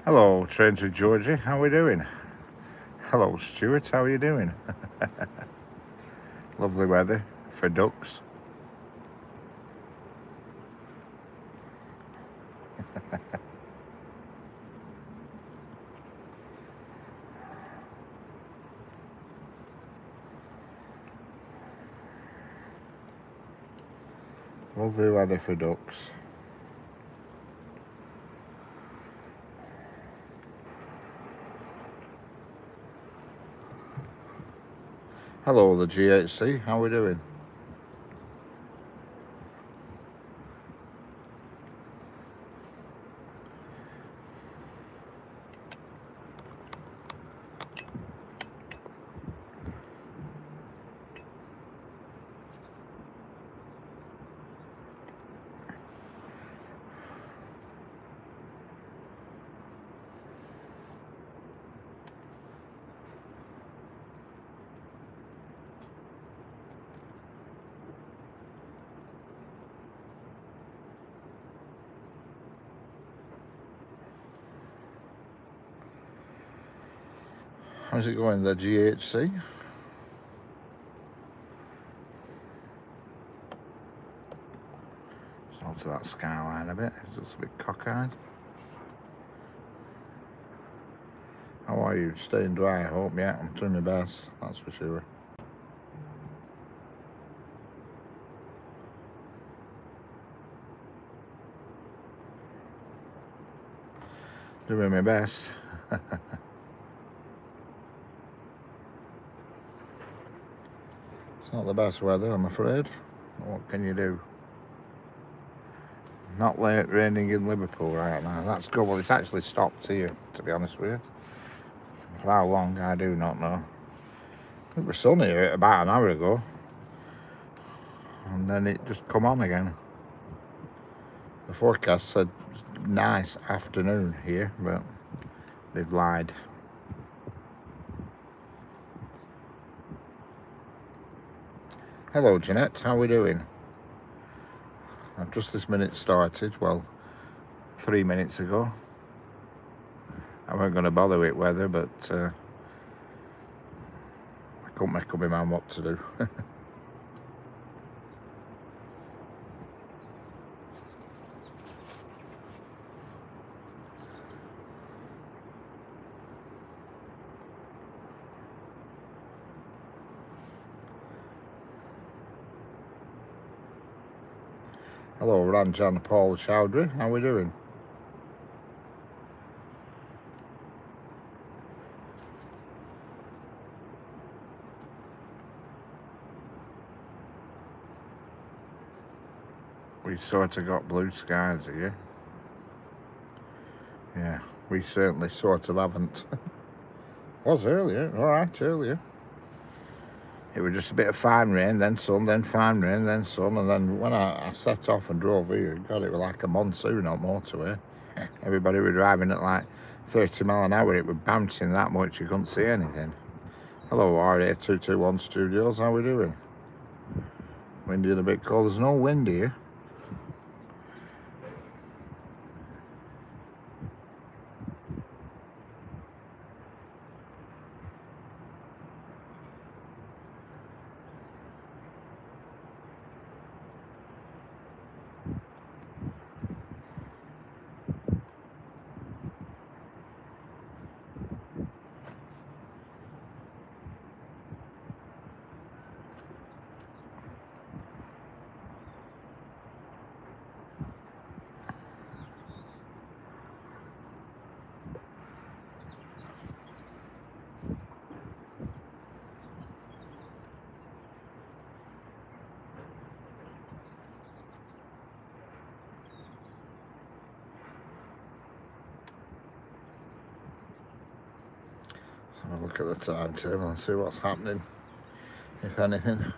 Hello, Trains with Georgie. How are we doing? Hello, Stuart. How are you doing? Lovely weather for ducks. Lovely weather for ducks. Hello, the GHC. How are we doing? How's it going, the GHC? Just alter that skyline a bit. It looks a bit cockeyed. How are you? Staying dry, I hope. Yeah, I'm doing my best. That's for sure. Doing my best. It's not the best weather, I'm afraid. What can you do? Not late raining in Liverpool right now. That's good. Well, it's actually stopped here, to be honest with you. For how long, I do not know. It was sunny here about an hour ago. And then it just come on again. The forecast said nice afternoon here, but they've lied. Hello, Jeanette. How are we doing? I've just this minute started. Well, 3 minutes ago. I weren't going to bother with weather, but I couldn't make up my mind what to do. Hello, Ranjan Paul Chowdhury. How are we doing? We sort of got blue skies here. Yeah, we certainly sort of haven't. Was earlier, all right, earlier. It was just a bit of fine rain, then sun, then fine rain, then sun, and then when I set off and drove here, God, it was like a monsoon on motorway. Everybody were driving at like 30 mile an hour. It was bouncing that much you couldn't see anything. Hello, RA221 Studios. How we doing? Windy and a bit cold. There's no wind here. Let's have a look at the timetable and see what's happening, if anything.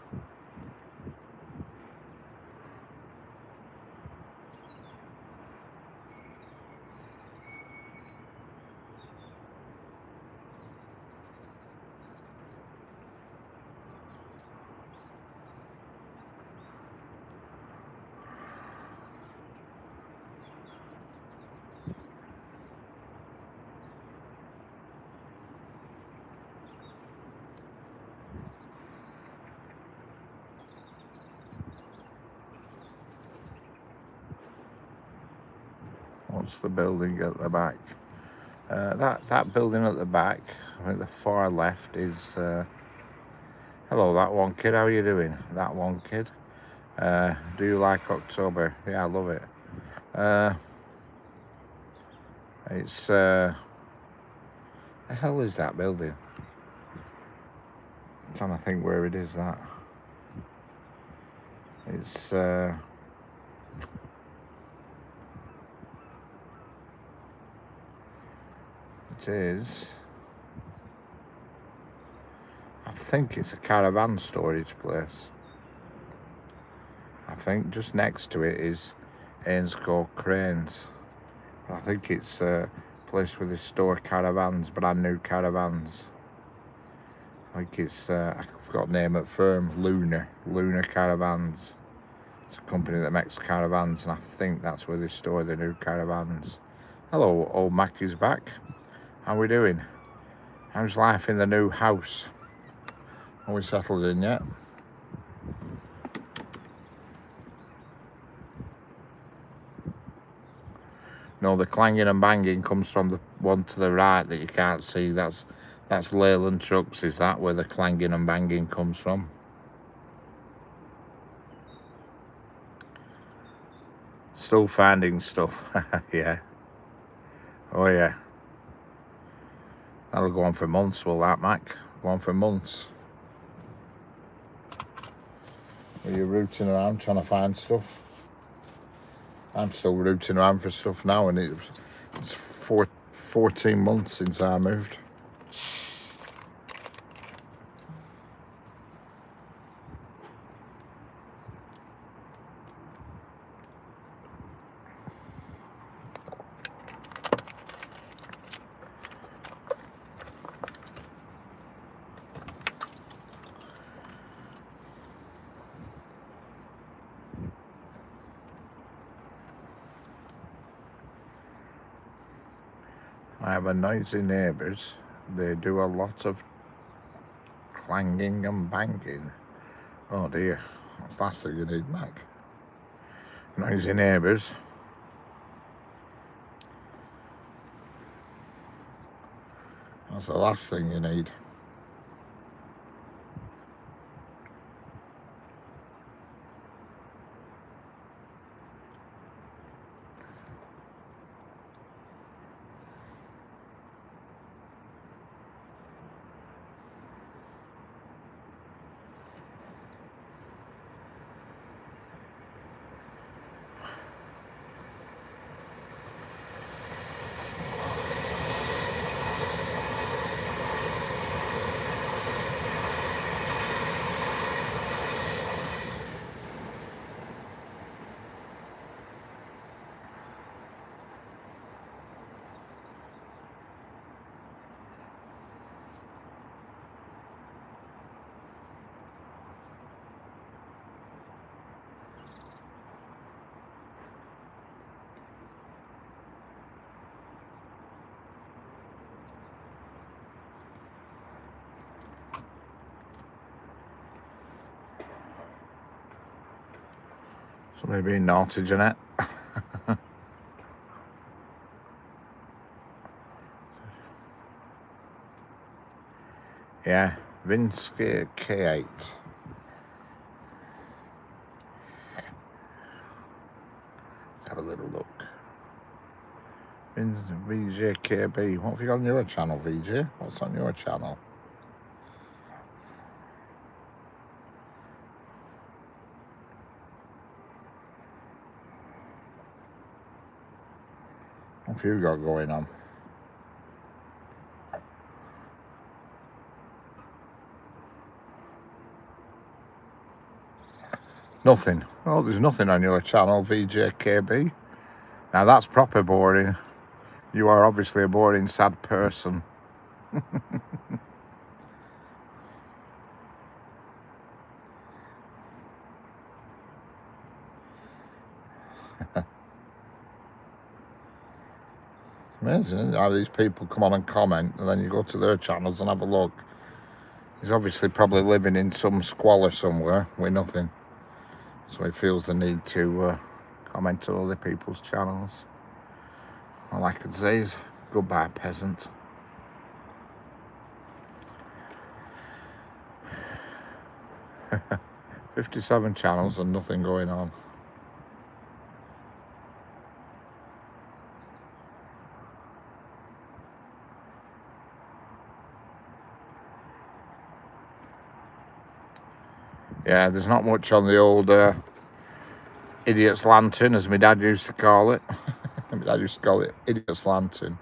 What's the building at the back? That building at the back, I think the far left is... hello, that one kid. How are you doing? That one kid. Do you like October? Yeah, I love it. It's... the hell is that building? I'm trying to think where it is, that. It's... it is... I think it's a caravan storage place. I think just next to it is Ainscourt Cranes. I think it's a place where they store caravans, brand new caravans. I think it's, I forgot the name of the firm, Lunar Caravans. It's a company that makes caravans, and I think that's where they store the new caravans. Hello, old Mac is back. How we doing? How's life in the new house? Are we settled in yet? No, the clanging and banging comes from the one to the right that you can't see. That's Leyland Trucks, is that where the clanging and banging comes from? Still finding stuff. Yeah. Oh yeah. That'll go on for months, will that, Mac? Go on for months. Are you rooting around trying to find stuff? I'm still rooting around for stuff now, and it's 14 months since I moved. I have a noisy neighbours. They do a lot of clanging and banging. Oh dear, that's the last thing you need, Mac. Noisy neighbours. That's the last thing you need. Somebody being naughty, Jeanette. Yeah, Vinsky K8. Let's have a little look. VJKB. What have you got on your channel, VJ? What's on your channel? What have you got going on? Nothing. Oh, there's nothing on your channel, VJKB. Now that's proper boring. You are obviously a boring, sad person. Amazing, isn't it? How these people come on and comment, and then you go to their channels and have a look. He's obviously probably living in some squalor somewhere with nothing, so he feels the need to comment on other people's channels. All I could say is goodbye, peasant. "57 channels and nothing going on." Yeah, there's not much on the old idiot's lantern, as my dad used to call it. My dad used to call it idiot's lantern.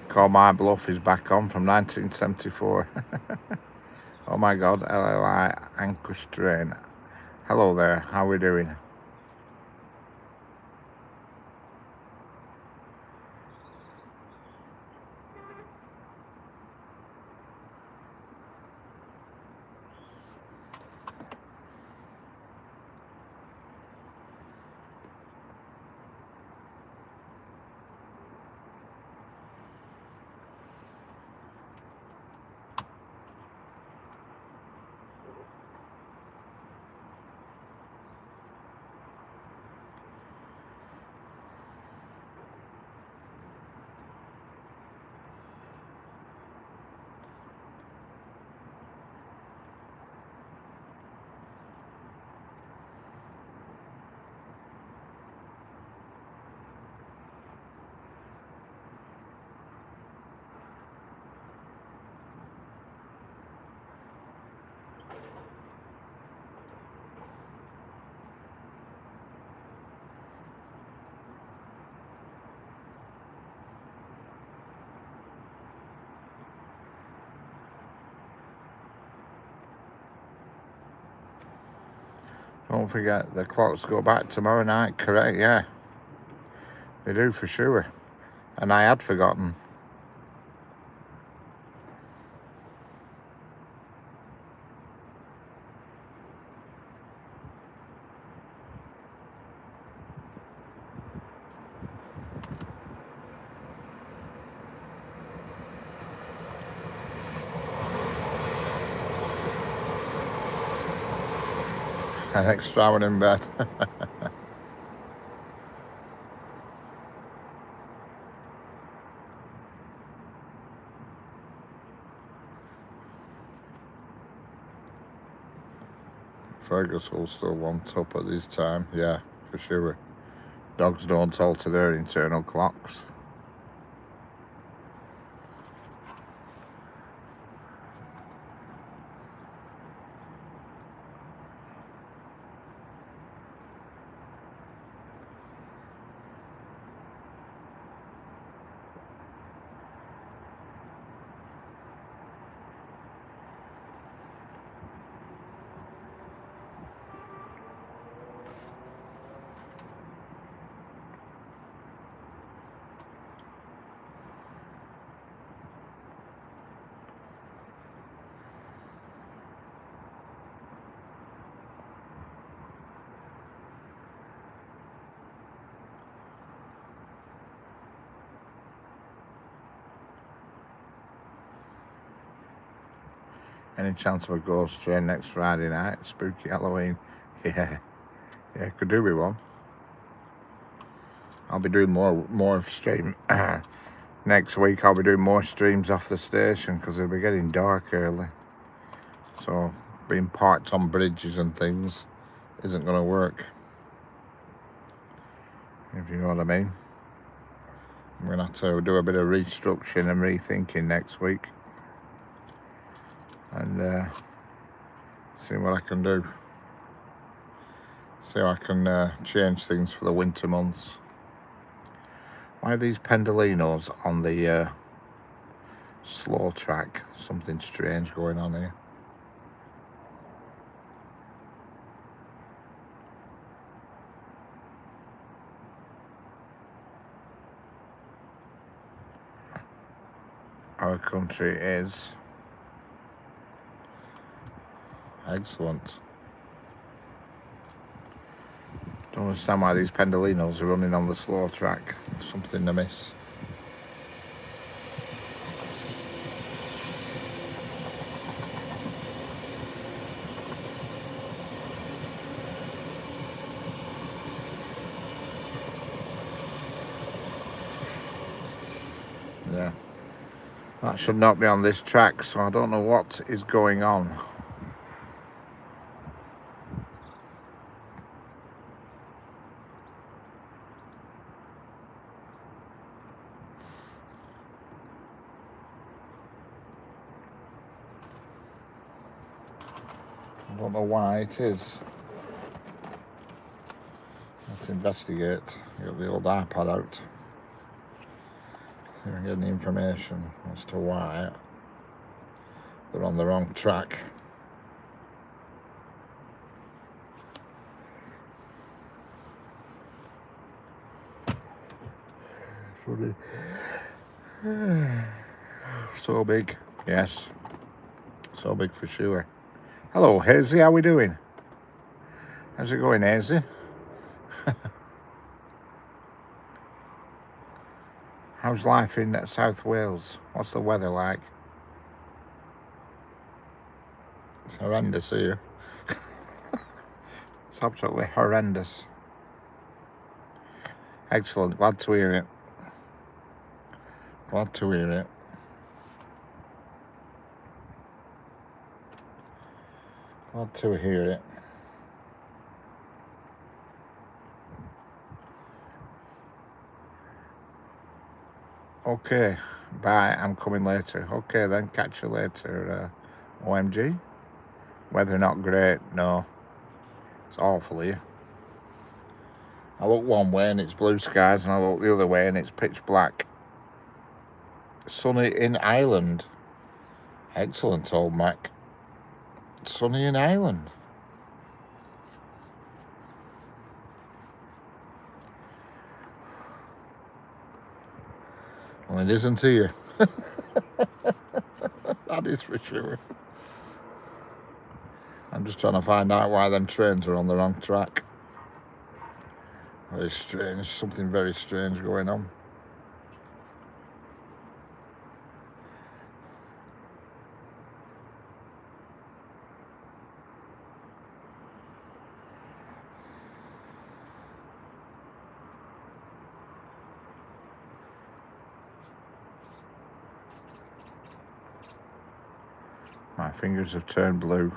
Call My Bluff is back on from 1974. Oh my God, LLI Anchor Strain. Hello there, how are we doing? Don't forget, the clocks go back tomorrow night, correct? Yeah, they do for sure. And I had forgotten. An extra hour in bed. Fergus will still want up at this time, yeah, for sure. Dogs don't alter their internal clocks. Any chance of a ghost train next Friday night? Spooky Halloween. Yeah, could do with one. I'll be doing more stream next week. I'll be doing more streams off the station because it'll be getting dark early. So being parked on bridges and things isn't going to work, if you know what I mean. I'm going to have to do a bit of restructuring and rethinking next week and see what I can do. See how I can change things for the winter months. Why are these pendolinos on the slow track? Something strange going on here. our country is. Excellent. Don't understand why these Pendolinos are running on the slow track. Something to miss. Yeah, that should not be on this track, so I don't know what is going on. I don't know why it is. Let's investigate. Get the old iPad out. See if I can get any information as to why they're on the wrong track. Funny. So big, yes. So big for sure. Hello, Hazy, how we doing? How's it going, Hazy? How's life in South Wales? What's the weather like? It's horrendous here. It's absolutely horrendous. Excellent, glad to hear it. Glad to hear it. Glad to hear it. Okay, bye, I'm coming later. Okay then, catch you later, OMG. Weather not great, no. It's awful here. I look one way and it's blue skies, and I look the other way and it's pitch black. Sunny in Ireland. Excellent, old Mac. Sunny in Ireland. Well, it isn't here. That is for sure. I'm just trying to find out why them trains are on the wrong track. Very strange, something very strange going on. My fingers have turned blue.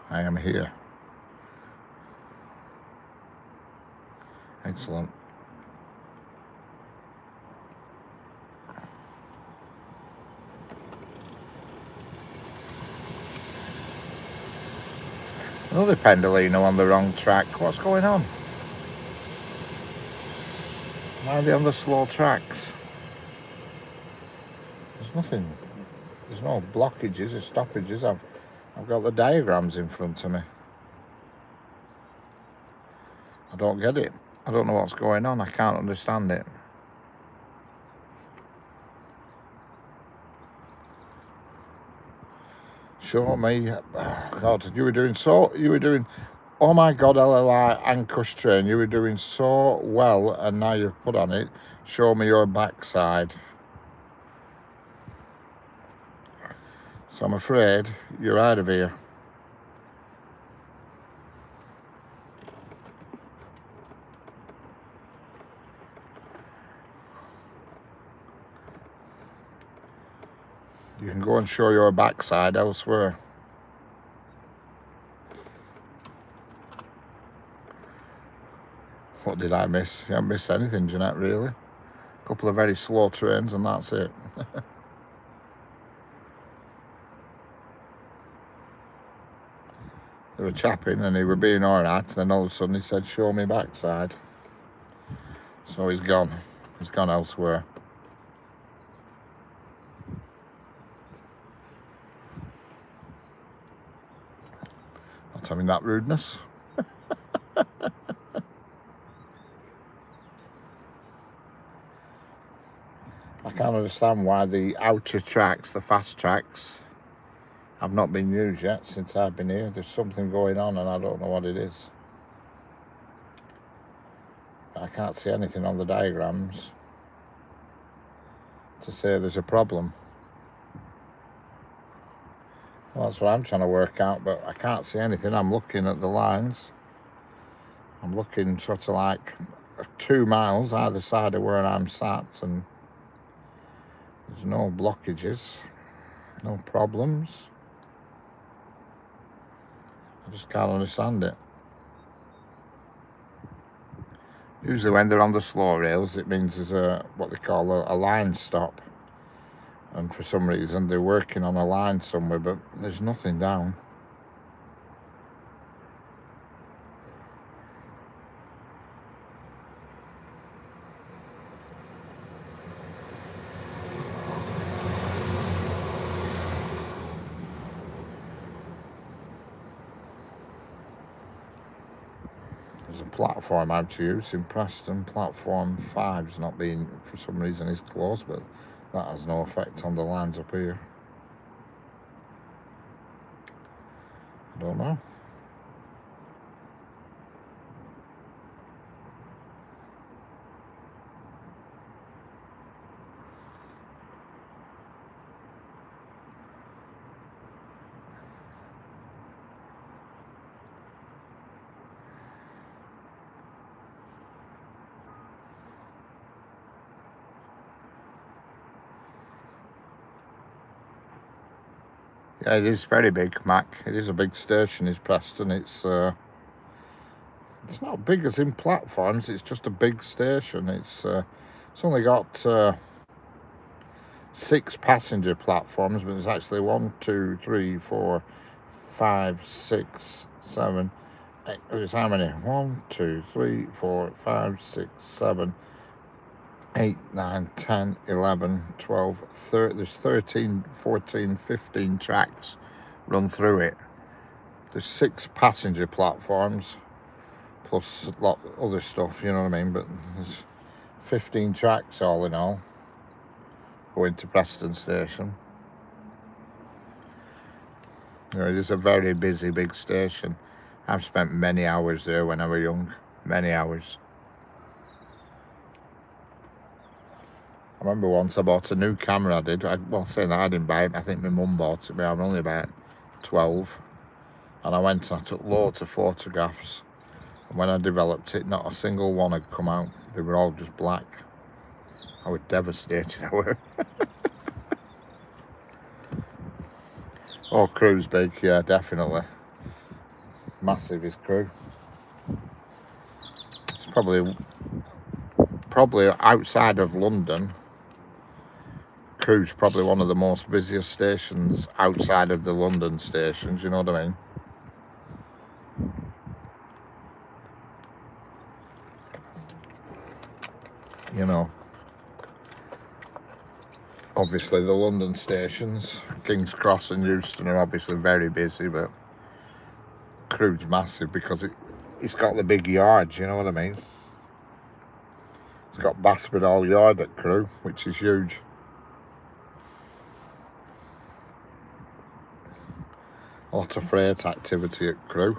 I am here. Excellent. Another Pendolino on the wrong track. What's going on? Why are they on the slow tracks? There's nothing. There's no blockages or stoppages. I've got the diagrams in front of me. I don't get it. I don't know what's going on. I can't understand it. Show me. Oh God, you were doing, oh my God, LLI and Cush Train, you were doing so well, and now you've put on it, show me your backside. So I'm afraid you're out of here. You can go and show your backside elsewhere. What did I miss? You haven't missed anything, Jeanette, really. A couple of very slow trains and that's it. They were chapping and he were being alright, and then all of a sudden he said, show me backside. So he's gone. He's gone elsewhere. Not having that rudeness. can't understand why the outer tracks, the fast tracks, have not been used yet since I've been here. There's something going on and I don't know what it is. I can't see anything on the diagrams to say there's a problem. Well, that's what I'm trying to work out, but I can't see anything. I'm looking at the lines. I'm looking sort of like 2 miles either side of where I'm sat, and there's no blockages, no problems. I just can't understand it. Usually when they're on the slow rails, it means there's a what they call a line stop. And for some reason they're working on a line somewhere, but there's nothing down. There's a platform out to use in Preston. Platform 5's not being, for some reason, is closed, but that has no effect on the lines up here. I don't know. Yeah, it is very big, Mac. It is a big station, is Preston. It's not big as in platforms. It's just a big station. It's only got 6 passenger platforms, but it's actually 1, 2, 3, 4, 5, 6, 7, 8. There's how many? 1, 2, 3, 4, 5, 6, 7, 8, 9, 10, 11, 12, 13. There's 13, 14, 15 tracks run through it. There's 6 passenger platforms plus a lot of other stuff, you know what I mean? But there's 15 tracks all in all going to Preston Station. You know, it is a very busy, big station. I've spent many hours there when I was young, many hours. I remember once I bought a new camera. I did. Well, saying that I didn't buy it, I think my mum bought it, but I'm only about 12. And I went and I took loads of photographs. And when I developed it, not a single one had come out. They were all just black. I was devastated, I were. Oh, Crew's big, yeah, definitely. Massive is Crew. It's probably outside of London. Crew's probably one of the most busiest stations outside of the London stations, you know what I mean? You know, obviously the London stations, King's Cross and Euston, are obviously very busy, but Crew's massive because it's got the big yards, you know what I mean? It's got Basford Yard at Crew, which is huge. A lot of freight activity at Crew.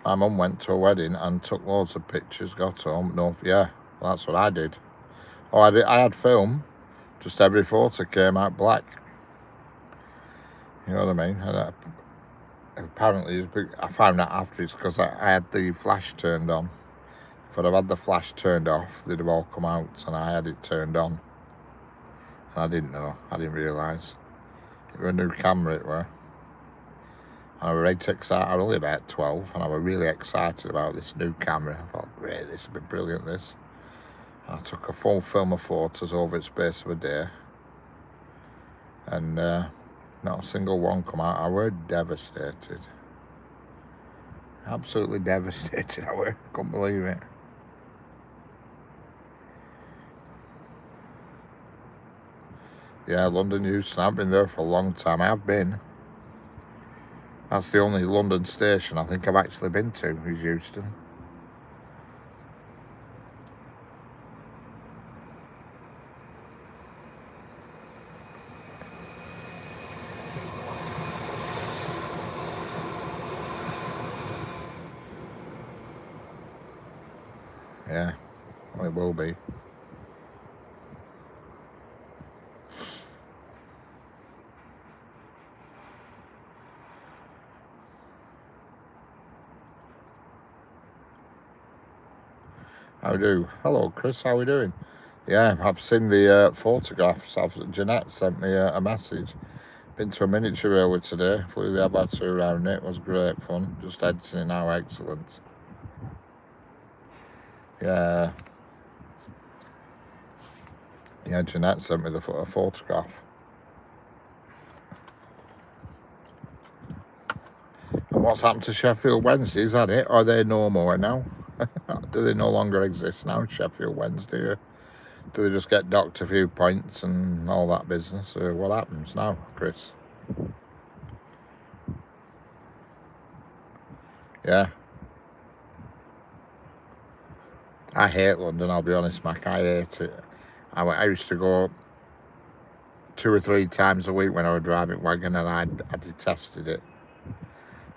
My mum went to a wedding and took loads of pictures, got home. No, yeah, well, that's what I did. Oh, I had film. Just every photo came out black. You know what I mean? And apparently, I found out after it's because I had the flash turned on. If I'd have had the flash turned off, they'd have all come out, and I had it turned on. And I didn't know. I didn't realise. It was a new camera, it were. And I was really excited. I was only about 12, and I was really excited about this new camera. I thought, great, this will be brilliant, this. And I took a full film of photos over the space of a day. And not a single one come out. I were devastated. Absolutely devastated, I were. Couldn't believe it. Yeah, London Euston. I've been there for a long time. I have been. That's the only London station I think I've actually been to, is Euston. Yeah, well, it will be. How do? Hello, Chris. How are we doing? Yeah, I've seen the photographs. Jeanette sent me a message. Been to a miniature railway today. Flew the Abattoir around it. It was great fun. Just editing now. Excellent. Yeah. Yeah, Jeanette sent me a photograph. And what's happened to Sheffield Wednesday? Is that it? Are they no more now? Do they no longer exist now, Sheffield Wednesday? Do they just get docked a few points and all that business? Or what happens now, Chris? Yeah. I hate London, I'll be honest, Mac. I hate it. I used to go 2 or 3 times a week when I was driving wagon, and I detested it.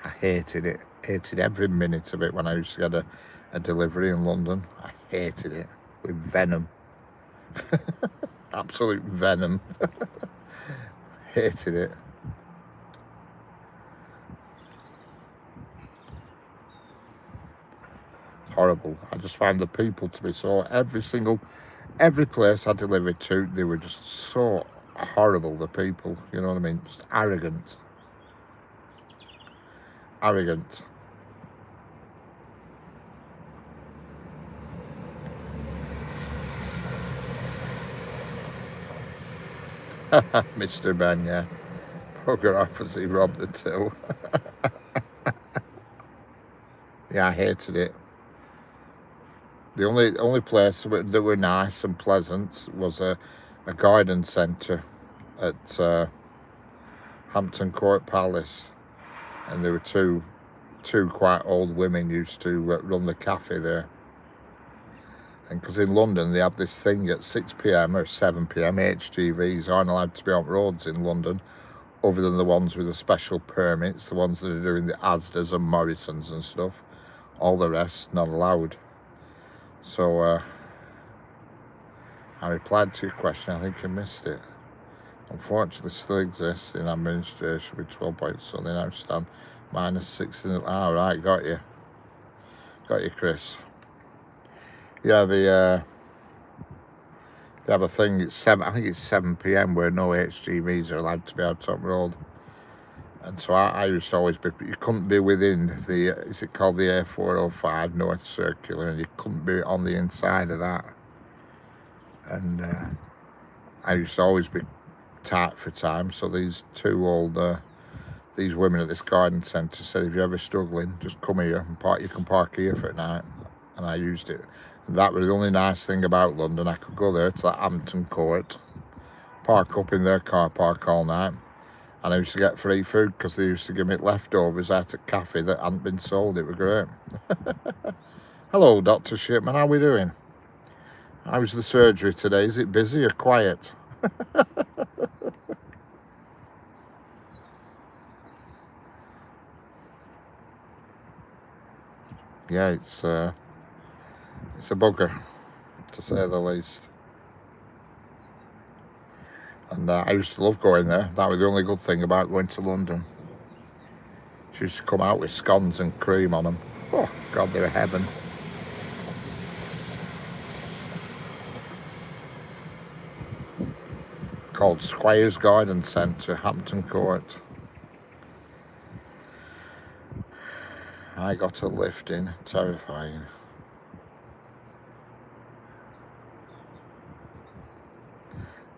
I hated it. Hated every minute of it when I used to get a delivery in London. I hated it with venom. Absolute venom. Hated it. Horrible. I just found the people to be so, every place I delivered to, they were just so horrible, the people, you know what I mean? Just arrogant. Arrogant. Mr. Ben, yeah. Bugger off as he robbed the till. Yeah, I hated it. The only place that were nice and pleasant was a garden centre at Hampton Court Palace, and there were two quite old women used to run the cafe there. And because in London they have this thing at 6 p.m. or 7 p.m. HGVs aren't allowed to be on roads in London, other than the ones with the special permits, the ones that are doing the Asdas and Morrisons and stuff. All the rest not allowed. So I replied to your question. I think I missed it. Unfortunately, still exists in administration with 12 points, so they now stand -16. Ah, right, got you, Chris. Yeah, they have a thing. It's 7. I think it's 7 p.m. where no HGVs are allowed to be out on road. And so I used to always be. You couldn't be within the. Is it called the A405 North Circular? And you couldn't be on the inside of that. And I used to always be tight for time. So these these women at this garden centre said, if you're ever struggling, just come here and park. You can park here for a night. And I used it. And that was the only nice thing about London. I could go there to that Hampton Court, park up in their car park all night. And I used to get free food because they used to give me leftovers out at cafe that hadn't been sold. It was great. Hello, Dr. Shipman. How are we doing? How was the surgery today? Is it busy or quiet? Yeah, it's a bugger, to say the least. And I used to love going there. That was the only good thing about going to London. She used to come out with scones and cream on them. Oh, God, they were heaven. Called Squires Garden Centre, Hampton Court. I got a lift in. Terrifying.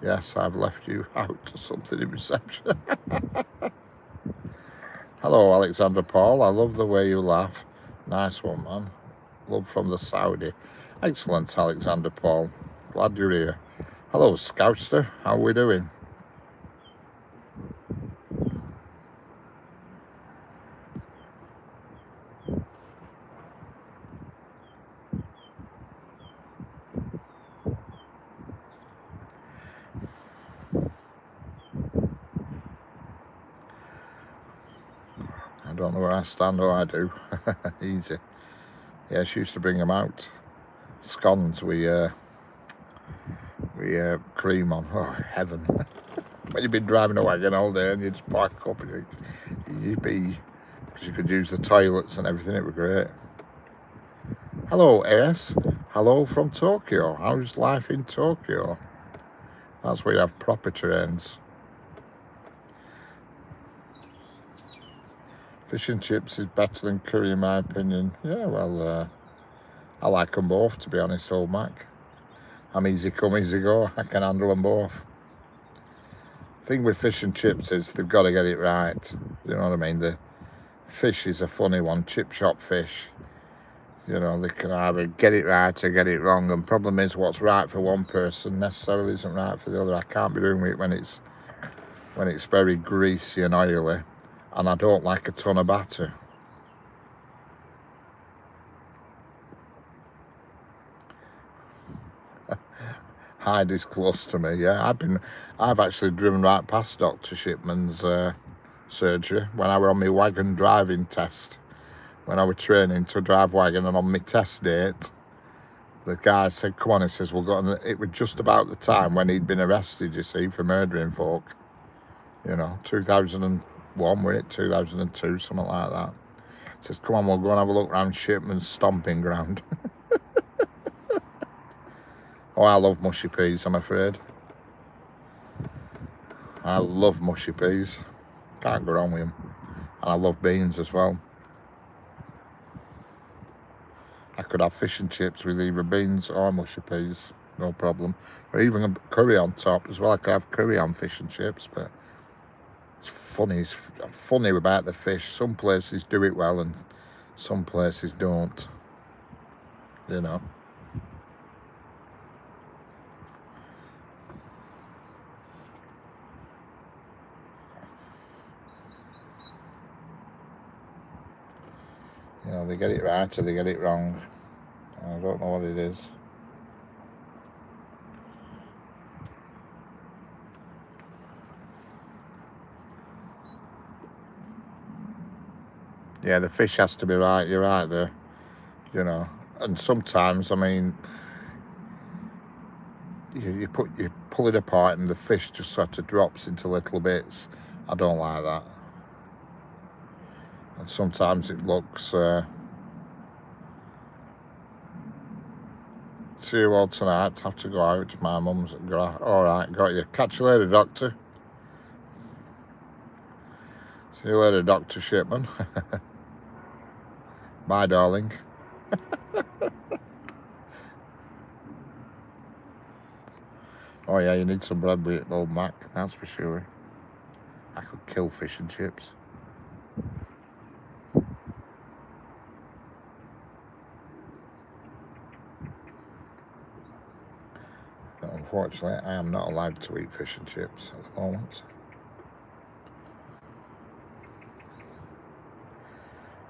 Yes, I've left you out to something in reception. Hello, Alexander Paul. I love the way you laugh. Nice one, man. Love from the Saudi. Excellent, Alexander Paul. Glad you're here. Hello, Scoutster. How are we doing? I don't know where I stand or I do. Easy. Yeah, she used to bring them out. scones with cream on. Oh, heaven. When you've been driving a wagon all day and you just park up and you'd be, because you could use the toilets and everything, it was great. Hello, AS. Hello from Tokyo. How's life in Tokyo? That's where you have proper trains. Fish and chips is better than curry in my opinion. Yeah, well, I like them both, to be honest, old Mac. I'm easy come, easy go. I can handle them both. Thing with fish and chips is they've got to get it right. You know what I mean? The fish is a funny one. Chip shop fish. You know, they can either get it right or get it wrong. And problem is, what's right for one person necessarily isn't right for the other. I can't be doing it when it's very greasy and oily, and I don't like a ton of batter. Heidi's close to me. Yeah, I've actually driven right past Dr. Shipman's surgery when I were on my wagon driving test. When I was training to drive wagon, and on my test date, the guy said, "Come on," he says, "We'll go." And it was just about the time when he'd been arrested, you see, for murdering folk. You know, 2001, were it 2002, something like that. He says, "Come on, we'll go and have a look around Shipman's stomping ground." Oh, I love mushy peas, I'm afraid. I love mushy peas. Can't go wrong with them. And I love beans as well. I could have fish and chips with either beans or mushy peas, no problem. Or even a curry on top as well. I could have curry on fish and chips, but it's funny about the fish. Some places do it well and some places don't, you know. You know, they get it right or they get it wrong. I don't know what it is. Yeah, the fish has to be right. You're right there. You know, and sometimes, I mean, you pull it apart and the fish just sort of drops into little bits. I don't like that. And sometimes it looks see you all tonight. Have to go out. My mum's at all right, got you. Catch you later, Doctor. See you later, Dr. Shipman. Bye, darling. Oh yeah, you need some bread with it, old Mac, that's for sure. I could kill fish and chips. But unfortunately, I am not allowed to eat fish and chips at the moment.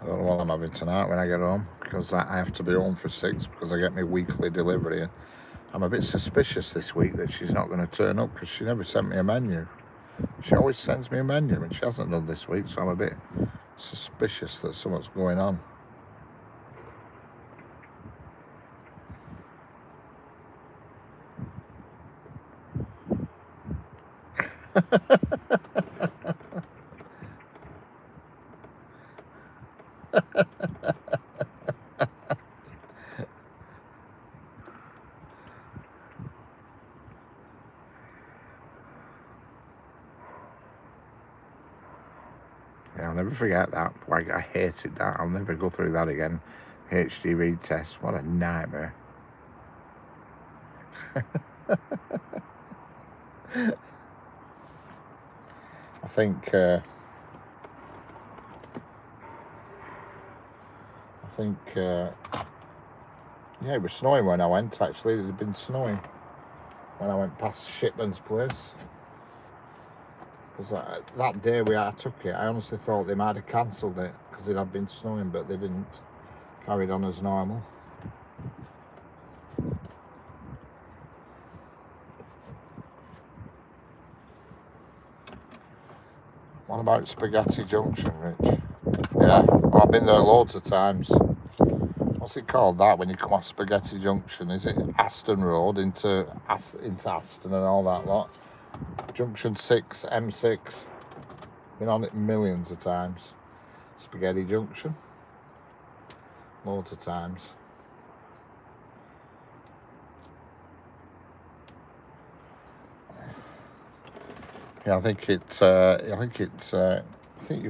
I don't know what I'm having tonight when I get home, because I have to be home for 6 because I get my weekly delivery. And I'm a bit suspicious this week that she's not going to turn up because she never sent me a menu. She always sends me a menu and she hasn't done this week, so I'm a bit suspicious that something's going on. Yeah, I'll never forget that. I hated that. I'll never go through that again. HGV test. What a nightmare. I think yeah, it was snowing when I went, actually. It had been snowing when I went past Shipman's place. Because that day I took it, I honestly thought they might have cancelled it because it had been snowing, but they didn't. Carried on as normal. What about Spaghetti Junction, Rich? Yeah, I've been there loads of times. what's it called that when you come off Spaghetti Junction? Is it Aston Road into Aston and all that lot? Junction 6, M6. Been on it millions of times. Spaghetti Junction. Loads of times. Yeah, I think you're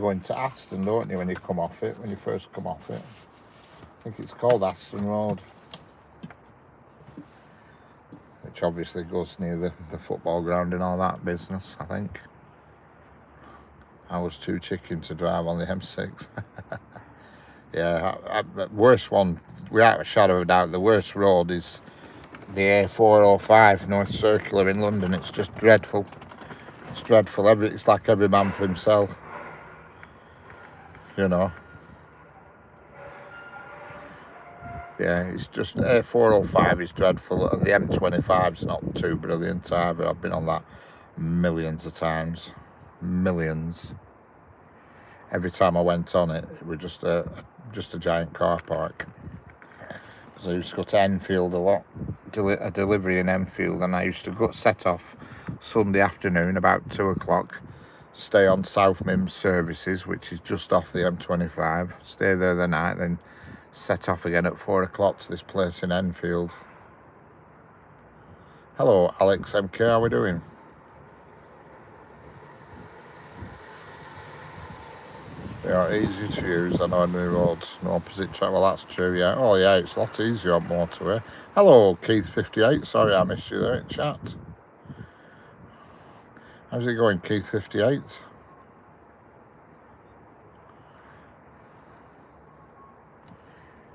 going to Aston, don't you, when you come off it, when you first come off it. I think it's called Aston Road. Which obviously goes near the football ground and all that business, I think. I was too chicken to drive on the M6. Yeah, worst one, without a shadow of a doubt, the worst road is the A405 North Circular in London. It's just dreadful. It's dreadful. It's like every man for himself. You know. Yeah, it's just A405 is dreadful, and the M25's not too brilliant either. I've been on that millions of times. Millions. Every time I went on it, it was just a giant car park. Because I used to go to Enfield a lot, a delivery in Enfield, and I used to go set off Sunday afternoon about 2 o'clock, stay on South Mims Services, which is just off the M25, stay there the night, then set off again at 4 o'clock to this place in Enfield. Hello, Alex MK, how we doing? They are easy to use on ordinary roads, no opposite track. Well, that's true, yeah. Oh, yeah, it's a lot easier on motorway. Hello, Keith58. Sorry I missed you there in chat. How's it going, Keith58?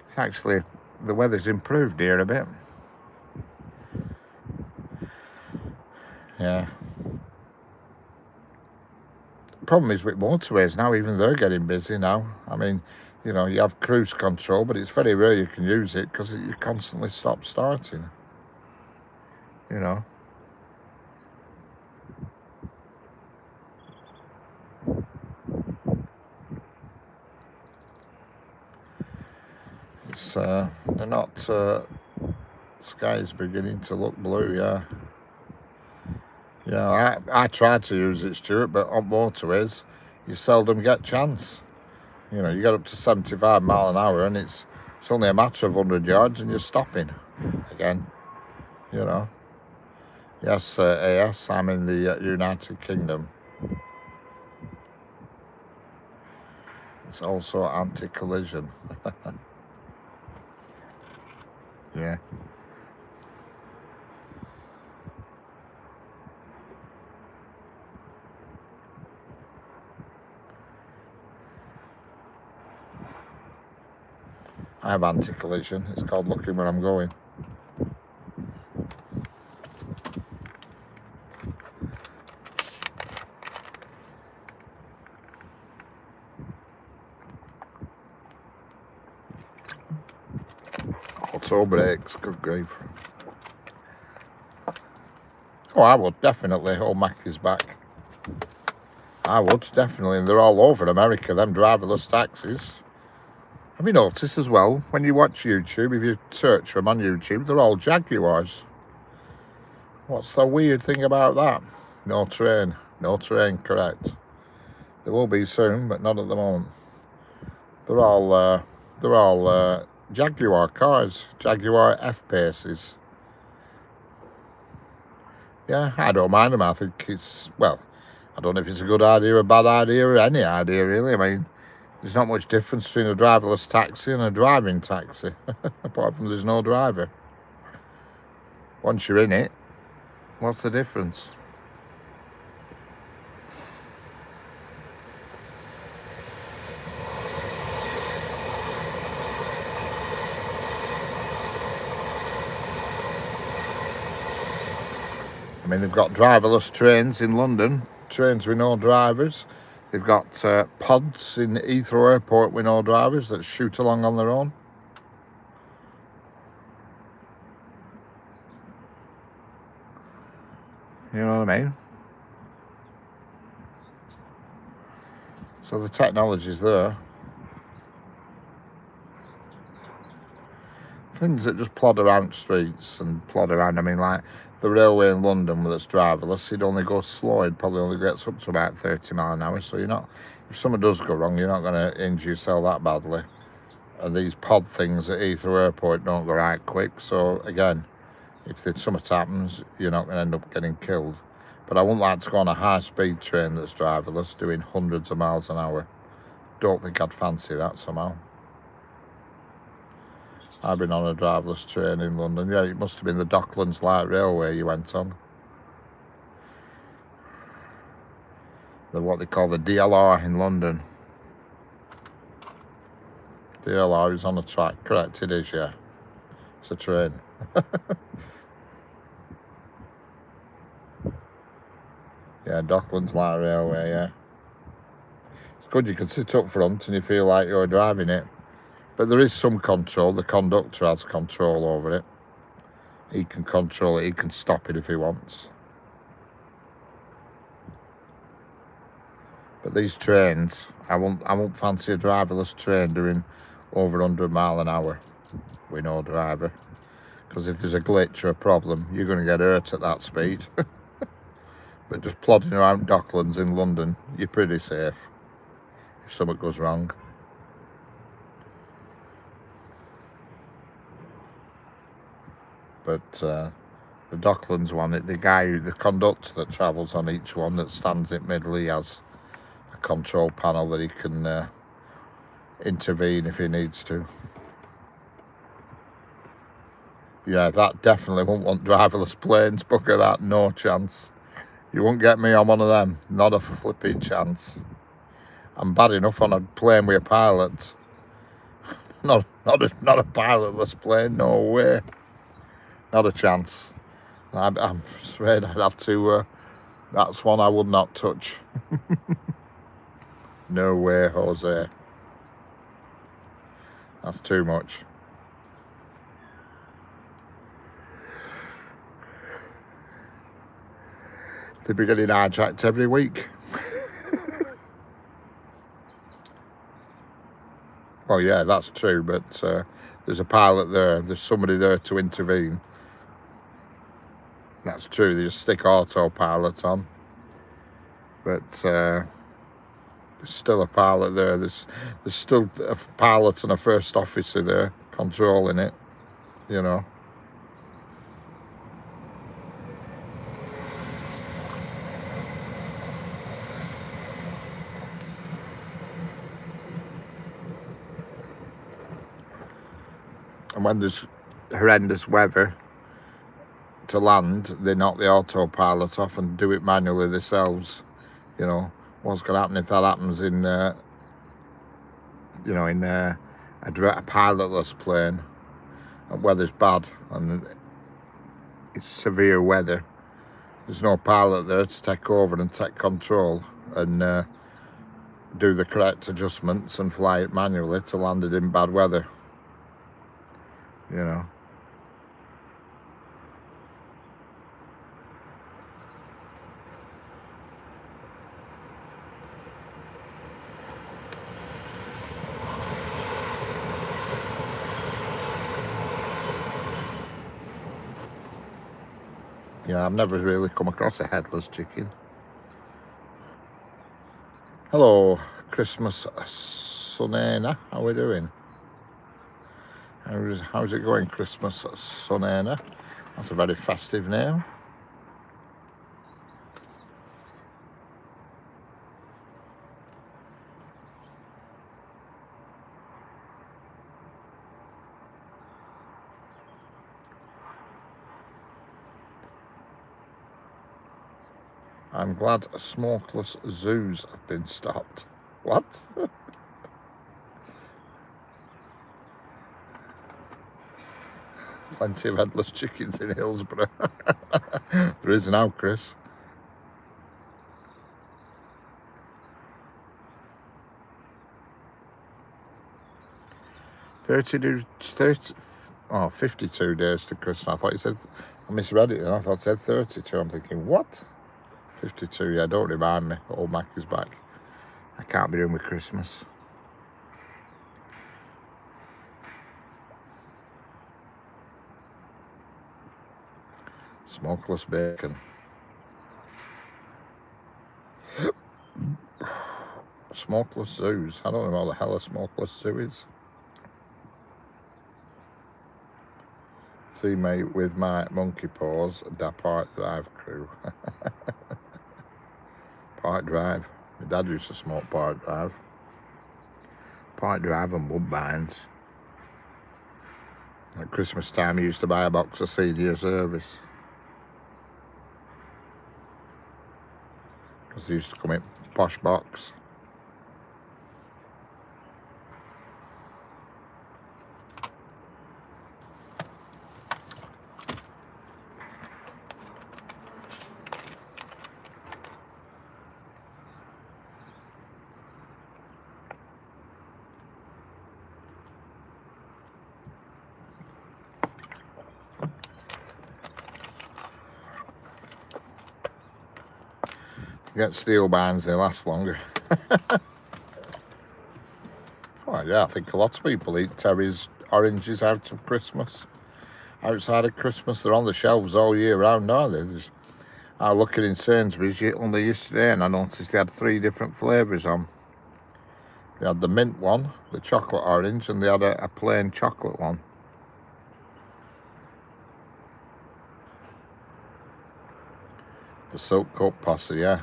It's actually, the weather's improved here a bit. Yeah. Problem is with motorways now, even they're getting busy now. I mean, you know, you have cruise control, but it's very rare you can use it because you constantly stop starting. You know. It's they're not. Sky is beginning to look blue. Yeah. Yeah, I tried to use it, Stuart, but on motorways, you seldom get chance. You know, you get up to 75 mile an hour, and it's only a matter of 100 yards, and you're stopping again. You know. Yes, AS. I'm in the United Kingdom. It's also anti-collision. Yeah. I have anti-collision. It's called looking where I'm going. Auto brakes, good grief. Oh, I would definitely. Oh, Mac is back. I would definitely, and they're all over America, them driverless taxis. Have you noticed as well, when you watch YouTube, if you search for them on YouTube, they're all Jaguars. What's the weird thing about that? No train, correct. There will be soon, but not at the moment. They're all Jaguar cars, Jaguar F-Paces. Yeah, I don't mind them. I think it's, well, I don't know if it's a good idea or a bad idea or any idea, really. I mean, there's not much difference between a driverless taxi and a driving taxi, apart from there's no driver. Once you're in it, what's the difference? I mean, they've got driverless trains in London, trains with no drivers. They've got pods in Heathrow Airport with no drivers that shoot along on their own. You know what I mean? So the technology's there. things that just plod around streets and plod around. I mean, like the railway in London that's driverless, it only goes slow. It probably only gets up to about 30 miles an hour. So you're not, if something does go wrong, you're not going to injure yourself that badly. And these pod things at Heathrow Airport don't go right quick. So again, if something happens, you're not going to end up getting killed. But I wouldn't like to go on a high-speed train that's driverless doing hundreds of miles an hour. Don't think I'd fancy that somehow. I've been on a driverless train in London. Yeah, it must have been the Docklands Light Railway you went on. What they call the DLR in London. DLR is on the track. Correct, it is, yeah. It's a train. Yeah, Docklands Light Railway, yeah. It's good you can sit up front and you feel like you're driving it. But there is some control. The conductor has control over it. He can control it. He can stop it if he wants. But these trains, I won't fancy a driverless train doing over 100 miles an hour with no driver. Because if there's a glitch or a problem, you're going to get hurt at that speed. But just plodding around Docklands in London, you're pretty safe if something goes wrong. But the Docklands one, the conductor that travels on each one that stands in middle, he has a control panel that he can intervene if he needs to. Yeah, that definitely won't want driverless planes. Bugger that, no chance. You won't get me on one of them, not a flipping chance. I'm bad enough on a plane with a pilot. not a pilotless plane, no way. Not a chance. I'm afraid I'd have to, that's one I would not touch. No way, Jose. That's too much. They'd be getting hijacked every week. Well, yeah, that's true, but there's a pilot there. There's somebody there to intervene. That's true. They just stick autopilot on. But there's still a pilot there. There's still a pilot and a first officer there controlling it, you know. And when there's horrendous weather to land, they knock the autopilot off and do it manually themselves. You know, what's going to happen if that happens in, a pilotless plane and weather's bad and it's severe weather? There's no pilot there to take over and take control and do the correct adjustments and fly it manually to land it in bad weather. You know. Yeah, I've never really come across a headless chicken. Hello, Christmas Sunena. How are we doing? How's it going, Christmas Sunena? That's a very festive name. I'm glad smokeless zoos have been stopped. What? Plenty of headless chickens in Hillsborough. There is now, Chris. $52 to Christmas. I thought you said, I misread it and I thought it said 32. I'm thinking, what? 52, yeah, don't remind me. Old Mac is back. I can't be doing with Christmas. Smokeless bacon. Smokeless zoos. I don't know what the hell a smokeless zoo is. See me with my monkey paws, da Park Drive crew. Park Drive. My dad used to smoke Park Drive. Park Drive and Woodbines. At Christmas time, he used to buy a box of senior service. Because they used to come in posh box. You get steel bands, they last longer. Oh yeah, I think a lot of people eat Terry's oranges out of Christmas. Outside of Christmas, they're on the shelves all year round, aren't they? I was looking in Sainsbury's only yesterday and I noticed they had 3 different flavours on. They had the mint one, the chocolate orange, and they had a plain chocolate one. The Silk Cup Posse, yeah.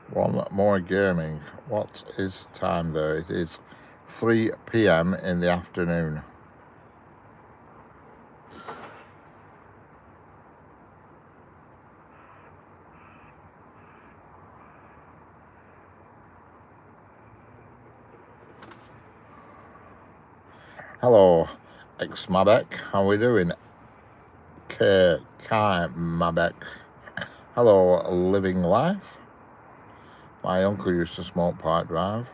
One More Gaming. What is time there? It is 3 p.m. in the afternoon. Hello, ex-Mabek. How are we doing? Kai Mabek. Hello, Living Life. My uncle used to smoke Park Drive.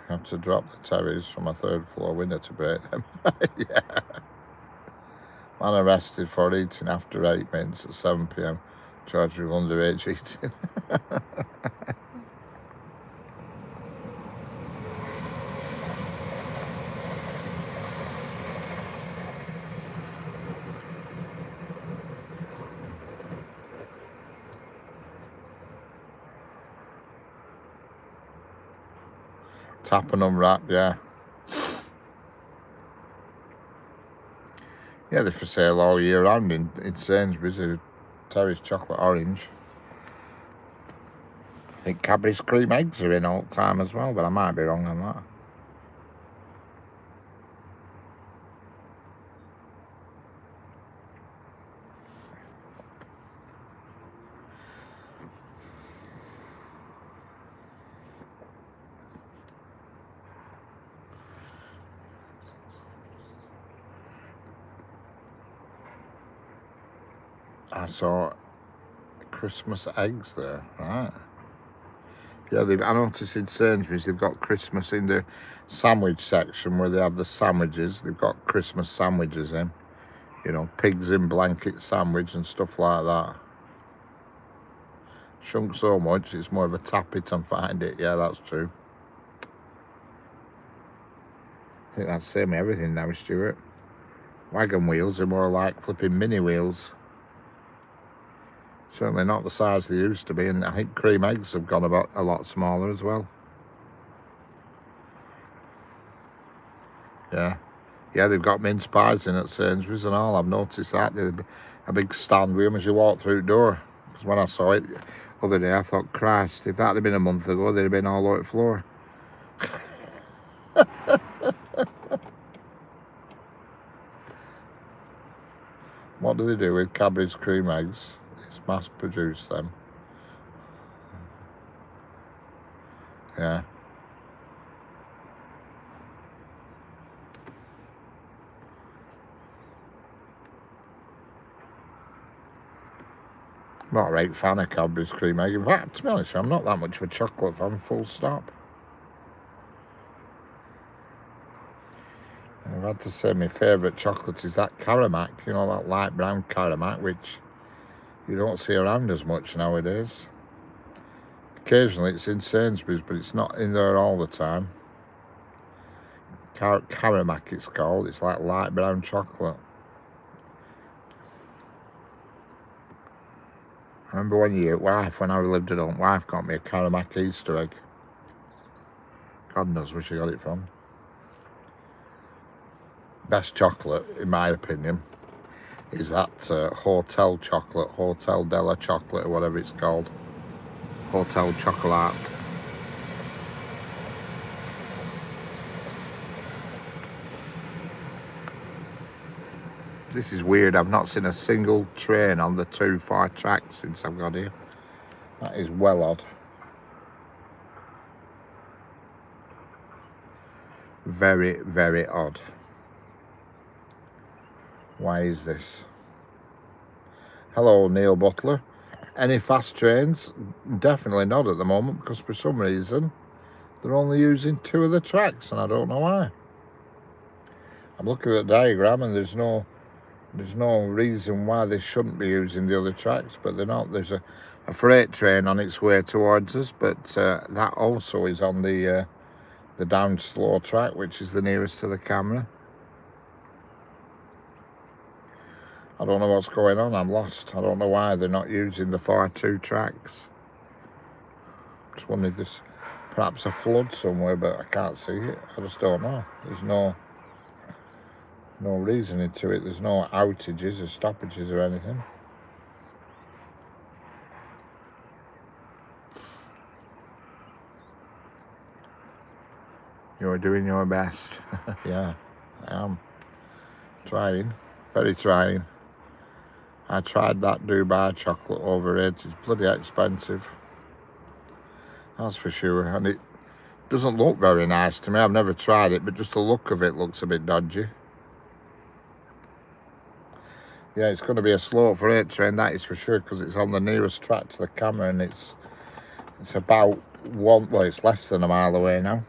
I have to drop the Terrys from a 3rd floor window to break them. Yeah. Man arrested for eating after 8 minutes at 7 p.m. Charged with underage eating. Tap and unwrap, yeah. Yeah, they're for sale all year round in Sainsbury's. Terry's chocolate orange. I think Cadbury's cream eggs are in all the time as well, but I might be wrong on that. I saw Christmas eggs there, right? Yeah, I noticed in Sainsbury's they've got Christmas in the sandwich section where they have the sandwiches. They've got Christmas sandwiches in, you know, pigs in blanket sandwich and stuff like that. Shrunk so much, it's more of a tap it and find it. Yeah, that's true. I think that's the same with everything now, Stuart. Wagon wheels are more like flipping mini wheels. Certainly not the size they used to be, and I think cream eggs have gone about a lot smaller as well. Yeah. Yeah, they've got mince pies in at Sainsbury's and all. I've noticed that. There's a big stand with them as you walk through the door. Because when I saw it the other day, I thought, Christ, if that had been a month ago, they'd have been all over the floor. What do they do with Cadbury's cream eggs? It's mass produce them. Yeah. I'm not a great fan of Cadbury's cream egg. In fact, to be honest, I'm not that much of a chocolate fan, full stop. had to say my favourite chocolate is that Caramac, you know, that light brown Caramac, which you don't see around as much nowadays. Occasionally it's in Sainsbury's, but it's not in there all the time. Caramac it's called. It's like light brown chocolate. I remember one year, when I lived at home, wife got me a Caramac Easter egg. God knows where she got it from. Best chocolate, in my opinion, is that hotel chocolate, Hotel Della chocolate, or whatever it's called. Hotel Chocolate. This is weird. I've not seen a single train on the 2-4 tracks since I've got here. That is well odd. Very, very odd. Why is this? Hello, Neil Butler. Any fast trains? Definitely not at the moment, because for some reason they're only using 2 of the tracks, and I don't know why. I'm looking at the diagram and there's no reason why they shouldn't be using the other tracks, but they're not. There's a freight train on its way towards us, but that also is on the down slow track, which is the nearest to the camera. I don't know what's going on. I'm lost. I don't know why they're not using the 4-2 tracks. Just wondering if there's perhaps a flood somewhere, but I can't see it. I just don't know. There's no reasoning to it. There's no outages or stoppages or anything. You're doing your best. Yeah, I am. Trying. Very trying. I tried that Dubai chocolate overrated. It's bloody expensive. That's for sure. And it doesn't look very nice to me. I've never tried it, but just the look of it looks a bit dodgy. Yeah, it's going to be a slow freight train, that is for sure, because it's on the nearest track to the camera, and it's about it's less than a mile away now.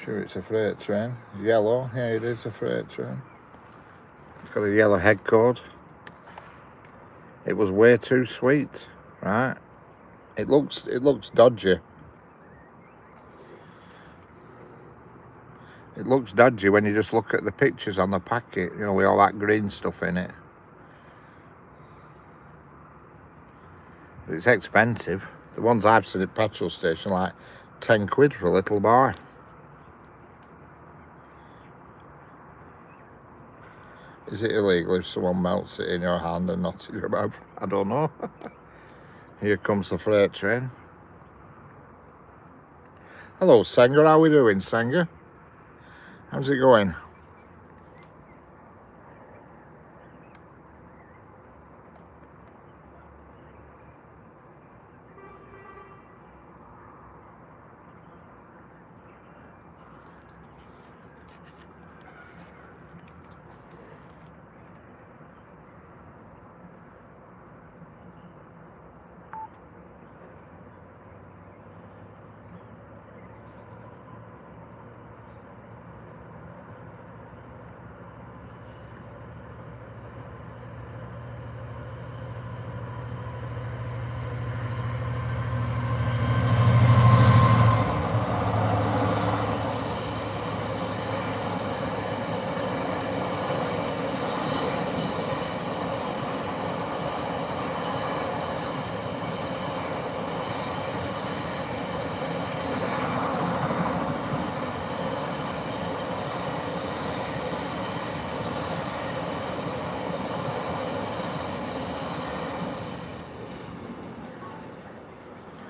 Sure, it's a freight train. Yellow, yeah, it is a freight train. It's got a yellow head code. It was way too sweet, right? It looks dodgy. It looks dodgy when you just look at the pictures on the packet, you know, with all that green stuff in it. But it's expensive. The ones I've seen at petrol station, like 10 quid for a little bar. Is it illegal if someone melts it in your hand and not in your mouth? I don't know. Here comes the freight train. Hello, Senga. How are we doing, Senga? How's it going?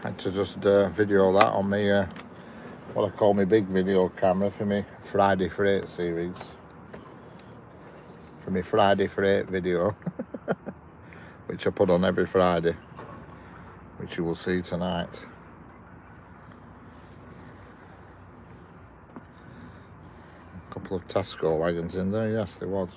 Had to just video that on me what I call my big video camera for me Friday for 8 series. For me Friday for 8 video, which I put on every Friday, which you will see tonight. A couple of Tesco wagons in there, yes there was.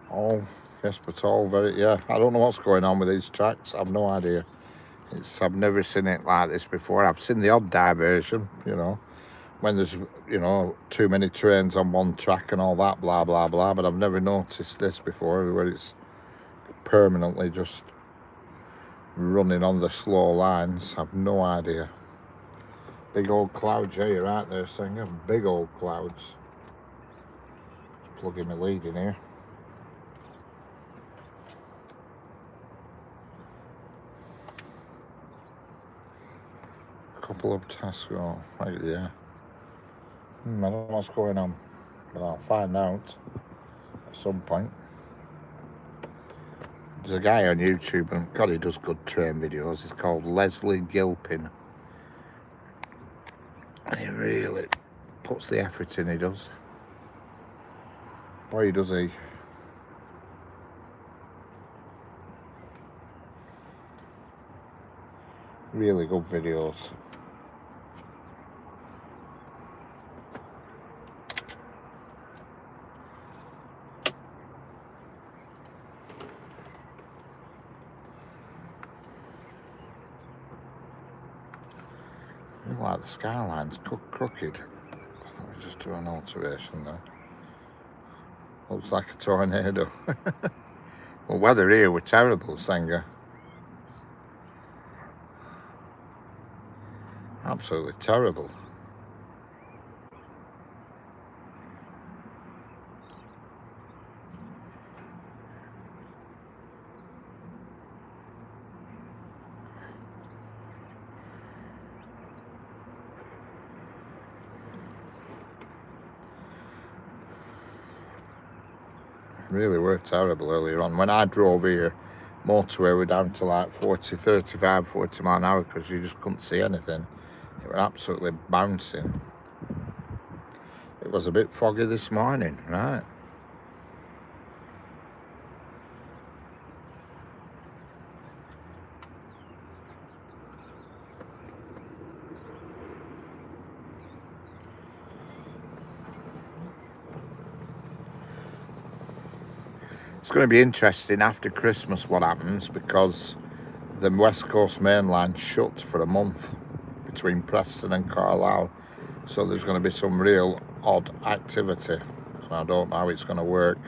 Oh, yes, but all very, yeah, I don't know what's going on with these tracks. I've no idea. I've never seen it like this before. I've seen the odd diversion, you know, when there's, you know, too many trains on one track and all that, blah, blah, blah. But I've never noticed this before, where it's permanently just running on the slow lines. I've no idea. Big old clouds, yeah, you're right there, Singer. Big old clouds. Just plugging my lead in here. Couple of Tesco, right, yeah. I don't know what's going on, but I'll find out at some point. There's a guy on YouTube, and God, he does good train videos. He's called Leslie Gilpin, and he really puts the effort in, he does. Boy, does he. Really good videos. I really like the skyline's crooked. Let me just do an alteration there. Looks like a tornado. Well, weather here were terrible, Sanger. Absolutely terrible. Really were terrible earlier on. When I drove here, motorway were down to like 40, 35, 40 mile an hour because you just couldn't see anything. It was absolutely bouncing. It was a bit foggy this morning, right? It's going to be interesting after Christmas what happens, because the West Coast main line shut for a month between Preston and Carlisle. So there's going to be some real odd activity, and I don't know how it's going to work.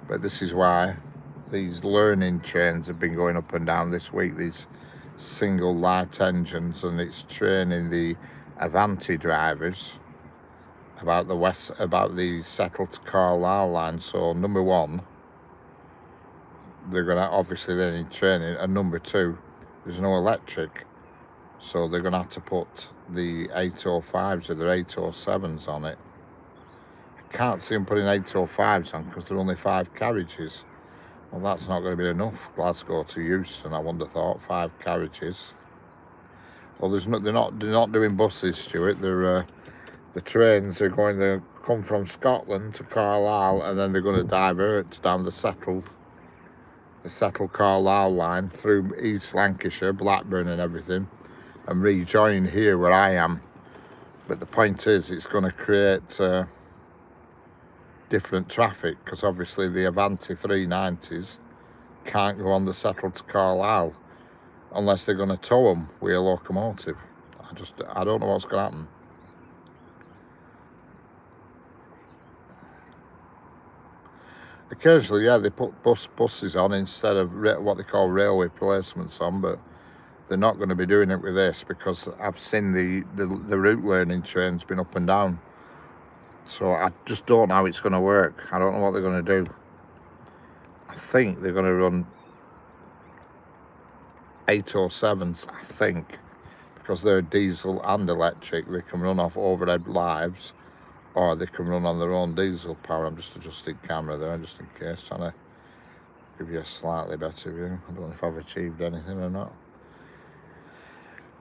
But this is why these learning trains have been going up and down this week, these single light engines, and it's training the Avanti drivers about the settled to Carlisle line. So number one, they're going to obviously they need training, and number two, there's no electric, so they're going to have to put the 805s or their 807s on it. I can't see them putting 805s on because they're only 5 carriages. Well, that's not going to be enough. Glasgow to Euston, I wouldn't have thought 5 carriages. Well, they're not doing buses, Stuart. They're the trains are going to come from Scotland to Carlisle, and then they're going to divert down the settled Carlisle line through East Lancashire, Blackburn and everything, and rejoin here where I am. But the point is, it's going to create different traffic, because obviously the Avanti 390s can't go on the settled to Carlisle unless they're going to tow them with a locomotive. I don't know what's going to happen. Occasionally, yeah, they put buses on instead of what they call railway replacements on, but they're not going to be doing it with this because I've seen the route learning trains been up and down. So I just don't know how it's going to work. I don't know what they're going to do. I think they're going to run 807s, I think, because they're diesel and electric. They can run off overhead lives, or they can run on their own diesel power. I'm just adjusting camera there, just in case, trying to give you a slightly better view. I don't know if I've achieved anything or not.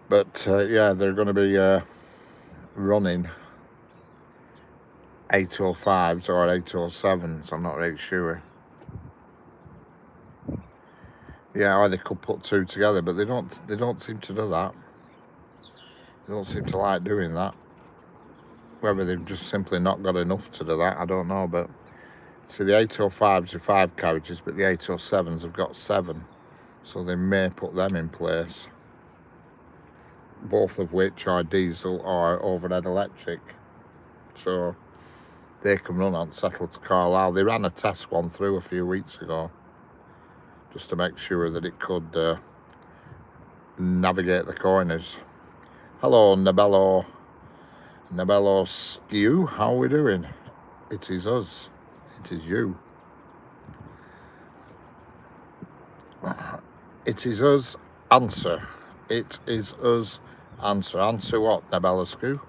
But yeah, they're going to be running 805s or 807s. I'm not really sure. Yeah, or they could put two together, but they don't seem to do that. They don't seem to like doing that. Whether they've just simply not got enough to do that, I don't know. But see, the 805s are 5 carriages, but the 807s have got 7, so they may put them in place. Both of which are diesel or overhead electric, so they can run on settled to Carlisle. They ran a test one through a few weeks ago, just to make sure that it could navigate the corners. Hello, Nabello Skew, how are we doing? It is us, it is you. It is us, answer. It is us, answer. Answer what, Nabello Skew?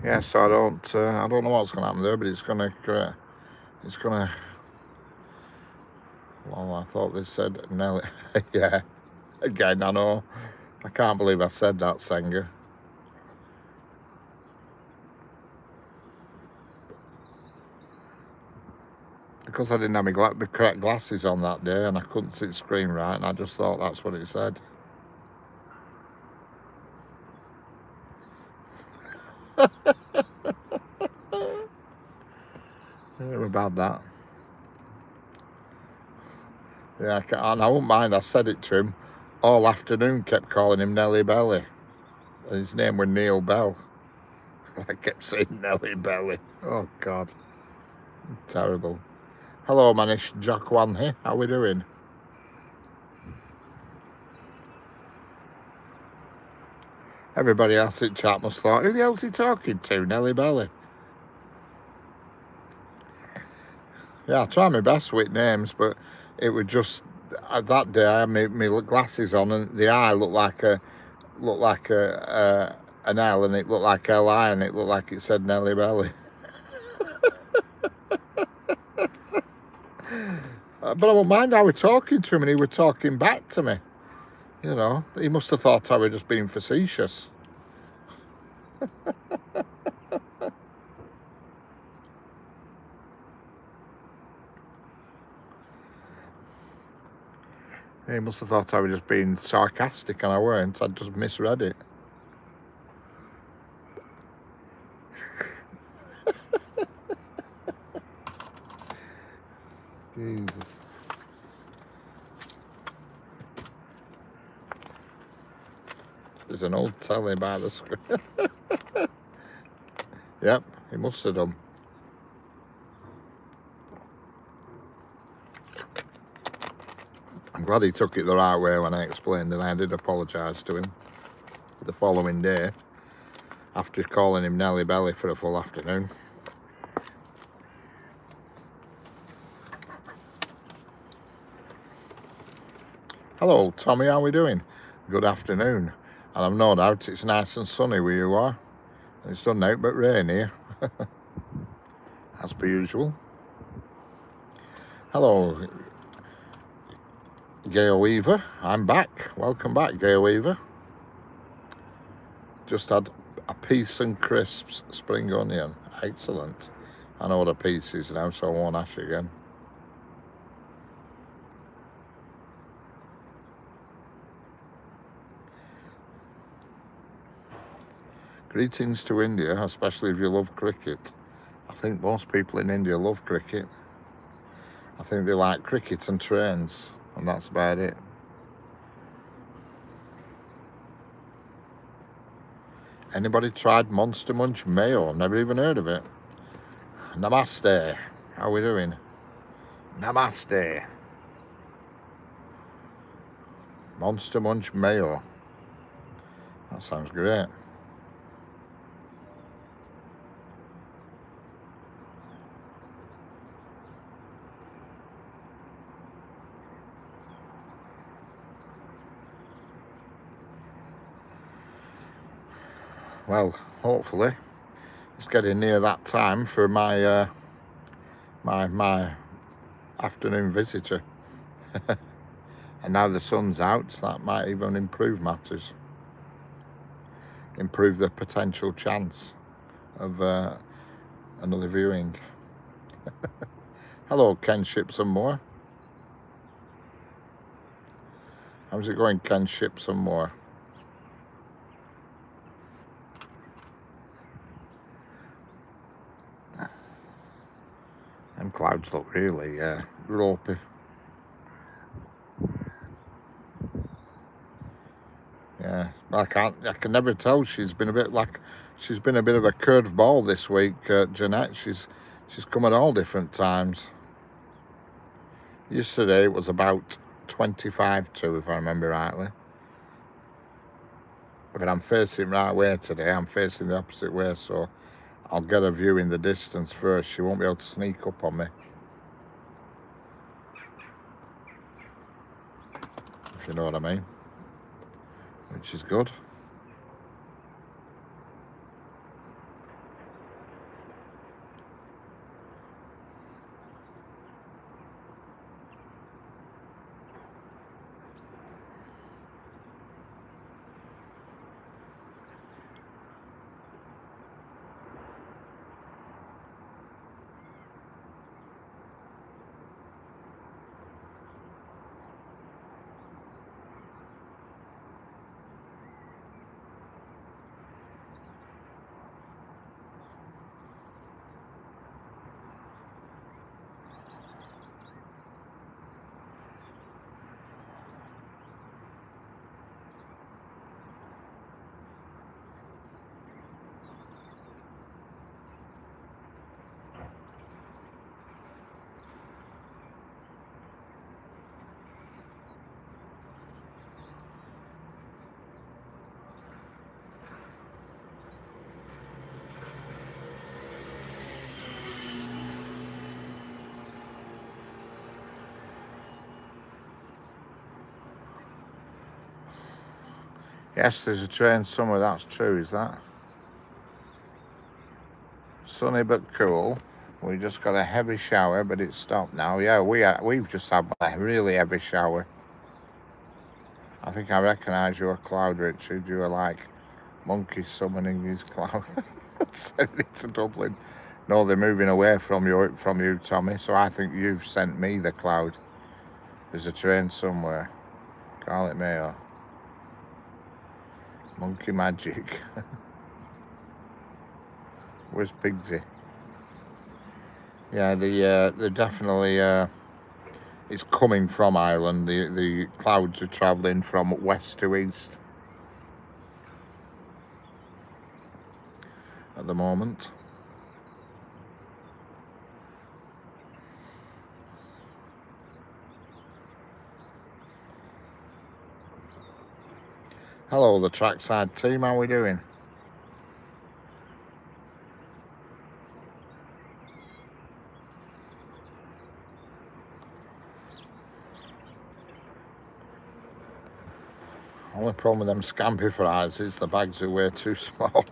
Yeah, so I don't know what's going to happen there, but it's going to. Well, I thought they said Nelly. Yeah, again, I know. I can't believe I said that, Senga. Because I didn't have my correct glasses on that day and I couldn't see the screen right, and I just thought that's what it said. Yeah, about that. Yeah, and I wouldn't mind. I said it to him all afternoon. Kept calling him Nelly Belly, and his name was Neil Bell. I kept saying Nelly Belly. Oh God, terrible. Hello, Manish Jokwan here. How we doing? Everybody else in chat must thought, who the hell's he talking to? Nelly Belly. Yeah, I try my best with names, but it was just that day I had my glasses on and the eye looked like an L, and it looked like L-I, and it looked like it said Nelly Belly. But I won't mind, I was talking to him and he was talking back to me. You know, he must have thought I was just being facetious. He must have thought I was just being sarcastic, and I weren't. I just misread it. Jesus. There's an old telly by the screen. Yep, he must have done. I'm glad he took it the right way when I explained, and I did apologise to him the following day after calling him Nelly Belly for a full afternoon. Hello, Tommy, how are we doing? Good afternoon. And I've no doubt it's nice and sunny where you are. It's done out but rain here, as per usual. Hello, Gail Weaver. I'm back. Welcome back, Gail Weaver. Just had a piece and crisps spring onion. Excellent. I know what a piece is now, so I won't ask you again. Greetings to India, especially if you love cricket. I think most people in India love cricket. I think they like cricket and trains, and that's about it. Anybody tried Monster Munch Mayo? Never even heard of it. Namaste. How are we doing? Namaste. Monster Munch Mayo. That sounds great. Well, hopefully it's getting near that time for my my afternoon visitor. And now the sun's out, so that might even improve matters. Improve the potential chance of another viewing. Hello, Ken Ships and More. How's it going, Ken Ships and More? Them clouds look really ropey. Yeah, I can never tell. She's been a bit of a curveball this week, Jeanette. She's come at all different times. Yesterday it was about 25 if I remember rightly. But I'm facing right way today. I'm facing the opposite way, so I'll get a view in the distance first. She won't be able to sneak up on me, if you know what I mean, which is good. Yes, there's a train somewhere, that's true, is that? Sunny but cool. We just got a heavy shower, but it's stopped now. Yeah, we've just had a really heavy shower. I think I recognise your cloud, Richard. You are like monkey summoning his cloud. Sending it to Dublin. No, they're moving away from you, Tommy. So I think you've sent me the cloud. There's a train somewhere. Call it Mayo. Monkey magic. Where's Pigsy? Yeah, they're definitely it's coming from Ireland. The clouds are travelling from west to east at the moment. Hello, the trackside team. How are we doing? Only problem with them scampi fries is the bags are way too small.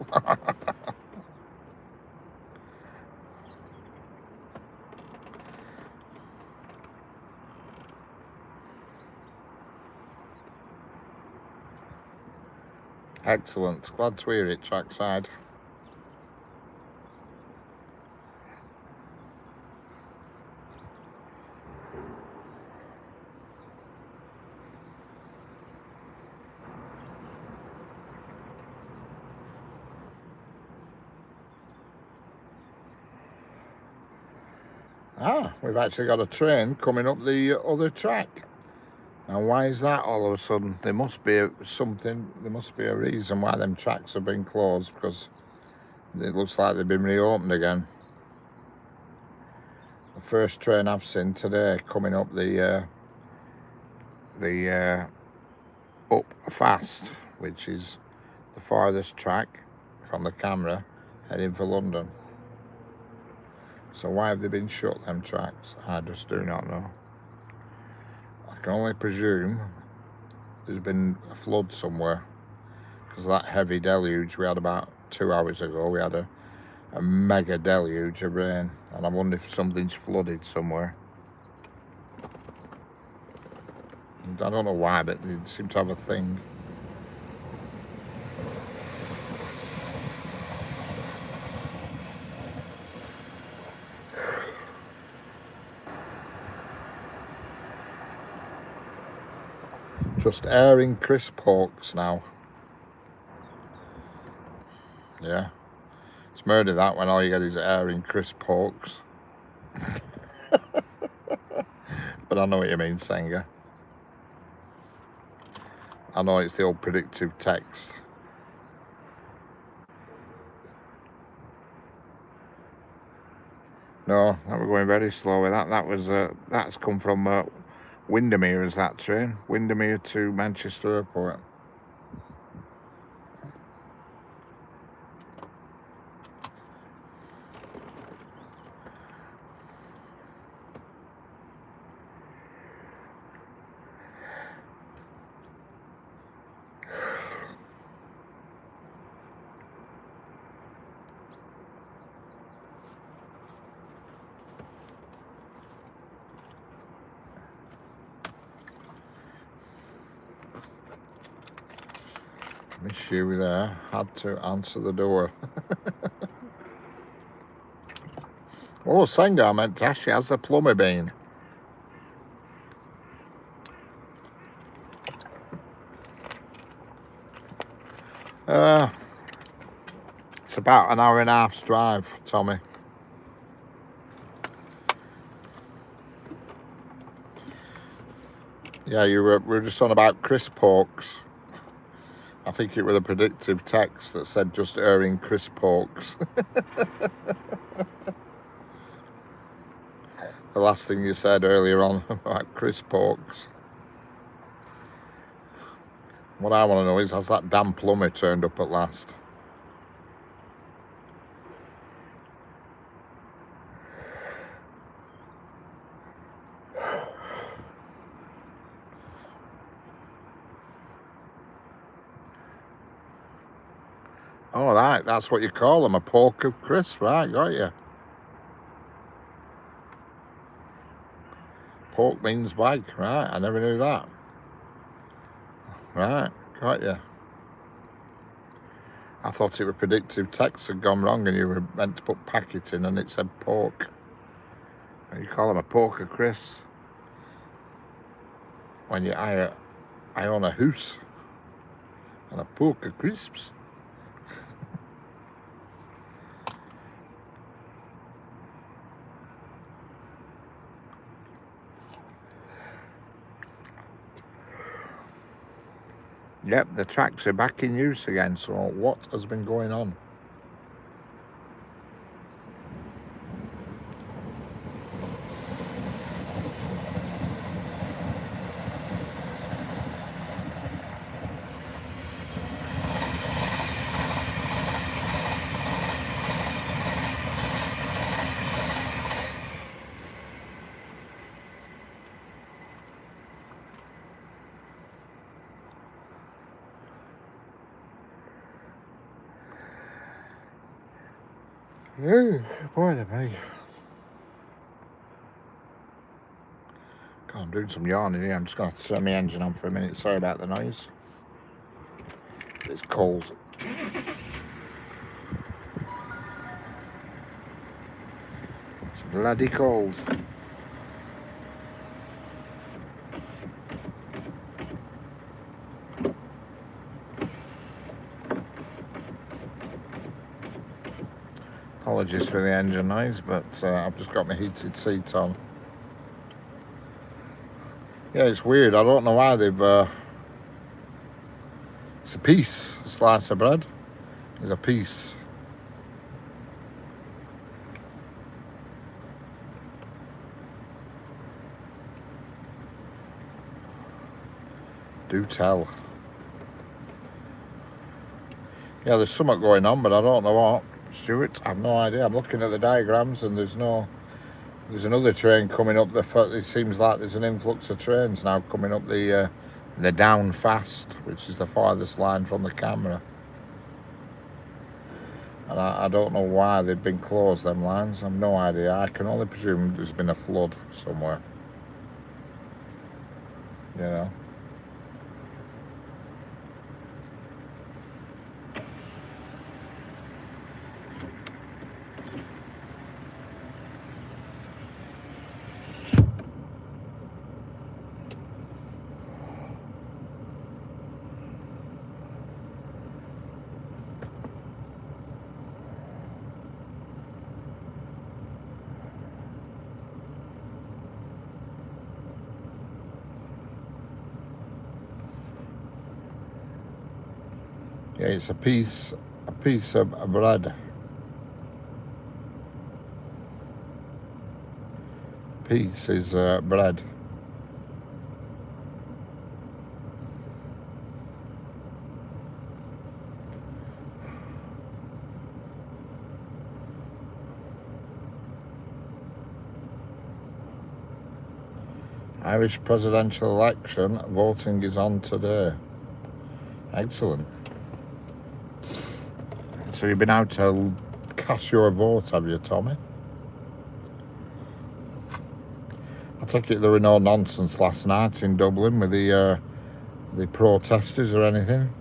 Excellent. Glad to hear it, trackside. Ah, we've actually got a train coming up the other track. Now, why is that all of a sudden? There must be something, there must be a reason why them tracks have been closed, because it looks like they've been reopened again. The first train I've seen today coming up the up fast, which is the farthest track from the camera, heading for London. So why have they been shut, them tracks? I just do not know. I can only presume there's been a flood somewhere, because that heavy deluge we had about 2 hours ago, we had a mega deluge of rain, and I wonder if something's flooded somewhere. And I don't know why, but they seem to have a thing. Just airing crisp porks now. Yeah. It's murder that when all you get is airing crisp porks. But I know what you mean, Senga. I know it's the old predictive text. No, that we're going very slow with that. That was that's come from Windermere, is that train? Windermere to Manchester Airport. Miss you there, had to answer the door. Oh, Senga, I meant to ask you, has the plumber been? It's about an hour and a half's drive, Tommy. Yeah, we were just on about crisp porks. I think it was a predictive text that said just airing crisp porks. The last thing you said earlier on about crisp porks. What I want to know is, has that damn plumber turned up at last? Oh, right, that's what you call them, a pork of crisp, right, got you. Pork means bag, right, I never knew that. Right, got you. I thought it were predictive text had gone wrong and you were meant to put packet in and it said pork. And you call them a pork of crisps when I own a house and a pork of crisps. Yep, the tracks are back in use again, so what has been going on? Oh, pardon me. God, I'm doing some yarning here. I'm just going to turn my engine on for a minute. Sorry about the noise. It's cold. It's bloody cold. Apologies for the engine noise, but I've just got my heated seat on. Yeah, it's weird. I don't know why they've... it's a piece, a slice of bread. It's a piece. Do tell. Yeah, there's something going on, but I don't know what. Stuart, I've no idea. I'm looking at the diagrams and there's another train coming up. It seems like there's an influx of trains now coming up the down fast, which is the farthest line from the camera. And I don't know why they've been closed, them lines. I've no idea. I can only presume there's been a flood somewhere. You know. Yeah, it's a piece of bread. Piece is bread. Irish presidential election, voting is on today. Excellent. So you've been out to cast your vote, have you, Tommy? I take it there were no nonsense last night in Dublin with the protesters or anything?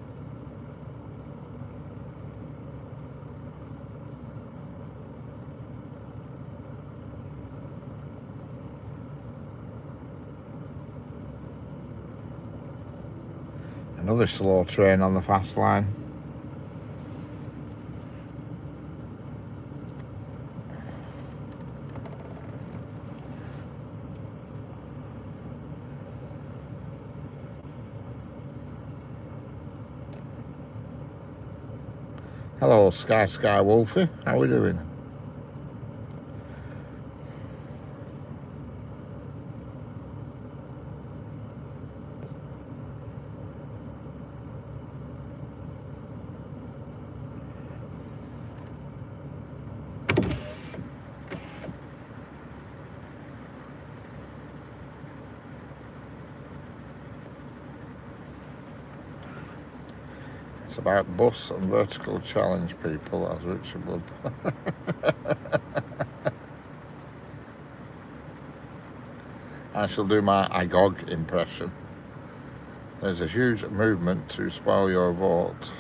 Another slow train on the fast line. Hello, Sky Wolfie. How are we doing? It's about bus and vertical challenge, people, as Richard would. I shall do my Agog impression. There's a huge movement to spoil your vote.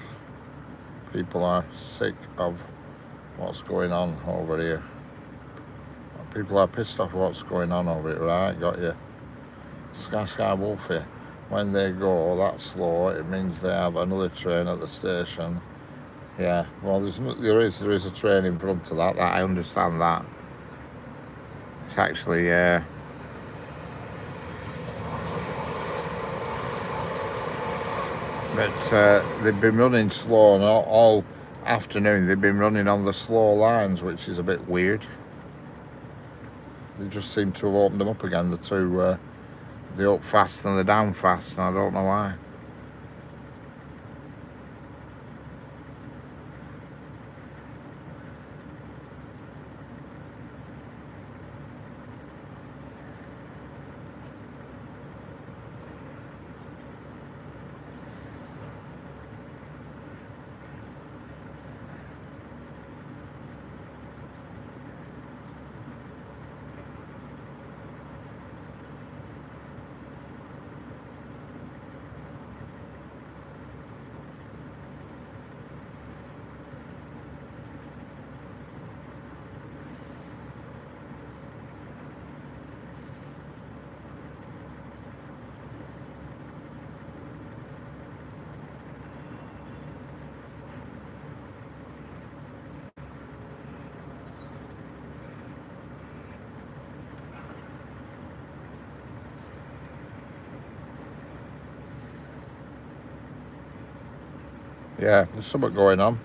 People are sick of what's going on over here. People are pissed off what's going on over here, right? Got you. Sky Wolfie. When they go that slow, it means they have another train at the station. Yeah, well, there is a train in front of that. I understand that. It's actually but they've been running slow, and all afternoon they've been running on the slow lines, which is a bit weird. They just seem to have opened them up again, the two. The up fast and the down fast, and I don't know why. Yeah, there's something going on.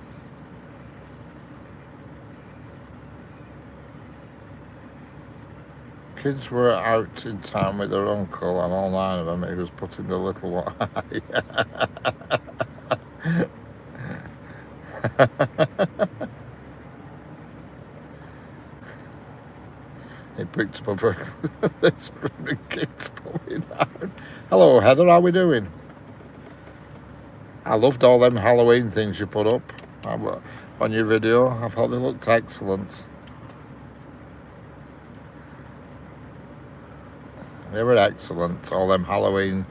Kids were out in town with their uncle, and all 9 of them, he was putting the little one. He picked up a screaming kids pulling out. Hello, Heather, how we doing? I loved all them Halloween things you put up on your video. I thought they looked excellent. They were excellent. All them Halloween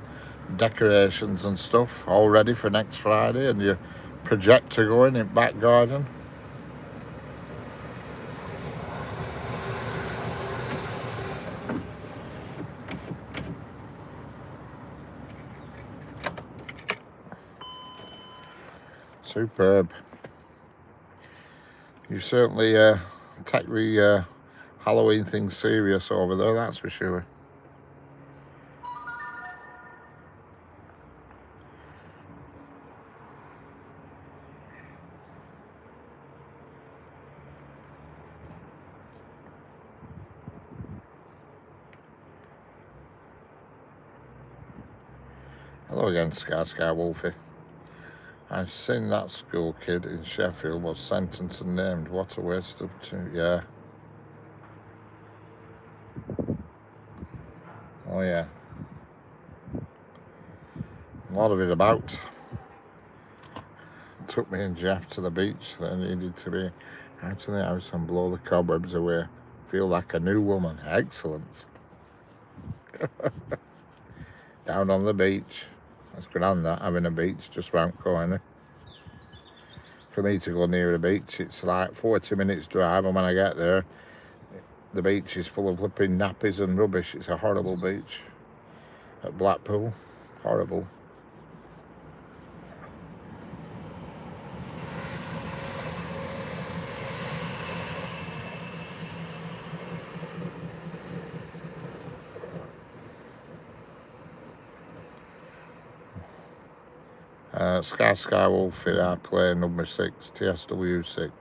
decorations and stuff, all ready for next Friday, and your projector going in back garden. Superb. You certainly take the Halloween thing serious over there, that's for sure. Hello again, Sky Wolfie. I've seen that school kid in Sheffield was sentenced and named. What a waste of time. Yeah. Oh yeah. A lot of it about. Took me and Jeff to the beach. They needed to be out of the house and blow the cobwebs away. Feel like a new woman. Excellent. Down on the beach. That's grand, that, having a beach just round the corner. For me to go near a beach, it's like 40 minutes drive, and when I get there, the beach is full of flipping nappies and rubbish. It's a horrible beach at Blackpool. Horrible. Sky Wolf, I play number 6, TSW6.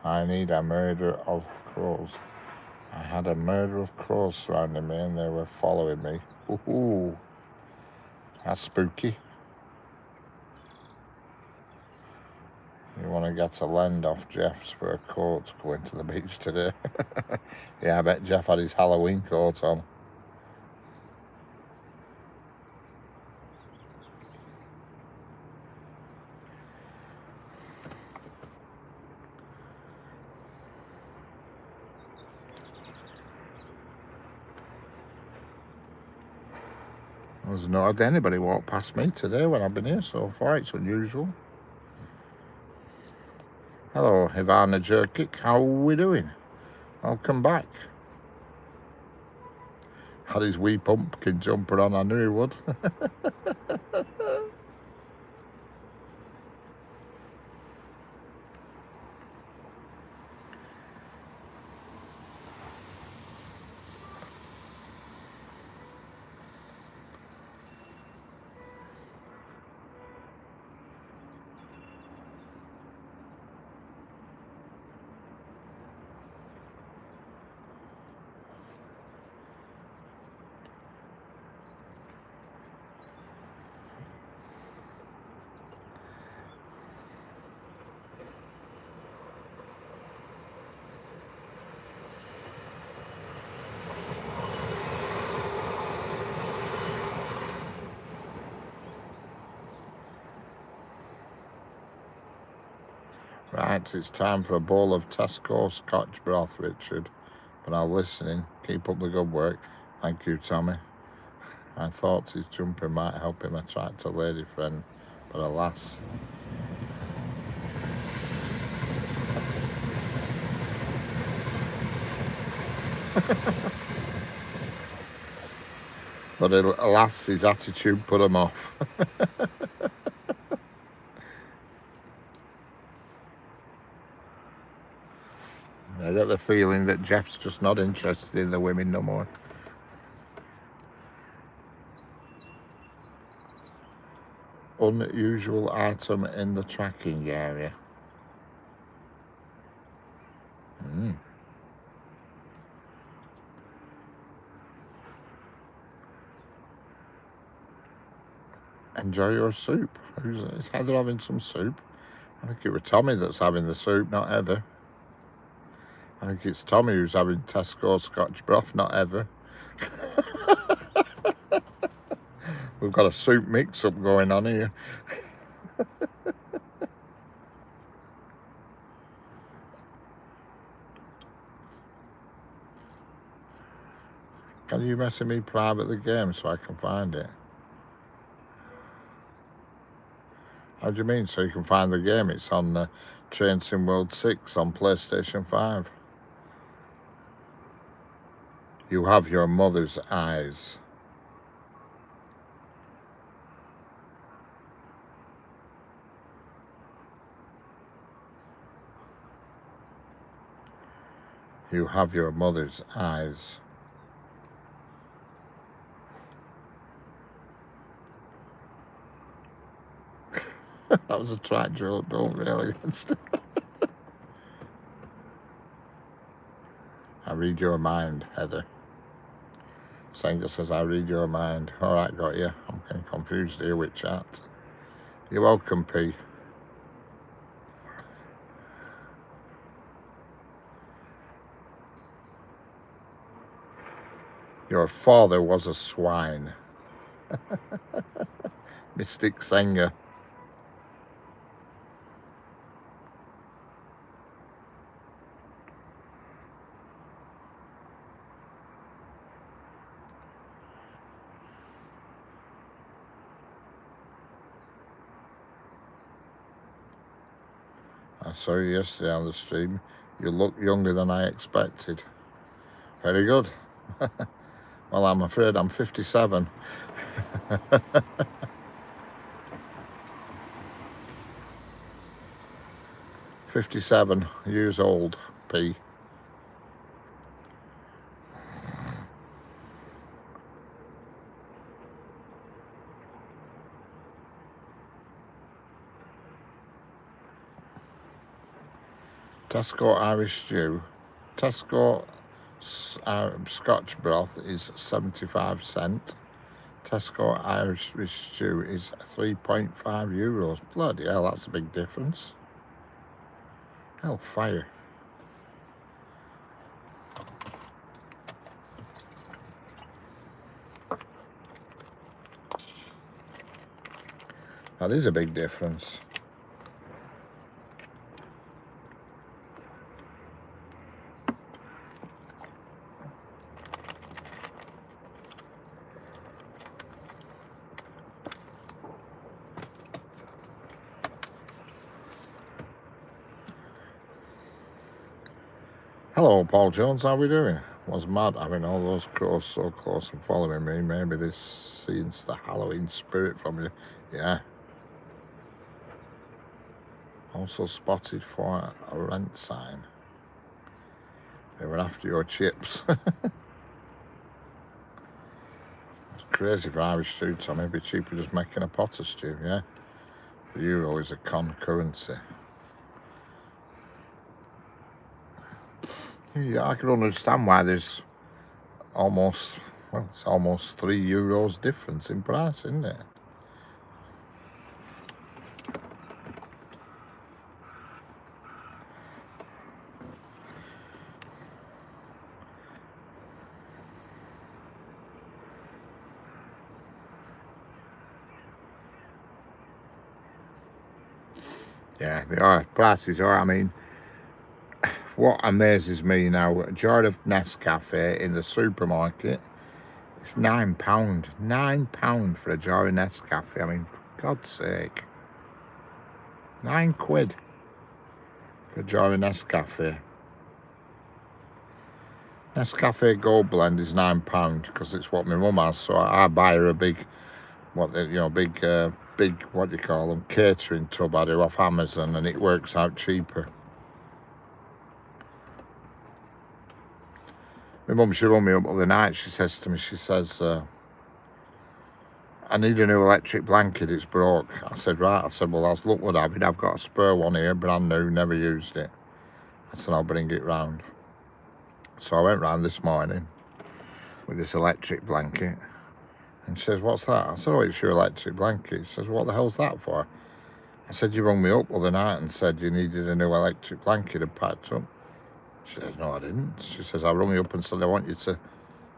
I need a murder of crows. I had a murder of crows surrounding me and they were following me. Ooh, that's spooky. You want to get a lend off Jeff's for a coat to go into the beach today. Yeah, I bet Jeff had his Halloween coat on. There's not had anybody walk past me today when I've been here so far. It's unusual. Hello, Ivana Jerkic. How are we doing? Welcome back. Had his wee pumpkin jumper on. I knew he would. Right, it's time for a bowl of Tesco Scotch broth, Richard. But I'm listening. Keep up the good work. Thank you, Tommy. I thought his jumper might help him attract a lady friend, but alas. But alas, his attitude put him off. I get the feeling that Jeff's just not interested in the women no more. Unusual item in the tracking area. Enjoy your soup. Is Heather having some soup? I think it was Tommy that's having the soup, not Heather. I think it's Tommy who's having Tesco Scotch broth, not Heather. We've got a soup mix-up going on here. Can you message me private the game so I can find it? How do you mean so you can find the game? It's on Train Sim World 6 on PlayStation 5. You have your mother's eyes. You have your mother's eyes. That was a track joke, don't really. I read your mind, Heather. Sanger says, I read your mind. All right, got you. I'm getting confused here with chat. You're welcome, P. Your father was a swine. Mystic Sanger. I saw you yesterday on the stream. You look younger than I expected. Very good. Well, I'm afraid I'm 57. 57 years old, P. Tesco Irish stew. Tesco Scotch broth is 75¢. Tesco Irish stew is 3.5 euros. Bloody hell, that's a big difference. Hellfire. That is a big difference. Hello, Paul Jones, how we doing? Was mad having all those crows so close and following me. Maybe this seems the Halloween spirit from you. Yeah. Also spotted for a rent sign. They were after your chips. It's crazy for Irish stew, Tom. It'd be cheaper just making a pot of stew, yeah? The euro is a con currency. Yeah, I can understand why there's almost, well, it's almost €3 difference in price, isn't it? Yeah, they are. Prices are, I mean, what amazes me now, a jar of Nescafe in the supermarket, it's £9. £9 for a jar of Nescafe. I mean, for God's sake. £9 for a jar of Nescafe. Nescafe Gold Blend is £9 because it's what my mum has. So I buy her a big, big, what do you call them, catering tub I do off Amazon, and it works out cheaper. My mum, she rung me up the other night. She says to me, she says, I need a new electric blanket, it's broke. I said, right. I said, well, as luck would have it, I've got a spare one here, brand new, never used it. I said, I'll bring it round. So I went round this morning with this electric blanket. And she says, what's that? I said, oh, it's your electric blanket. She says, what the hell's that for? I said, you rung me up the other night and said you needed a new electric blanket and packed up. She says, no, I didn't. She says, I rung you up and said, I want you to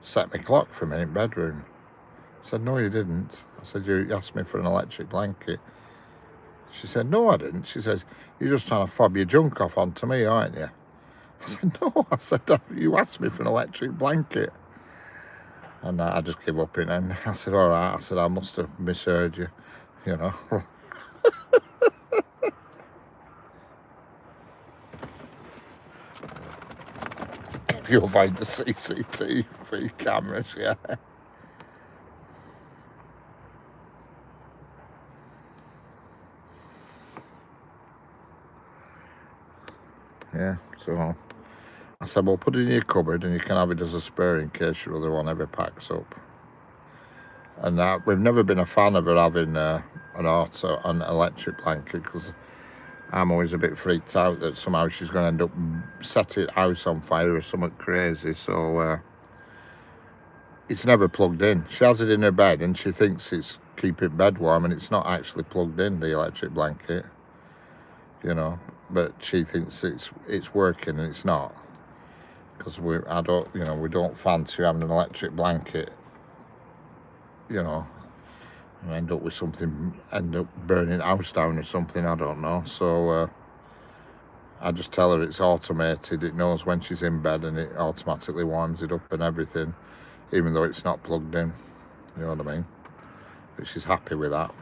set my clock for me in bedroom. I said, no, you didn't. I said, you asked me for an electric blanket. She said, no, I didn't. She says, you're just trying to fob your junk off onto me, aren't you? I said, no. I said, you asked me for an electric blanket. And I just gave up in and I said, all right. I said, I must have misheard you, you know. You'll find the CCTV cameras, yeah. Yeah, so I said, well, put it in your cupboard and you can have it as a spare in case your other one ever packs up. And we've never been a fan of her having an electric blanket because I'm always a bit freaked out that somehow she's going to end up setting the house on fire or something crazy. So it's never plugged in. She has it in her bed and she thinks it's keeping bed warm, and it's not actually plugged in, the electric blanket, you know. But she thinks it's working, and it's not, because we don't fancy having an electric blanket, you know, and end up burning the house down or something, I don't know. So I just tell her it's automated, it knows when she's in bed and it automatically warms it up and everything, even though it's not plugged in, you know what I mean. But she's happy with that,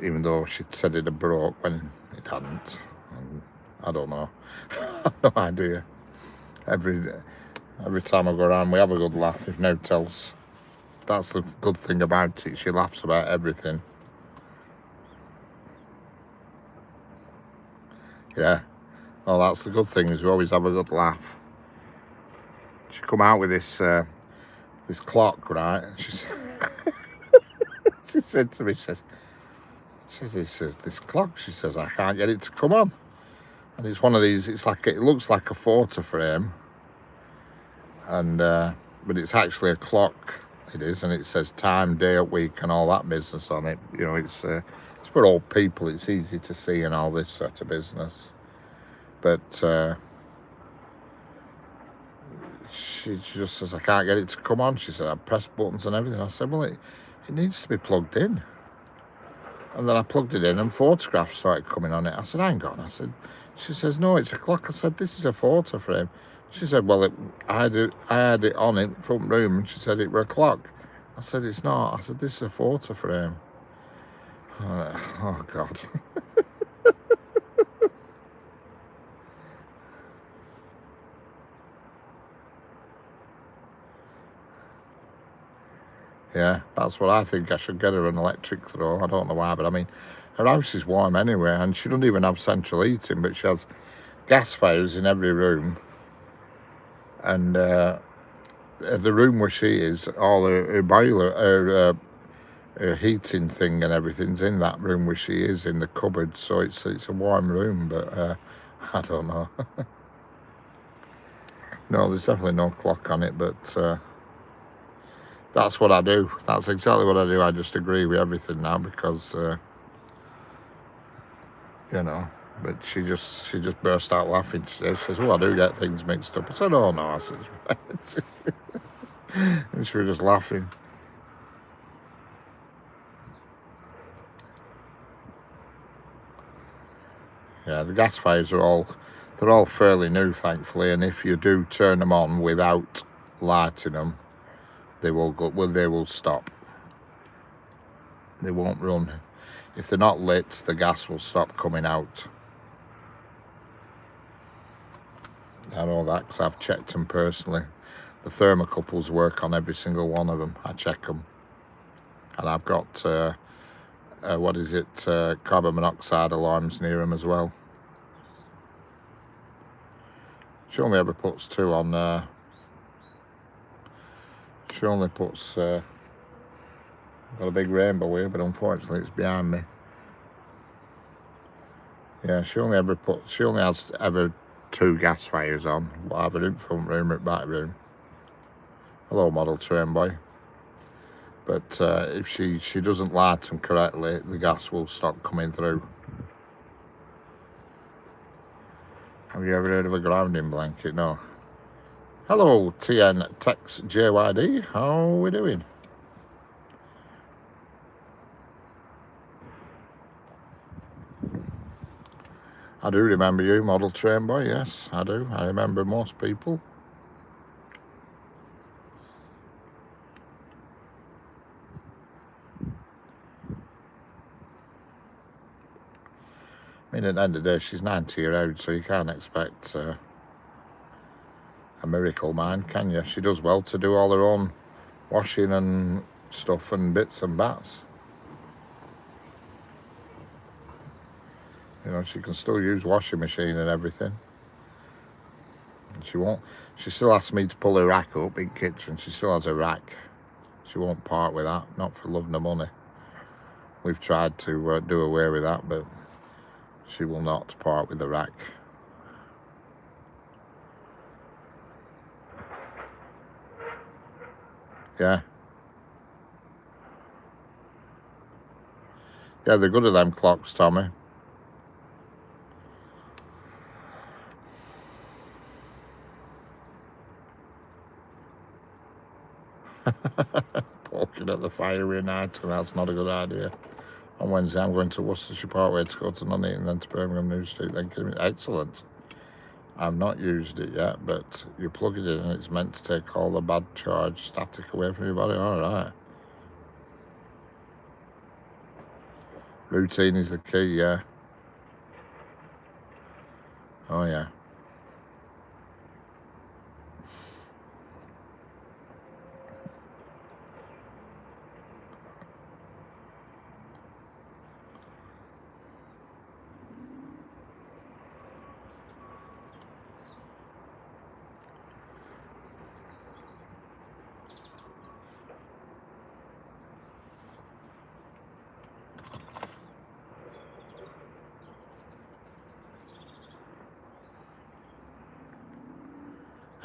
even though she said it had broke when it hadn't. And I don't know. I have no idea. Every time I go around, we have a good laugh. If no tells, that's the good thing about it. She laughs about everything. Yeah. Well, that's the good thing, is we always have a good laugh. She come out with this clock, right? She said to me, she says, this clock, she says, I can't get it to come on. And it's one of these, it looks like a photo frame. And, but it's actually a clock, it is. And it says time, day, week, and all that business on it. You know, it's for old people, it's easy to see and all this sort of business. But she just says, I can't get it to come on. She said, I pressed buttons and everything. I said, well, it needs to be plugged in. And then I plugged it in and photographs started coming on it. I said, hang on. She says, no, it's a clock. I said, this is a photo frame. She said, well, I had it on in the front room, and she said it were a clock. I said, it's not. I said, this is a photo frame. Oh, God. Yeah, that's what I think. I should get her an electric throw. I don't know why, but I mean, her house is warm anyway, and she doesn't even have central heating, but she has gas fires in every room. And the room where she is, all her boiler, her heating thing and everything's in that room where she is, in the cupboard. So it's a warm room, but I don't know. No, there's definitely no clock on it, but that's what I do. That's exactly what I do. I just agree with everything now because, you know, but she just burst out laughing today. She says, oh, I do get things mixed up. I said, oh, no. I said, and she was just laughing. Yeah, the gas fires they're all fairly new, thankfully, and if you do turn them on without lighting them, they will stop. They won't run. If they're not lit, the gas will stop coming out. I know that because I've checked them personally. The thermocouples work on every single one of them. I check them. And I've got, what is it, carbon monoxide alarms near them as well. She only ever puts 2 on, she only puts, got a big rainbow here, but unfortunately it's behind me. Yeah, she only has ever 2 gas fires on, either in front room or back room. Hello, model train boy. But if she doesn't light them correctly, the gas will stop coming through. Have you ever heard of a grounding blanket? No. Hello, TN Tex JYD. How are we doing? I do remember you, model train boy. Yes, I do. I remember most people. I mean, at the end of the day, she's 90-year-old, so you can't expect a miracle mind, can you? She does well to do all her own washing and stuff and bits and bats. You know, she can still use washing machine and everything. And she still asks me to pull her rack up in kitchen. She still has a rack. She won't part with that, not for love nor money. We've tried to do away with that, but she will not part with the rack. Yeah. Yeah, they're good at them clocks, Tommy. Poking at the fire with an item, that's not a good idea. On Wednesday, I'm going to Worcestershire Parkway to go to Nuneaton and then to Birmingham New Street. Thank you. Excellent. I've not used it yet, but you plug it in and it's meant to take all the bad charge static away from your body. All right. Routine is the key, yeah. Oh, yeah.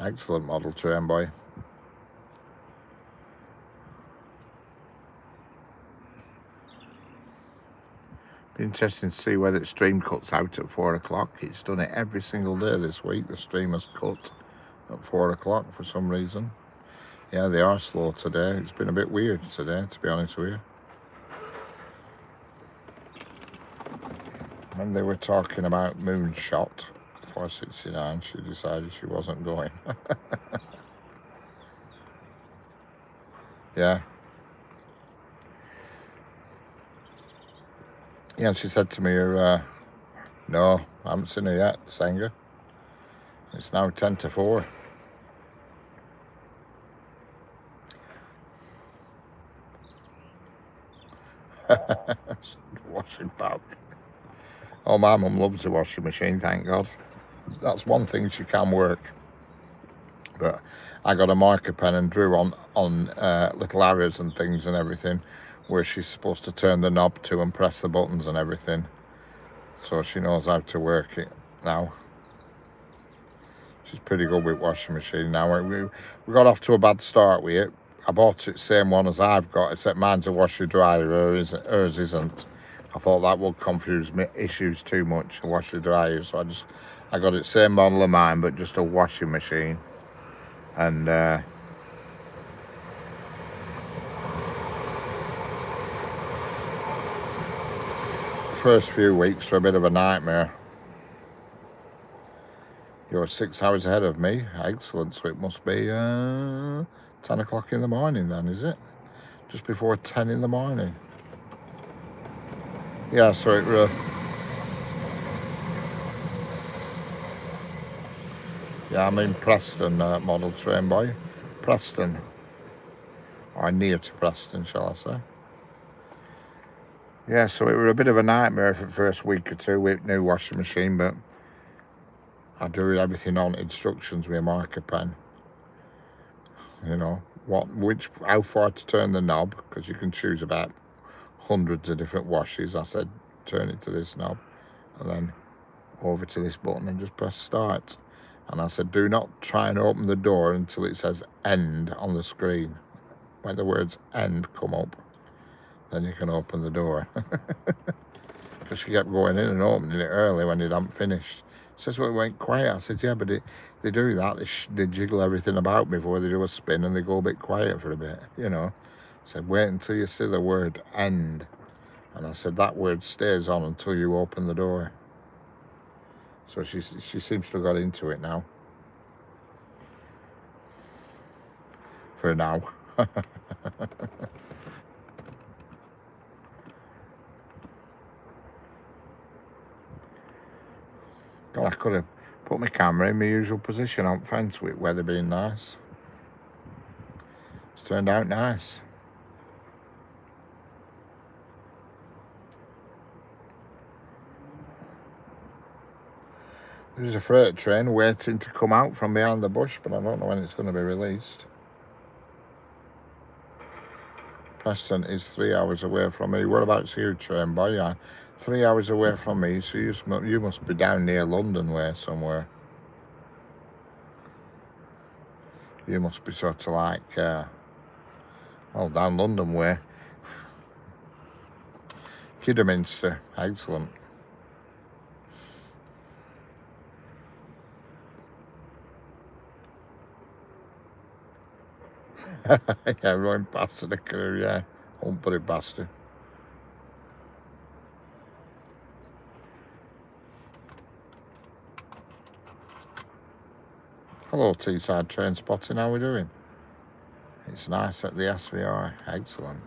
Excellent model train boy. Be interesting to see whether the stream cuts out at 4 o'clock. It's done it every single day this week. The stream has cut at 4 o'clock for some reason. Yeah, they are slow today. It's been a bit weird today, to be honest with you. When they were talking about Moonshot 469, she decided she wasn't going. Yeah. Yeah, and she said to me, no, I haven't seen her yet, Sanger. It's now 10 to 4. Washing powder. Oh, my mum loves a washing machine, thank God. That's one thing she can work. But I got a marker pen and drew on little arrows and things and everything where she's supposed to turn the knob to and press the buttons and everything. So she knows how to work it now. She's pretty good with washing machine now. We got off to a bad start with it. I bought it same one as I've got, except mine's a washer dryer, hers isn't. I thought that would confuse me issues too much, a washer dryer. So I got it same model of mine, but just a washing machine. And first few weeks were a bit of a nightmare. You're 6 hours ahead of me. Excellent. So it must be 10 o'clock in the morning then, is it? Just before 10 in the morning. Yeah, so Yeah, I'm in Preston, model train boy. Preston. Or near to Preston, shall I say. Yeah, so it was a bit of a nightmare for the first week or two with new washing machine, but I do everything on instructions with a marker pen. You know, how far to turn the knob, because you can choose about hundreds of different washes. I said, turn it to this knob, and then over to this button and just press start. And I said, do not try and open the door until it says end on the screen. When the words end come up, then you can open the door. Because she kept going in and opening it early when it hadn't finished. She says, well, it went quiet. I said, yeah, but they do that. They jiggle everything about before they do a spin, and they go a bit quiet for a bit, you know. I said, wait until you see the word end. And I said, that word stays on until you open the door. So she seems to have got into it now. For now. God, I could have put my camera in my usual position on fence with weather being nice. It's turned out nice. There's a freight train waiting to come out from behind the bush, but I don't know when it's going to be released. Preston is 3 hours away from me. Whereabouts you, train boy? Yeah, 3 hours away from me, so you must be down near London way somewhere. You must be sort of like, well, down London way. Kidderminster, excellent. Yeah, running past the crew, yeah. I won't put it past her. Hello, Teesside Train Spotting, how are we doing? It's nice at the SVR, excellent.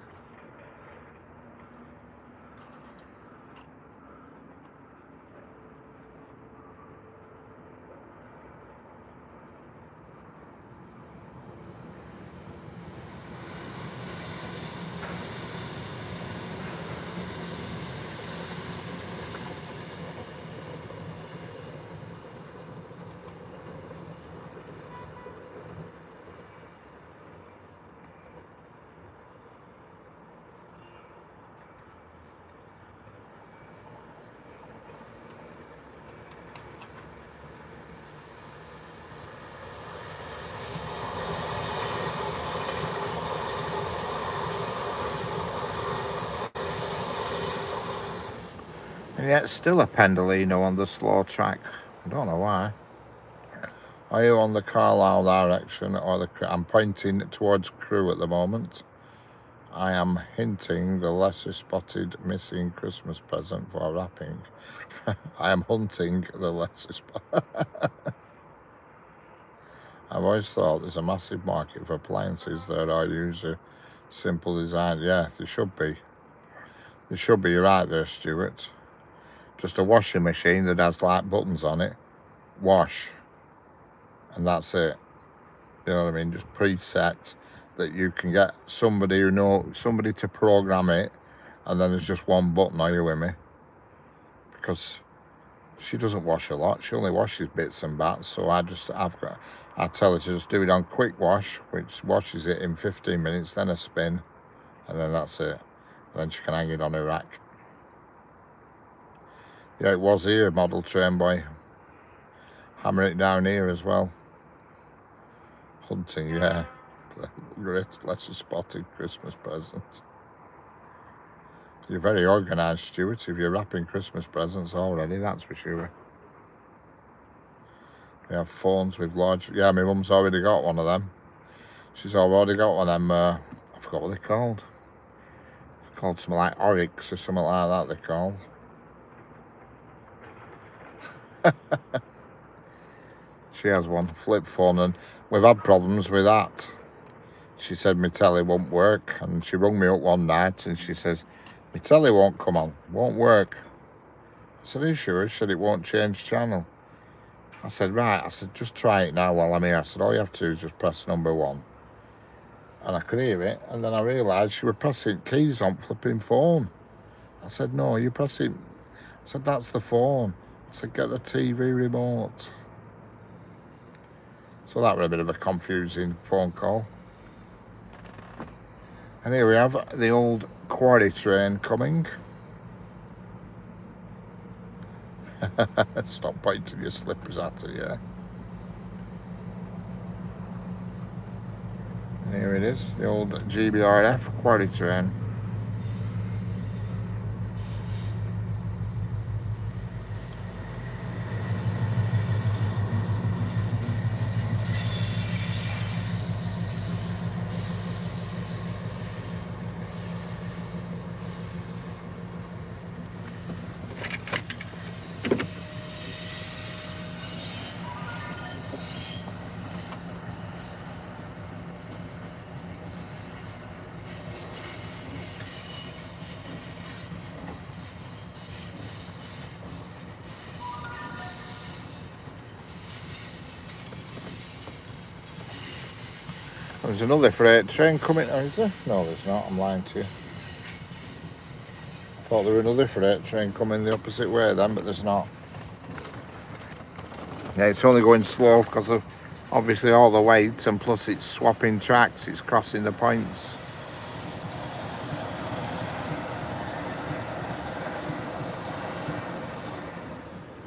And yet still a pendolino on the slow track. I don't know why. Are you on the Carlisle direction or I'm pointing towards Crewe at the moment. I am hinting the lesser spotted missing Christmas present for wrapping. I am hunting the lesser spotted. I've always thought there's a massive market for appliances that are user simple design. Yeah, there should be. There should be, you're right there, Stuart. Just a washing machine that has like buttons on it. Wash. And that's it. You know what I mean? Just preset that you can get somebody to program it, and then there's just one button. Are you with me? Because she doesn't wash a lot. She only washes bits and bats. So I tell her to just do it on quick wash, which washes it in 15 minutes, then a spin, and then that's it. And then she can hang it on her rack. Yeah, it was here, model train boy. Hammer it down here as well. Hunting, yeah. Great, lesser spotted Christmas present. You're very organised, Stuart, if you're wrapping Christmas presents already, that's for sure. We have phones with large... Yeah, my mum's already got one of them. She's already got one of them, I forgot what they're called. They're called something like Oryx or something like that, they're called. She has one, flip phone, and we've had problems with that. She said my telly won't work, and she rung me up one night and she says, my telly won't come on, won't work. I said, are you sure? She said it won't change channel. I said, right, I said, just try it now while I'm here. I said, all you have to do is just press number 1. And I could hear it, and then I realised she was pressing keys on flipping phone. I said, no, you're pressing... I said, that's the phone. I said, get the TV remote. So that was a bit of a confusing phone call. And here we have the old quarry train coming. Stop pointing your slippers at her, yeah. And here it is, the old GBRF quarry train. There's another freight train coming, is there? No, there's not, I'm lying to you. I thought there were another freight train coming the opposite way then, but there's not. Yeah, it's only going slow because of obviously all the weight, and plus it's swapping tracks, it's crossing the points.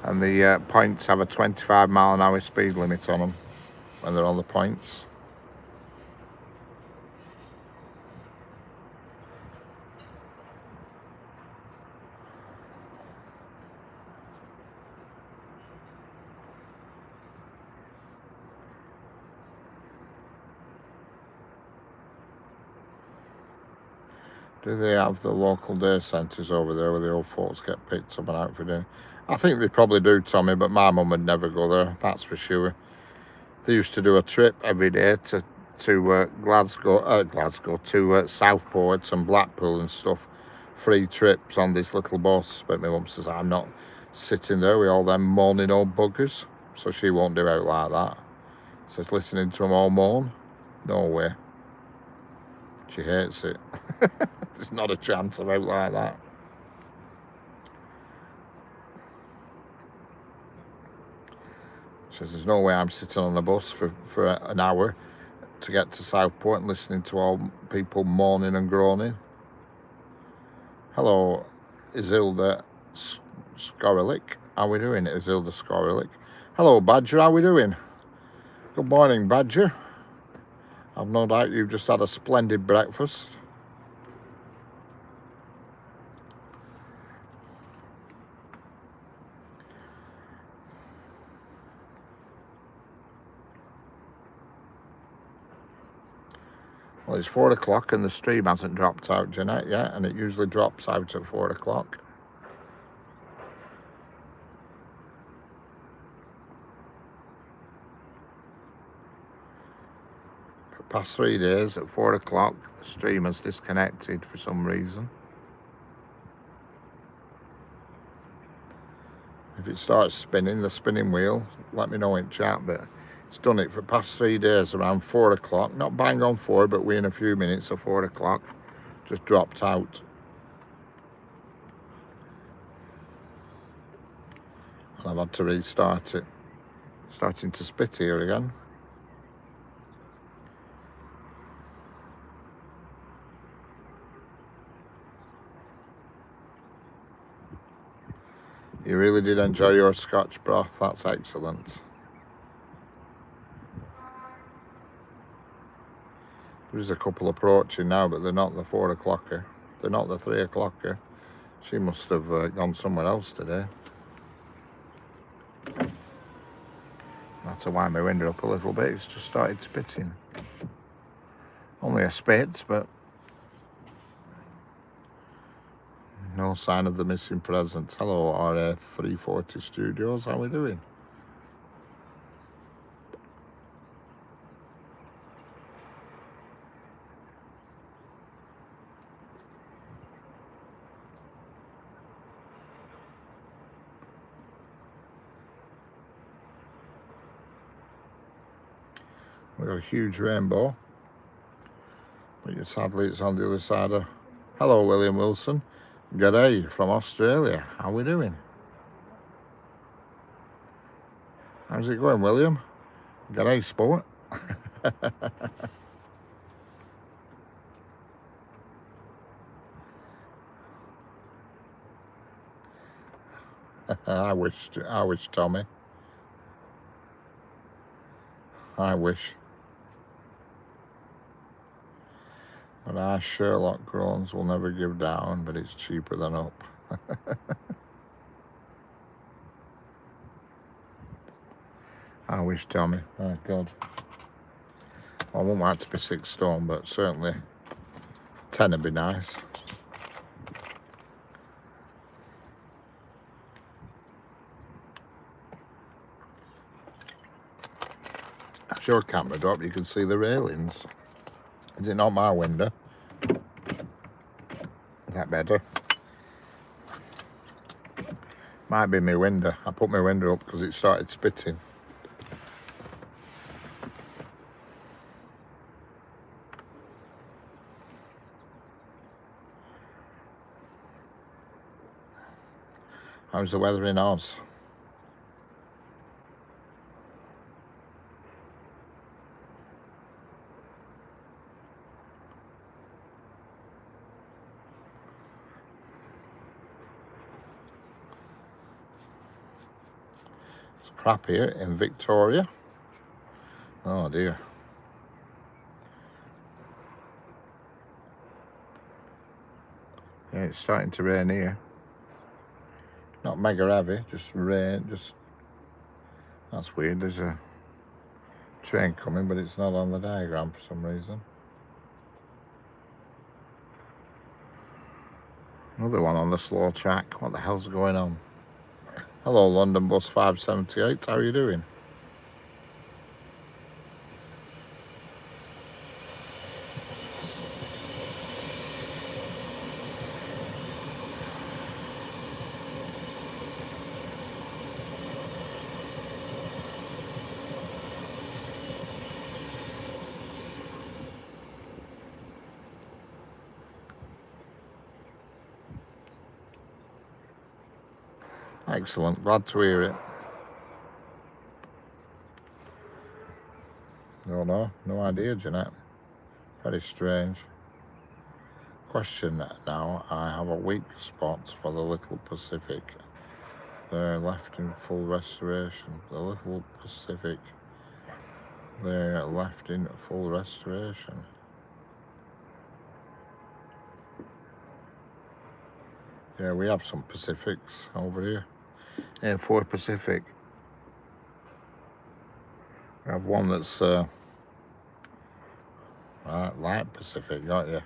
And the points have a 25-mile-an-hour speed limit on them when they're on the points. Do they have the local day centres over there where the old folks get picked up and out for dinner? I think they probably do, Tommy, but my mum would never go there, that's for sure. They used to do a trip every day to Glasgow, to Southport and Blackpool and stuff. Free trips on this little bus. But my mum says, I'm not sitting there with all them moaning old buggers. So she won't do out like that. Says, listening to them all moan? No way. She hates it. There's not a chance of out like that. She says, there's no way I'm sitting on a bus for an hour to get to Southport and listening to all people moaning and groaning. Hello, Isilda Skorilic. How we doing, Isilda Skorilic? Hello, Badger. How we doing? Good morning, Badger. I've no doubt you've just had a splendid breakfast. Well, it's 4 o'clock and the stream hasn't dropped out, Jeanette, yet, and it usually drops out at 4 o'clock. For the past 3 days at 4 o'clock, the stream has disconnected for some reason. If it starts spinning, the spinning wheel, let me know in chat, but it's done it for the past 3 days around 4 o'clock. Not bang on 4, but within a few minutes of 4 o'clock. Just dropped out. And I've had to restart it. Starting to spit here again. You really did enjoy your Scotch broth. That's excellent. There's a couple approaching now, but they're not the 4 o'clocker. They're not the 3 o'clocker. She must have gone somewhere else today. I had to wind my window up a little bit. It's just started spitting. Only a spit, but no sign of the missing presence. Hello, RA340 Studios. How are we doing? We've got a huge rainbow, but sadly it's on the other side of... Hello, William Wilson. G'day from Australia. How we doing? How's it going, William? G'day, sport. I wish, Tommy. I wish. But our Sherlock groans will never give down, but it's cheaper than up. I wish, Tommy. Oh, God. I wouldn't like to be 6 stone, but certainly 10 would be nice. That's your camera drop, you can see the railings. Is it not my window? Is that better? Might be my window. I put my window up because it started spitting. How's the weather in Oz? It's crap here in Victoria. Oh dear. Yeah, it's starting to rain here. Not mega heavy, just rain, that's weird. There's a train coming, but it's not on the diagram for some reason. Another one on the slow track. What the hell's going on? Hello, London Bus 578. How are you doing? Excellent, glad to hear it. No idea, Jeanette. Very strange. Question now, I have a weak spot for the Little Pacific. They're left in full restoration. The Little Pacific, they're left in full restoration. Yeah, we have some Pacifics over here. And for Pacific, we have one that's light Pacific, got you?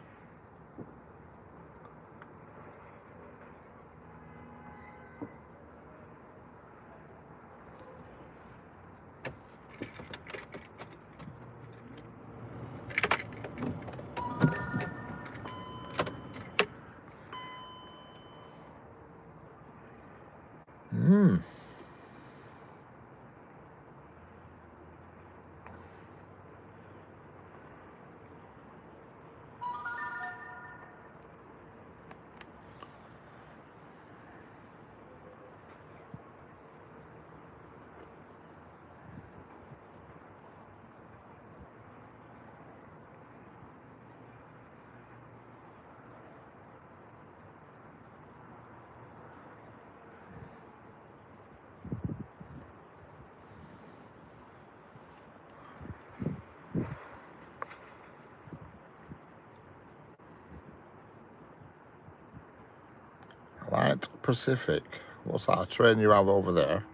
Light Pacific. What's that, a train you have over there?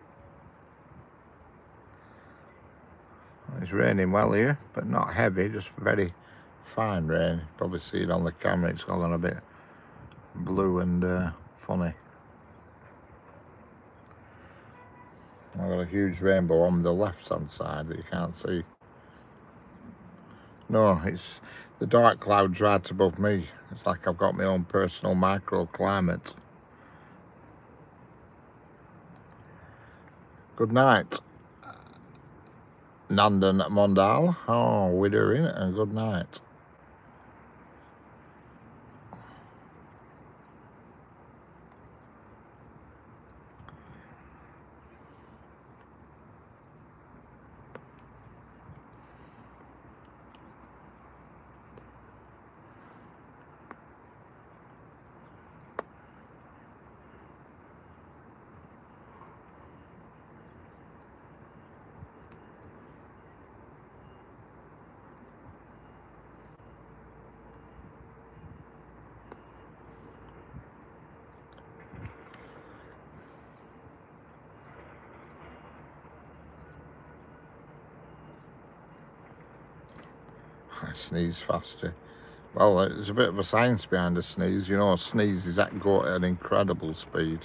It's raining well here, but not heavy, just very fine rain. Probably see it on the camera, it's gone a bit blue and funny. I've got a huge rainbow on the left hand side that you can't see. No, it's the dark clouds right above me. It's like I've got my own personal microclimate. Good night. Nandan Mondal. Oh, we're doing it, and good night. I sneeze faster. Well, there's a bit of a science behind a sneeze. You know, a sneeze is that go at an incredible speed.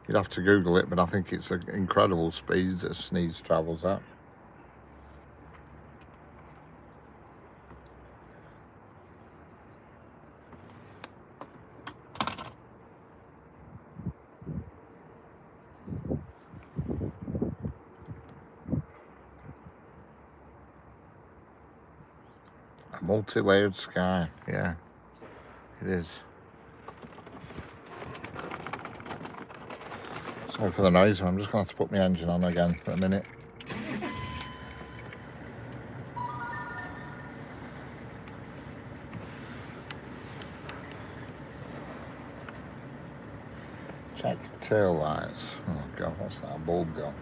You'd have to Google it, but I think it's an incredible speed that a sneeze travels at. A multi-layered sky, yeah, it is. Sorry for the noise, I'm just going to have to put my engine on again for a minute. Check tail lights. Oh God, what's that bulb gone?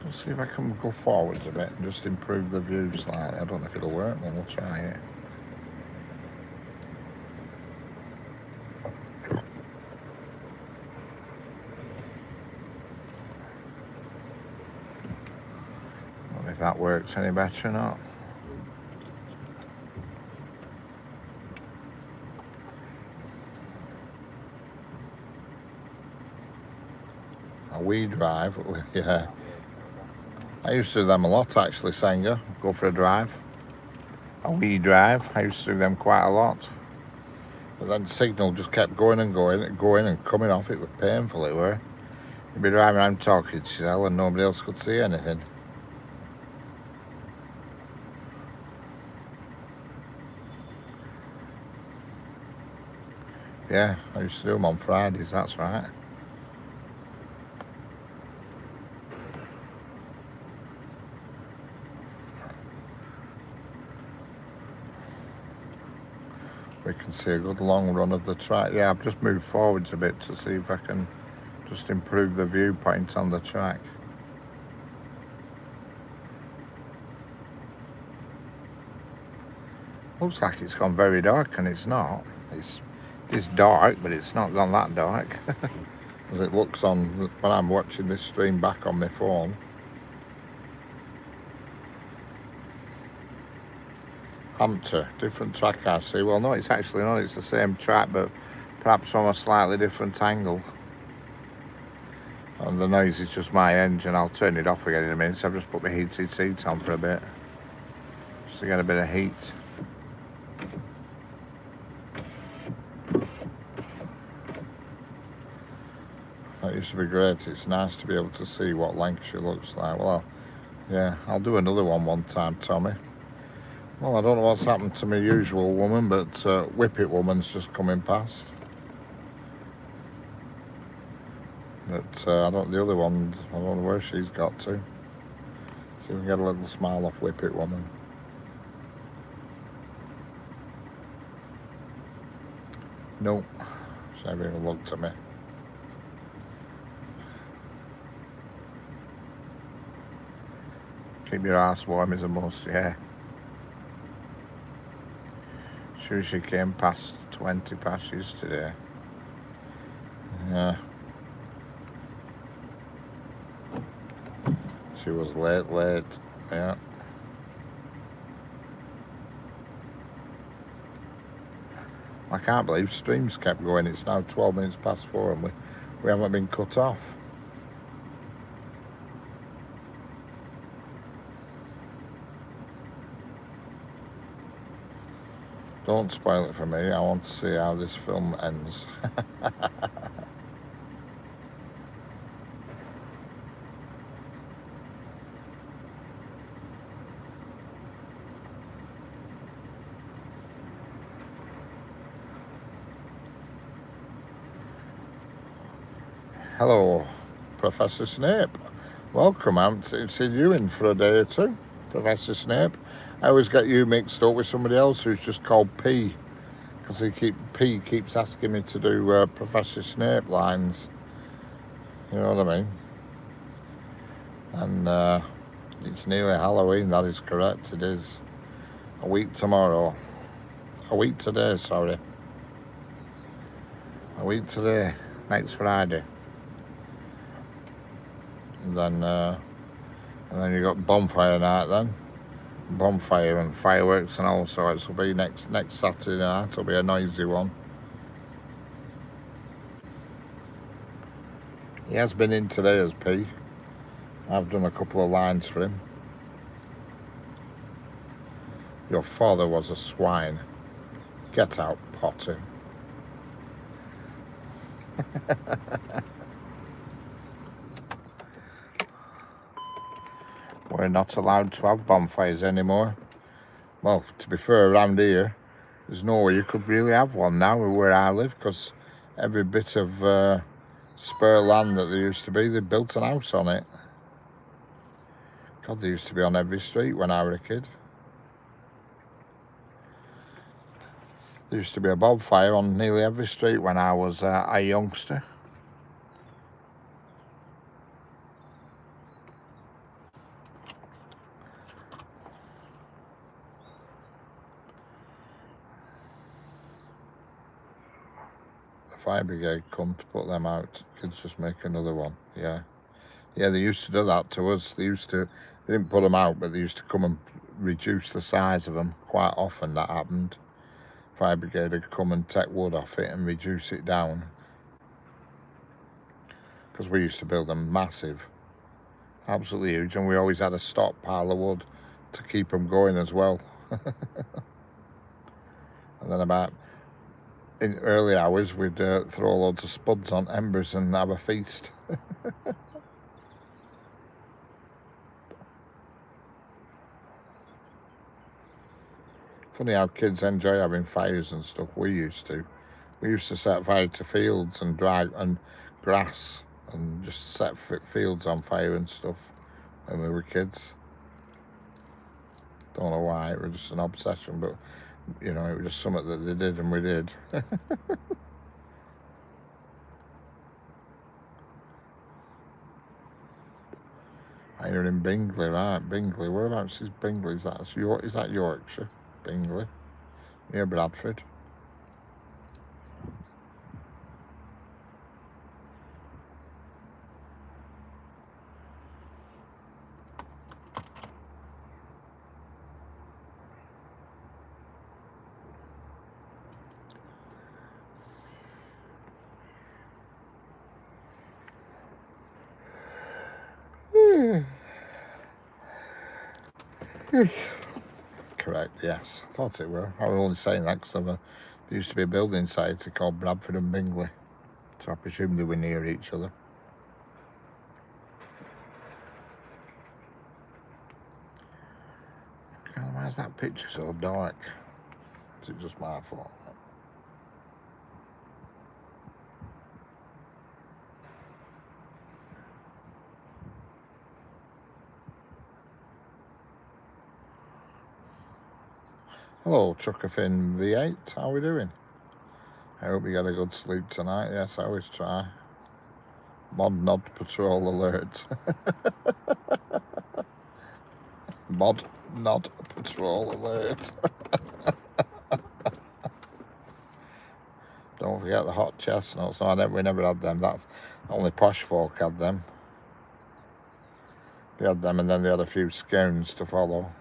Let's see if I can go forwards a bit and just improve the view slightly. I don't know if it'll work, but we'll try it. I don't know if that works any better or not. A wee drive, yeah. I used to do them a lot actually, Senga. Go for a drive. A wee drive. I used to do them quite a lot. But then the signal just kept going and coming off. It was painful, it were. You'd be driving around talking to yourself and nobody else could see anything. Yeah, I used to do them on Fridays, that's right. We can see a good long run of the track. Yeah, I've just moved forwards a bit to see if I can just improve the viewpoint on the track. Looks like it's gone very dark, and it's not. It's dark, but it's not gone that dark as it looks on when I'm watching this stream back on my phone. Hampton, different track I see. Well, no, it's actually not. It's the same track, but perhaps from a slightly different angle. And the noise is just my engine. I'll turn it off again in a minute. So I've just put my heated seats on for a bit, just to get a bit of heat. That used to be great. It's nice to be able to see what Lancashire looks like. Well, yeah, I'll do another one time, Tommy. Well, I don't know what's happened to my usual woman, but Whippet Woman's just coming past. But I don't. The other one, I don't know where she's got to. See if we can get a little smile off Whippet Woman. Nope, she never even looked at me. Keep your ass warm is a must, yeah. Sure, she came past 20 past yesterday. Yeah. She was late, yeah. I can't believe streams kept going. It's now 12 minutes past 4 and we haven't been cut off. Don't spoil it for me. I want to see how this film ends. Hello, Professor Snape. Welcome. I haven't seen you in for a day or two, Professor Snape. I always get you mixed up with somebody else who's just called P, because P keeps asking me to do Professor Snape lines. You know what I mean? And it's nearly Halloween. That is correct. It is a week tomorrow. A week today. Sorry. A week today. Next Friday. And then you got bonfire night then. Bonfire and fireworks and all sorts will be next Saturday night. It'll be a noisy one. He has been in today as P. I've done a couple of lines for him. Your father was a swine. Get out, Potter. We're not allowed to have bonfires anymore. Well, to be fair, around here, there's nowhere you could really have one now where I live, because every bit of spare land that there used to be, they built an house on it. God, they used to be on every street when I was a kid. There used to be a bonfire on nearly every street when I was a youngster. Fire brigade come to put them out. Kids just make another one. Yeah, they used to do that to us. They didn't put them out, but they used to come and reduce the size of them. Quite often that happened. Fire brigade would come and take wood off it and reduce it down, because we used to build them massive, absolutely huge, and we always had a stockpile of wood to keep them going as well. And then about in early hours, we'd throw loads of spuds on embers and have a feast. Funny how kids enjoy having fires and stuff. We used to set fire to fields and grass and just set fields on fire and stuff when we were kids. Don't know why, it was just an obsession, but you know, it was just something that they did and we did. You're in Bingley, right? Bingley. Whereabouts is Bingley? Is that Yorkshire? Bingley, near Bradford. Correct, yes. I thought it were. I was only saying that because there used to be a building society called Bradford and Bingley, so I presume they were near each other. God, why is that picture so dark? Is it just my fault? Hello, Truckerfin V8. How are we doing? I hope you get a good sleep tonight. Yes, I always try. Mod Nod Patrol Alert. Mod Nod Patrol Alert. Don't forget the hot chestnuts. No, we never had them. That's only posh folk had them. They had them, and then they had a few scones to follow.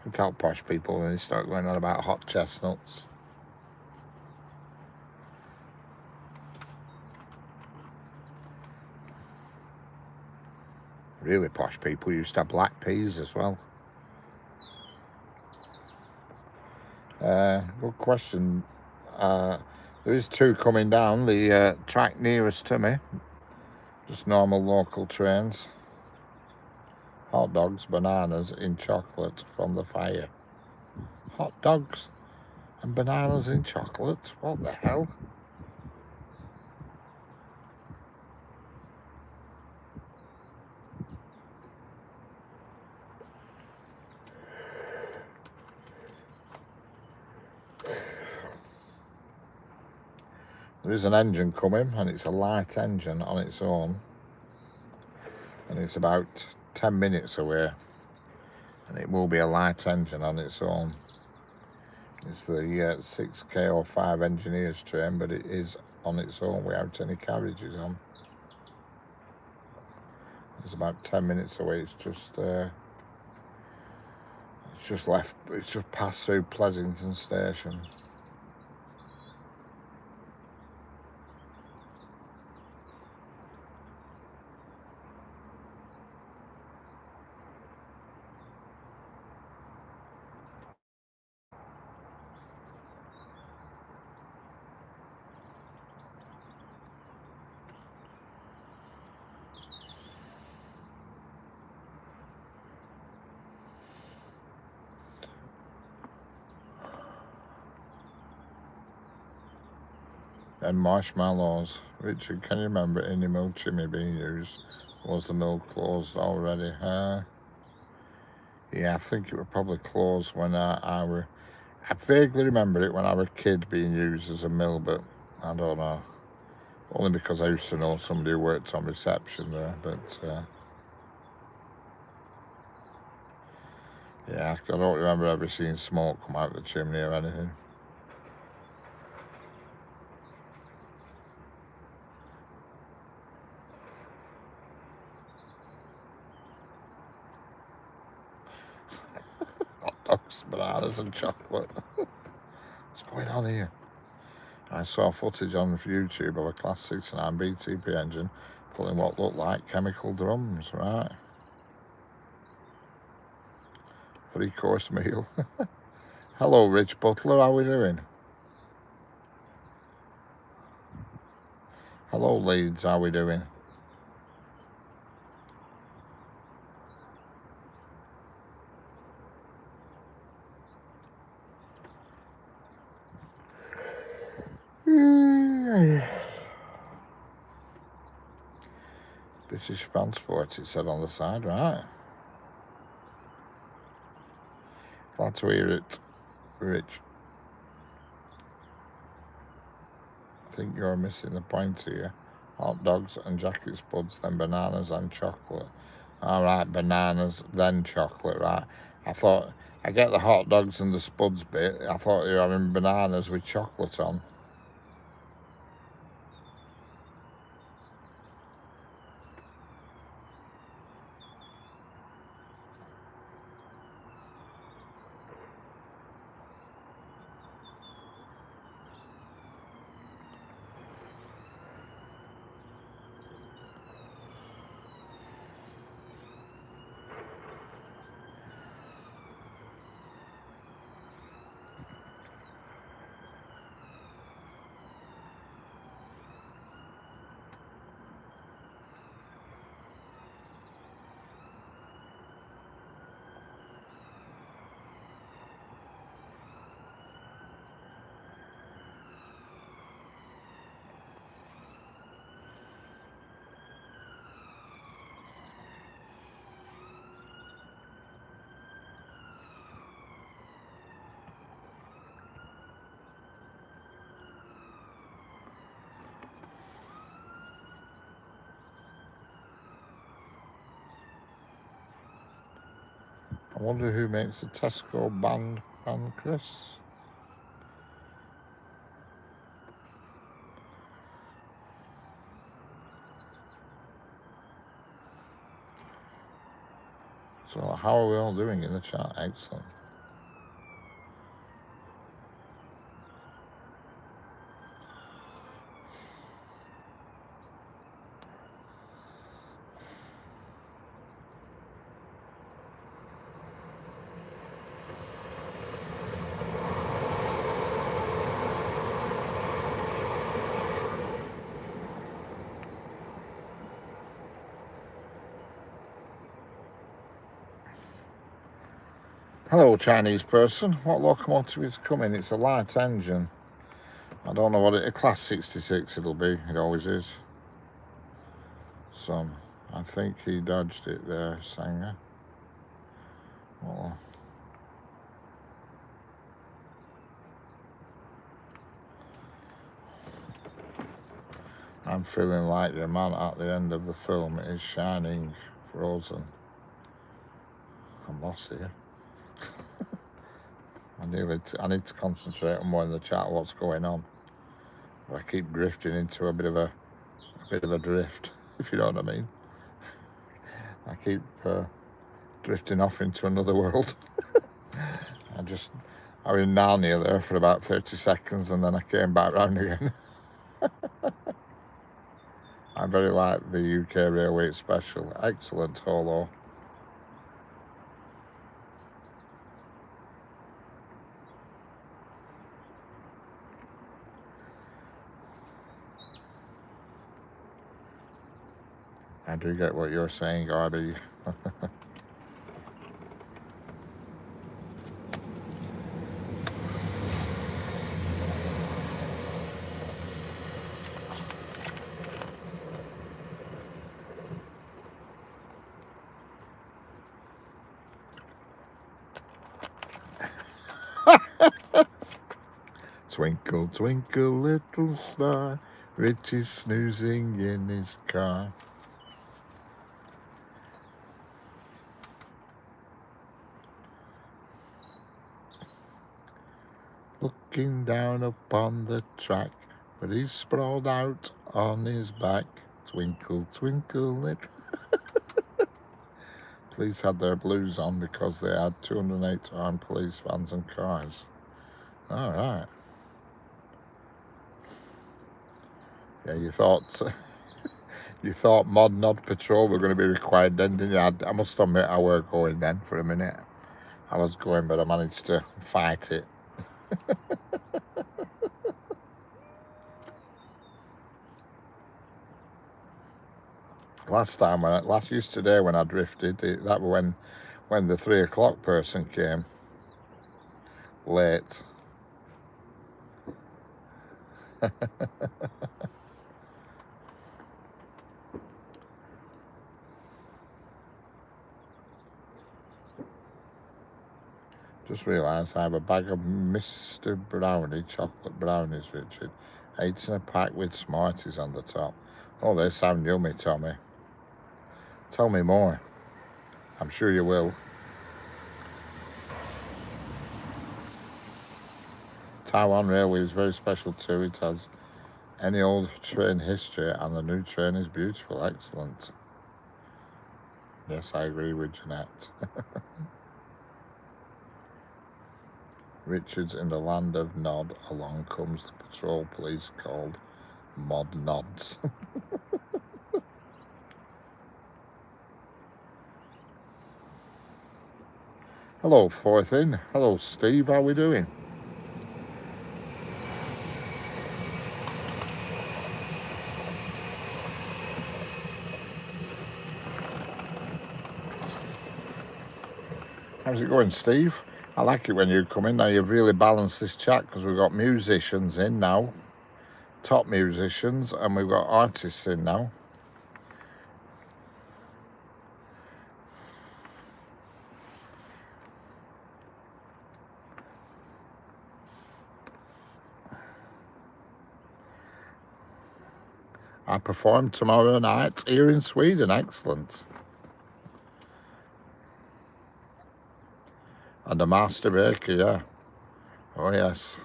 You can tell posh people when they start going on about hot chestnuts. Really posh people used to have black peas as well. Good question. There is two coming down the track nearest to me. Just normal local trains. Hot dogs, bananas in chocolate from the fire. Hot dogs and bananas in chocolate? What the hell? There is an engine coming, and it's a light engine on its own. And it's about 10 minutes away. And it will be a light engine on its own. It's the 6K05 engineers train, but it is on its own without any carriages on. It's about 10 minutes away. It's just passed through Pleasington Station. And marshmallows. Richard, can you remember any milk chimney being used? Was the mill closed already? Yeah, I think it was probably closed when I vaguely remember it when I was a kid being used as a mill, but I don't know. Only because I used to know somebody who worked on reception there, but yeah, I don't remember ever seeing smoke come out of the chimney or anything. Hot dogs, bananas and chocolate. What's going on here? I saw footage on YouTube of a Class 69 BTP engine pulling what looked like chemical drums, right? 3-course meal. Hello, Rich Butler, how are we doing? Hello, Leeds, how are we doing? British Transport, it said on the side, right? Glad to hear it, Rich. I think you're missing the point here. Hot dogs and jacket spuds, then bananas and chocolate. All right, bananas, then chocolate, right? I get the hot dogs and the spuds bit. I thought you were having bananas with chocolate on. I wonder who makes the Tesco band crisps. So how are we all doing in the chat? Excellent. Hello, Chinese person. What locomotive is coming? It's a light engine. I don't know what it... A class 66 it'll be. It always is. So, I think he dodged it there, Sanger. Oh. I'm feeling like the man at the end of the film is shining, frozen. I'm lost here. I need to concentrate on more in the chat what's going on. But I keep drifting into a bit of a drift, if you know what I mean. I keep drifting off into another world. I was in Narnia there for about 30 seconds and then I came back round again. I very like the UK Railway Special. Excellent holo. I do get what you're saying, Garby. Twinkle, twinkle, little star, Rich is snoozing in his car. Looking down upon the track, but he's sprawled out on his back. Twinkle, twinkle, little... Police had their blues on because they had 208 armed police vans and cars. All right. Yeah, you thought Mod Nod Patrol were going to be required then, didn't you? I must admit I were going then for a minute. I was going, but I managed to fight it. Yesterday when I drifted, that was when the 3 o'clock person came late. Just realised I have a bag of Mr. Brownie, chocolate brownies, Richard. 8 in a pack with Smarties on the top. Oh, they sound yummy, Tommy. Tell me more. I'm sure you will. Taiwan Railway is very special too. It has any old train history and the new train is beautiful. Excellent. Yes, I agree with Jeanette. Richard's in the land of Nod. Along comes the patrol police called Mod Nods. Hello, Fourth In. Hello, Steve. How are we doing? How's it going, Steve? I like it when you come in. Now you've really balanced this chat because we've got musicians in now, top musicians, and we've got artists in now. I perform tomorrow night here in Sweden. Excellent. And a master baker, yeah. Oh, yes.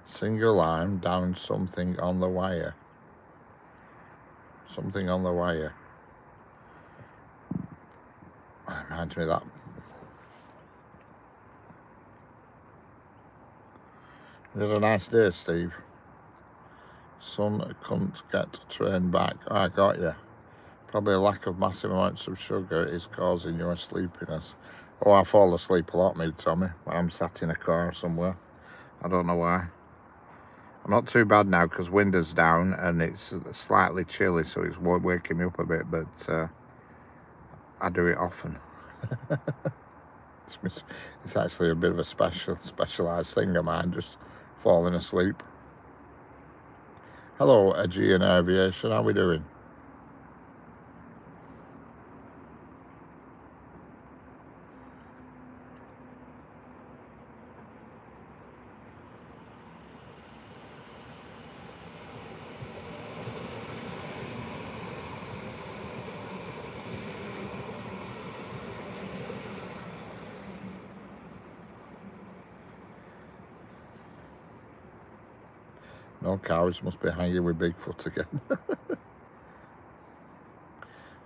Single line down something on the wire. Something on the wire. Reminds me of that. You had a nice day, Steve. Son couldn't get train back. I got you. Probably a lack of massive amounts of sugar is causing your sleepiness. Oh, I fall asleep a lot, me, Tommy, when I'm sat in a car somewhere. I don't know why. I'm not too bad now because window's down and it's slightly chilly, so it's waking me up a bit, but I do it often. It's actually a bit of a specialised thing of mine, just falling asleep. Hello, Aegean Aviation, how we doing? No cows, must be hanging with Bigfoot again.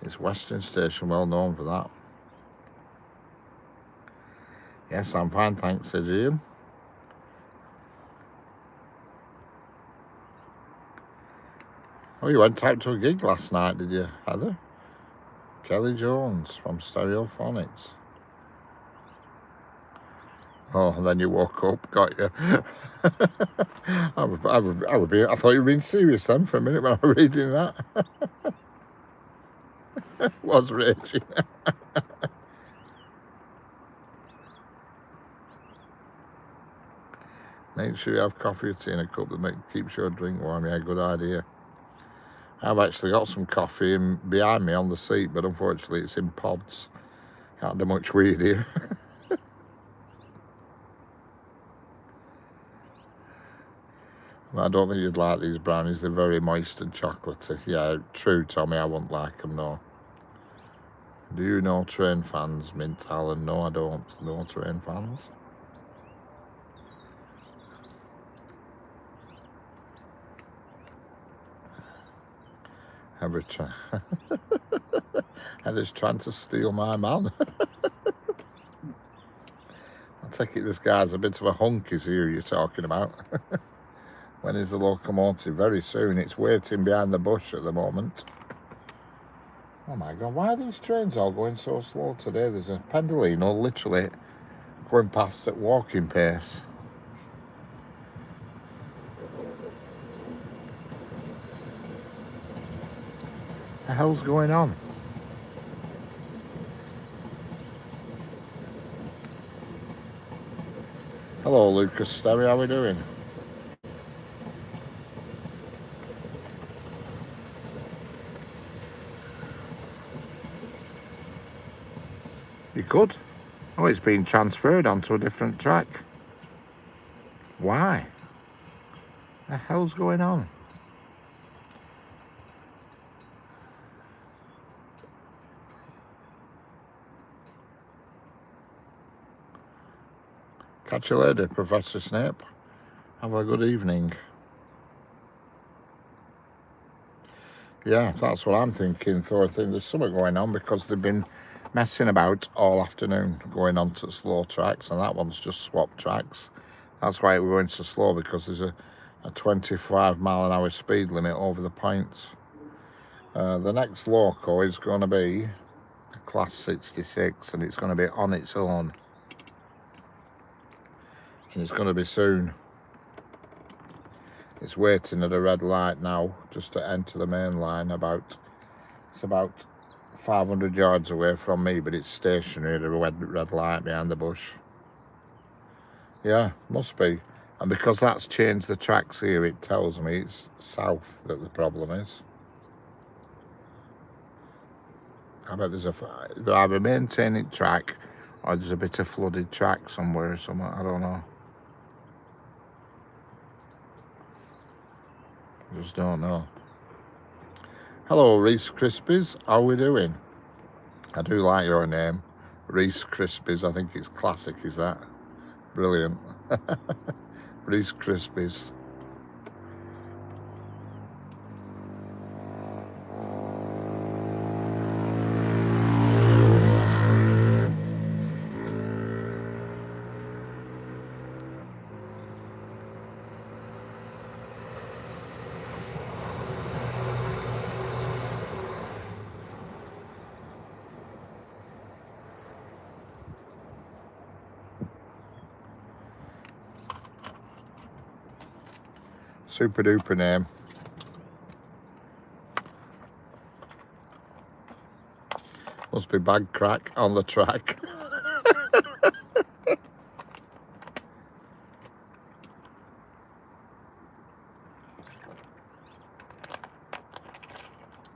It's Western Station, well known for that. Yes, I'm fine, thanks, Aegean. Oh, you went out to a gig last night, did you, Heather? Kelly Jones from Stereophonics. Oh, and then you woke up, got you. I thought you were being serious then for a minute when I was reading that. Was raging. Make sure you have coffee or tea in a cup that keeps your drink warm. Yeah, good idea. I've actually got some coffee behind me on the seat, but unfortunately it's in pods. Can't do much weed here. I don't think you'd like these brownies. They're very moist and chocolatey. Yeah, true, Tommy. I wouldn't like them, no. Do you know train fans, Mint Allen? No, I don't know train fans. Heather's trying to steal my man. I take it this guy's a bit of a hunk, is he, who you're talking about? When is the locomotive? Very soon. It's waiting behind the bush at the moment. Oh my God, why are these trains all going so slow today? There's a Pendolino literally going past at walking pace. The hell's going on? Hello, Lucas Sterry, how we doing? You could. Oh, it's been transferred onto a different track. Why? The hell's going on? Catch you later, Professor Snape. Have a good evening. Yeah, that's what I'm thinking. So I think there's something going on because they've been messing about all afternoon going on to slow tracks, and that one's just swapped tracks. That's why we're going so slow, because there's a 25-mile-an-hour speed limit over the points. The next loco is going to be a Class 66, and it's going to be on its own. And it's going to be soon. It's waiting at a red light now, just to enter the main line. It's about 500 yards away from me, but it's stationary at a red light behind the bush. Yeah, must be. And because that's changed the tracks here, it tells me it's south that the problem is. I bet they're either maintaining track or there's a bit of flooded track somewhere or something. I don't know. Just don't know. Hello, Reese Krispies. How are we doing? I do like your name, Reese Krispies. I think it's classic, is that? Brilliant. Reese Krispies. Super duper name. Must be bag crack on the track.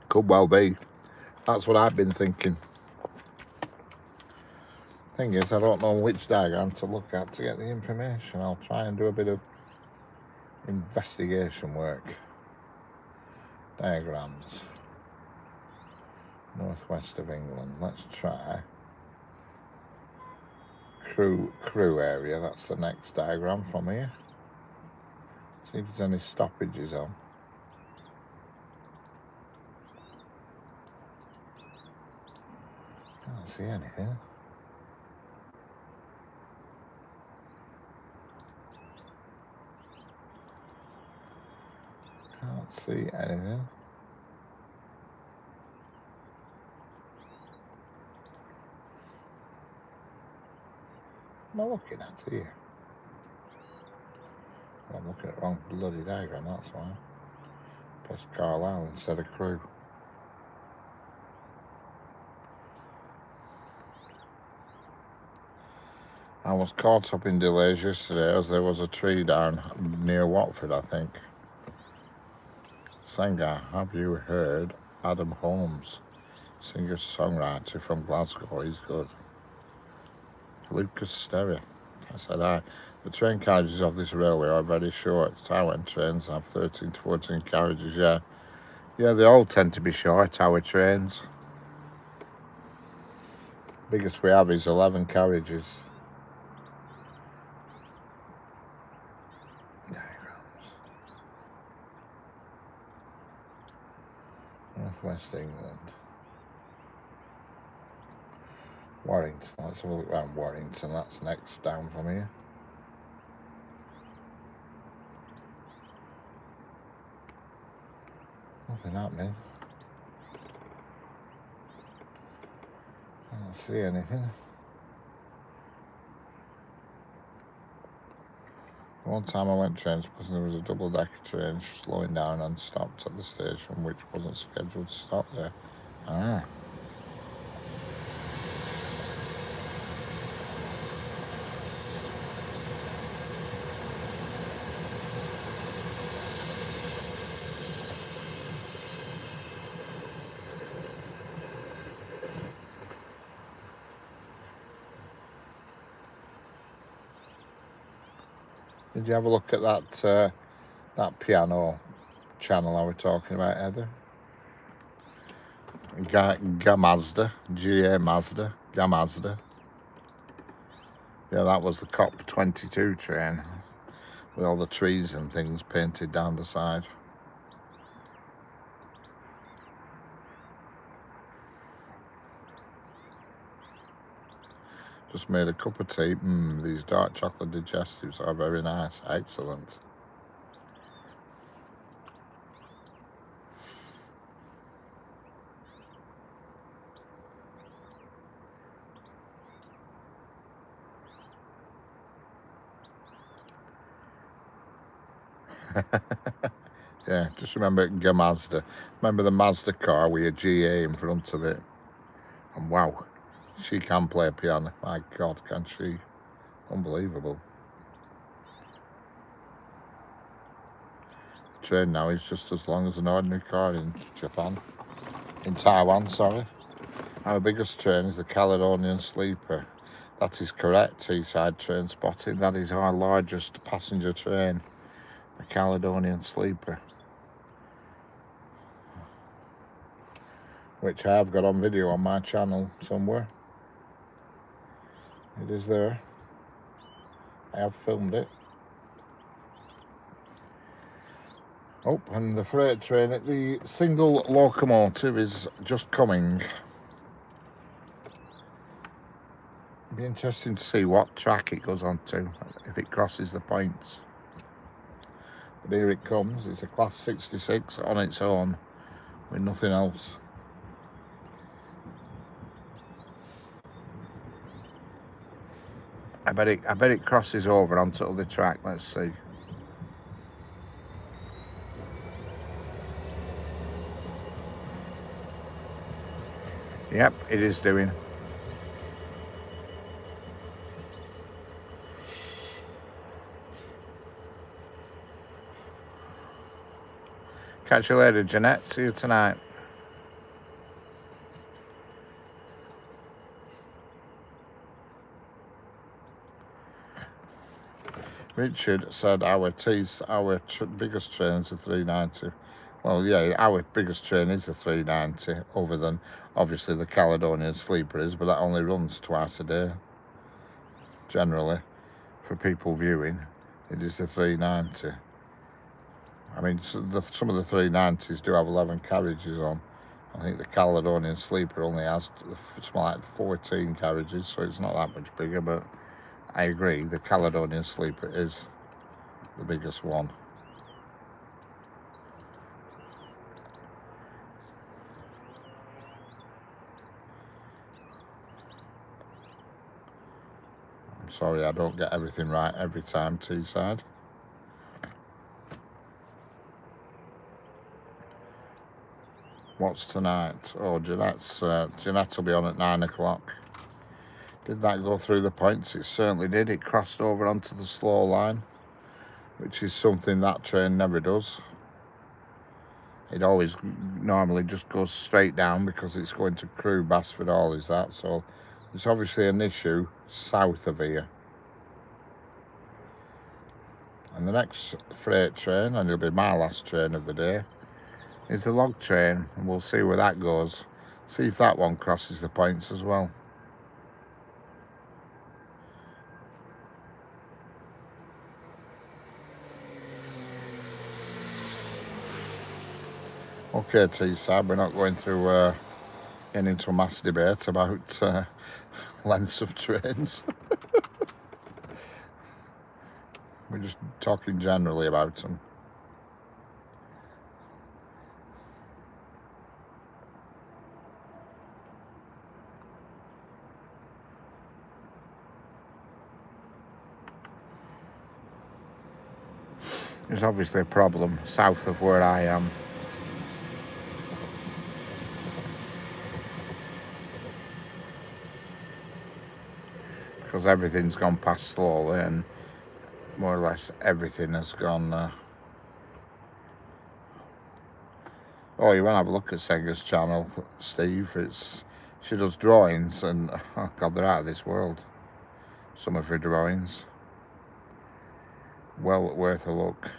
Could well be. That's what I've been thinking. Thing is, I don't know which diagram to look at to get the information. I'll try and do a bit of investigation work. Diagrams. Northwest of England. Let's try Crewe area. That's the next diagram from here. See if there's any stoppages on. Can't see anything. Can't see anything. What am I looking at here? Well, I'm looking at the wrong bloody diagram, that's why. Press Carlisle instead of Crewe. I was caught up in delays yesterday as there was a tree down near Watford, I think. Singer, have you heard Adam Holmes? Singer-songwriter from Glasgow, he's good. Lucas Sterry. I said, the train carriages of this railway are very short. Tower trains have 13 to 14 carriages, yeah. Yeah, they all tend to be short, tower trains. Biggest we have is 11 carriages. Diagrams. Northwest England. Warrington. Let's have a look around Warrington. That's next down from here. Nothing happening. I don't see anything. One time I went trains because there was a double-decker train slowing down and stopped at the station, which wasn't scheduled to stop there. Ah. Did you have a look at that piano channel I was talking about, Heather? Gamazda, G-A-Mazda, Gamazda. Yeah, that was the COP22 train with all the trees and things painted down the side. Just made a cup of tea. These dark chocolate digestives are very nice. Excellent. Yeah, just remember Mazda. Remember the Mazda car with a GA in front of it. And wow, she can play piano. My God, can she? Unbelievable. The train now is just as long as an ordinary car in Japan. In Taiwan, sorry. Our biggest train is the Caledonian Sleeper. That is correct, Teesside Train Spotting. That is our largest passenger train, the Caledonian Sleeper. Which I have got on video on my channel somewhere. It is there. I have filmed it. Oh, and the freight train, the single locomotive is just coming. It'll be interesting to see what track it goes on to, if it crosses the points. But here it comes. It's a class 66 on its own, with nothing else. I bet it crosses over onto the track. Let's see. Yep, it is doing. Catch you later, Jeanette. See you tonight. Richard said our biggest train's the 390. Well, yeah, our biggest train is the 390, other than obviously the Caledonian Sleeper is, but that only runs twice a day. Generally, for people viewing, it is the 390. I mean, some of the 390s do have 11 carriages on. I think the Caledonian Sleeper only has something like 14 carriages, so it's not that much bigger, but I agree, the Caledonian Sleeper is the biggest one. I'm sorry I don't get everything right every time, Teesside. What's tonight? Oh, Jeanette will be on at 9 o'clock. Did that go through the points? It certainly did. It crossed over onto the slow line, which is something that train never does. It always normally just goes straight down because it's going to Crewe, Basford Hall, is that. So it's obviously an issue south of here. And the next freight train, and it'll be my last train of the day, is the log train, and we'll see where that goes. See if that one crosses the points as well. Okay, Teesside, we're not going through getting into a mass debate about lengths of trains. We're just talking generally about them. There's obviously a problem south of where I am. Because everything's gone past slowly and more or less everything has gone... Oh, you want to have a look at Senga's channel, Steve? She does drawings and, oh God, they're out of this world. Some of her drawings. Well worth a look.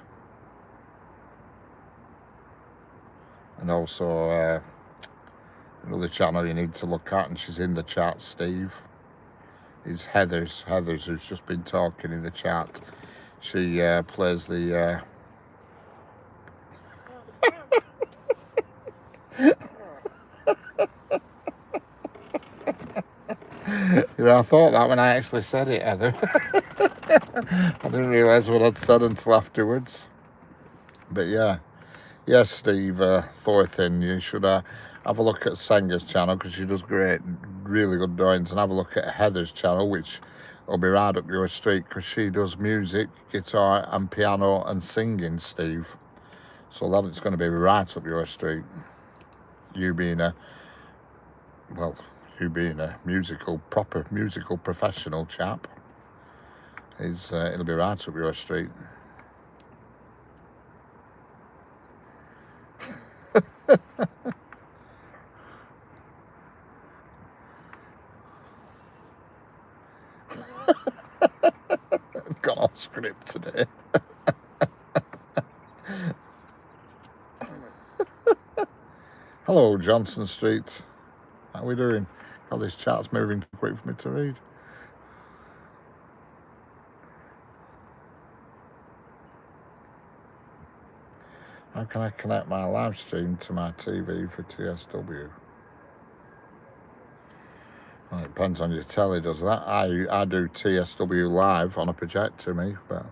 And also another channel you need to look at, and she's in the chat, Steve, is Heather's, who's just been talking in the chat. She plays the... Yeah, I thought that when I actually said it, Heather. I didn't realise what I'd said until afterwards. But yeah. Yes, Steve Thornton, you should have a look at Senga's channel because she does great, really good drawings, and have a look at Heather's channel, which will be right up your street because she does music, guitar and piano and singing, Steve. So that it's going to be right up your street. You being a proper musical professional chap, it'll be right up your street. It's gone off script today. Hello, Johnson Street. How are we doing? God, this chart's moving too quick for me to read. How can I connect my live stream to my TV for TSW? Well, it depends on your telly, does that? I do TSW live on a projector, me, but...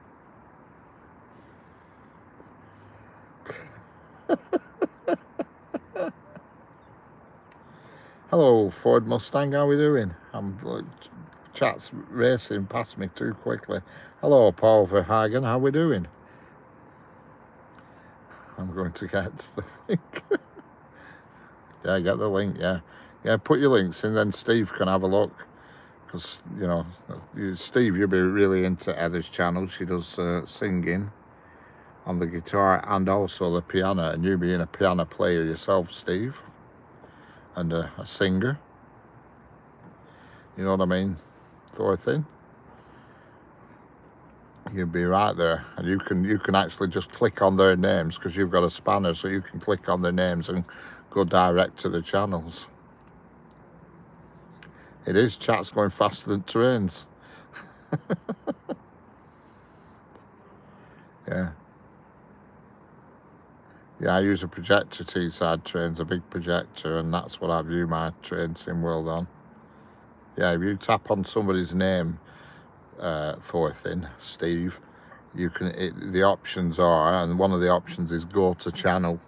Hello, Ford Mustang, how are we doing? Chat's racing past me too quickly. Hello, Paul Verhagen, how are we doing? I'm going to get the link. Yeah, get the link, yeah. Yeah, put your links in, then Steve can have a look. Because, you know, Steve, you'll be really into Heather's channel. She does singing on the guitar and also the piano. And you being a piano player yourself, Steve, and a singer. You know what I mean? Sort of thing. You'll be right there, and you can actually just click on their names because you've got a spanner, so you can click on their names and go direct to the channels. It is, chat's going faster than trains. Yeah. Yeah, I use a projector, Teesside Trains, a big projector, and that's what I view my train sim world on. Yeah, if you tap on somebody's name, Steve, you can, the options are, and one of the options is go to channel.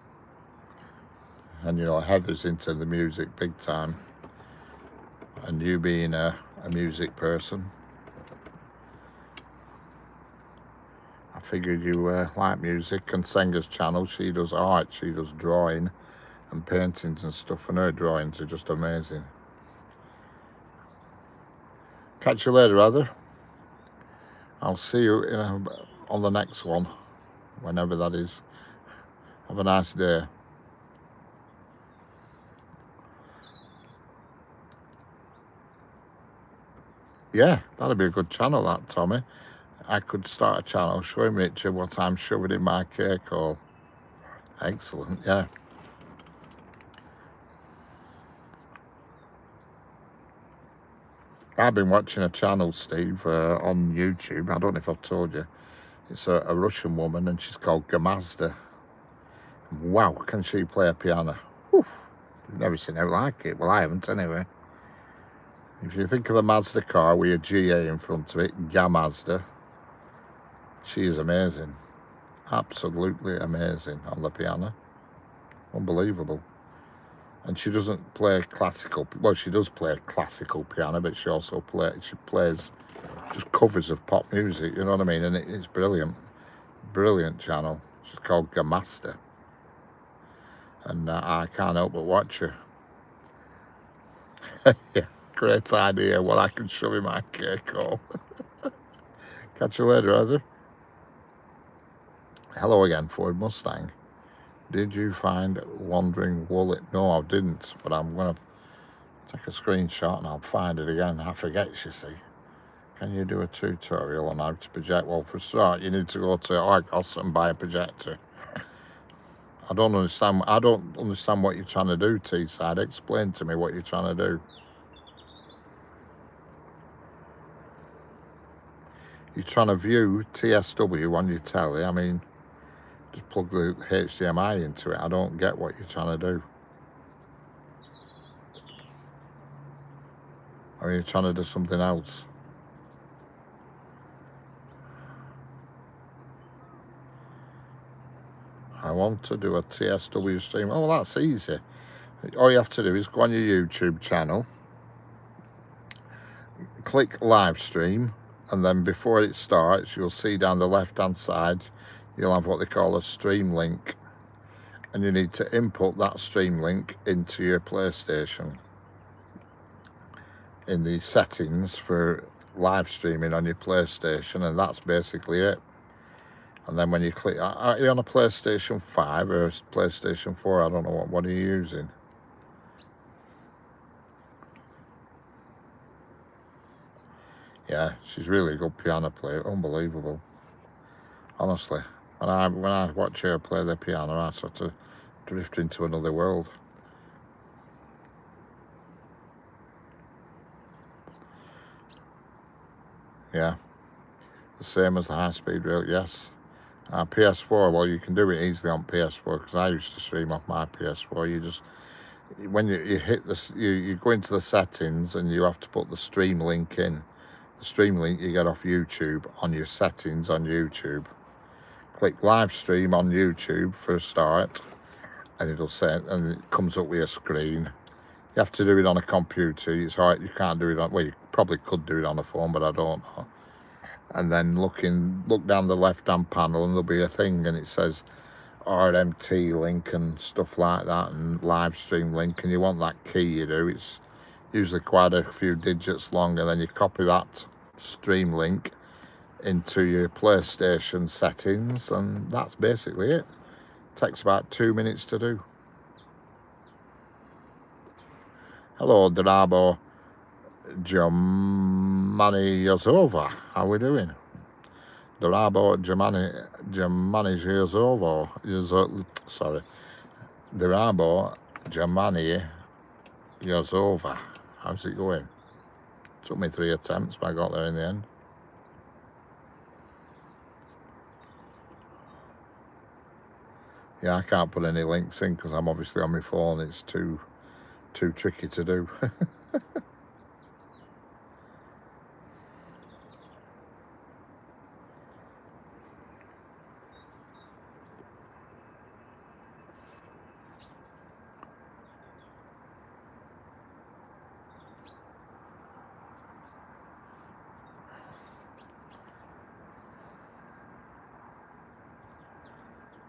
And you know, Heather's into the music big time. And you being a music person, I figured you like music. And Senga's channel, she does art, she does drawing and paintings and stuff, and her drawings are just amazing. Catch you later, Heather. I'll see you on the next one, whenever that is. Have a nice day. Yeah, that'd be a good channel, that, Tommy. I could start a channel showing Richard what I'm shoving in my cake hole. Excellent, yeah. I've been watching a channel, Steve, on YouTube. I don't know if I've told you. It's a Russian woman, and she's called Gamazda. Wow, can she play a piano? Oof, I've never seen it like it. Well, I haven't, anyway. If you think of the Mazda car with a GA in front of it, Gamazda, she is amazing. Absolutely amazing on the piano. Unbelievable. And she doesn't play classical. Well, she does play classical piano, but she also plays just covers of pop music. You know what I mean? And it's brilliant, brilliant channel. She's called Gamasta, and I can't help but watch her. Yeah, great idea. What I can show you my cake hole. Catch you later, Heather. Hello again, Ford Mustang. Did you find Wandering Wallet? No, I didn't, but I'm going to take a screenshot and I'll find it again. I forget, you see. Can you do a tutorial on how to project? Well, for a start, you need to go to Argos and buy a projector. I don't understand what you're trying to do, Teesside. Explain to me what you're trying to do. You're trying to view TSW on your telly. I mean, just plug the HDMI into it. I don't get what you're trying to do. Or are you trying to do something else? I want to do a TSW stream. Oh, well, that's easy. All you have to do is go on your YouTube channel, click live stream, and then before it starts, you'll see down the left-hand side, you'll have what they call a stream link. And you need to input that stream link into your PlayStation in the settings for live streaming on your PlayStation, and that's basically it. And then when you click, are you on a PlayStation 5 or a PlayStation 4? I don't know, what are you using? Yeah, she's really a good piano player, unbelievable. Honestly, when I watch her play the piano, I sort of drift into another world. Yeah, the same as the high-speed rail, yes. PS4, well, you can do it easily on PS4 because I used to stream off my PS4. You just, when you hit this, you go into the settings and you have to put the stream link in. The stream link you get off YouTube on your settings on YouTube. Click live stream on YouTube for a start, and it'll say, and it comes up with a screen. You have to do it on a computer. It's hard. You can't do it on. Well, you probably could do it on a phone, but I don't know. And then look down the left-hand panel, and there'll be a thing, and it says RMT link and stuff like that, and live stream link, and you want that key, you do. It's usually quite a few digits long, and then you copy that stream link into your PlayStation settings, and that's basically it. Takes about 2 minutes to do. Hello, Drabo Germani Yazova. How we doing? Drabo Germani Yazova. Sorry. Drabo Germani Yazova. How's it going? Took me 3 attempts, but I got there in the end. Yeah, I can't put any links in because I'm obviously on my phone. It's too tricky to do.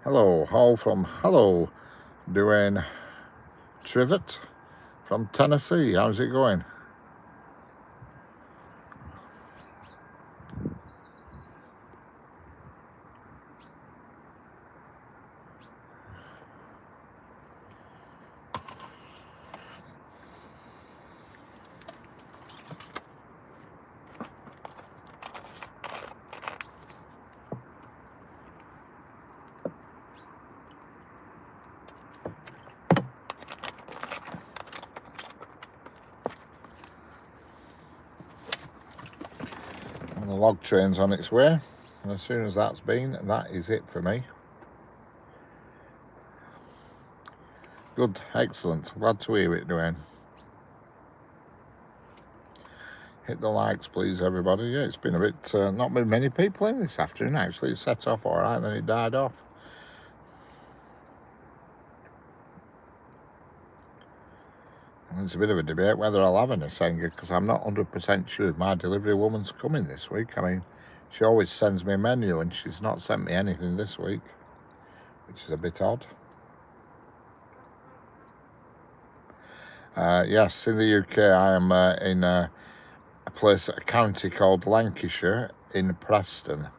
Hello, Hall from hello, Dwayne Trivet from Tennessee. How's it going? The log train's on its way, and as soon as that's been, that is it for me. Good, excellent. Glad to hear it, Dwayne. Hit the likes, please, everybody. Yeah, it's been a bit, not been many people in this afternoon, actually. It set off all right, then it died off. And it's a bit of a debate whether I'll have an Senga, because I'm not 100% sure if my delivery woman's coming this week. I mean, she always sends me a menu, and she's not sent me anything this week, which is a bit odd. Yes, in the UK, I am in a county called Lancashire in Preston.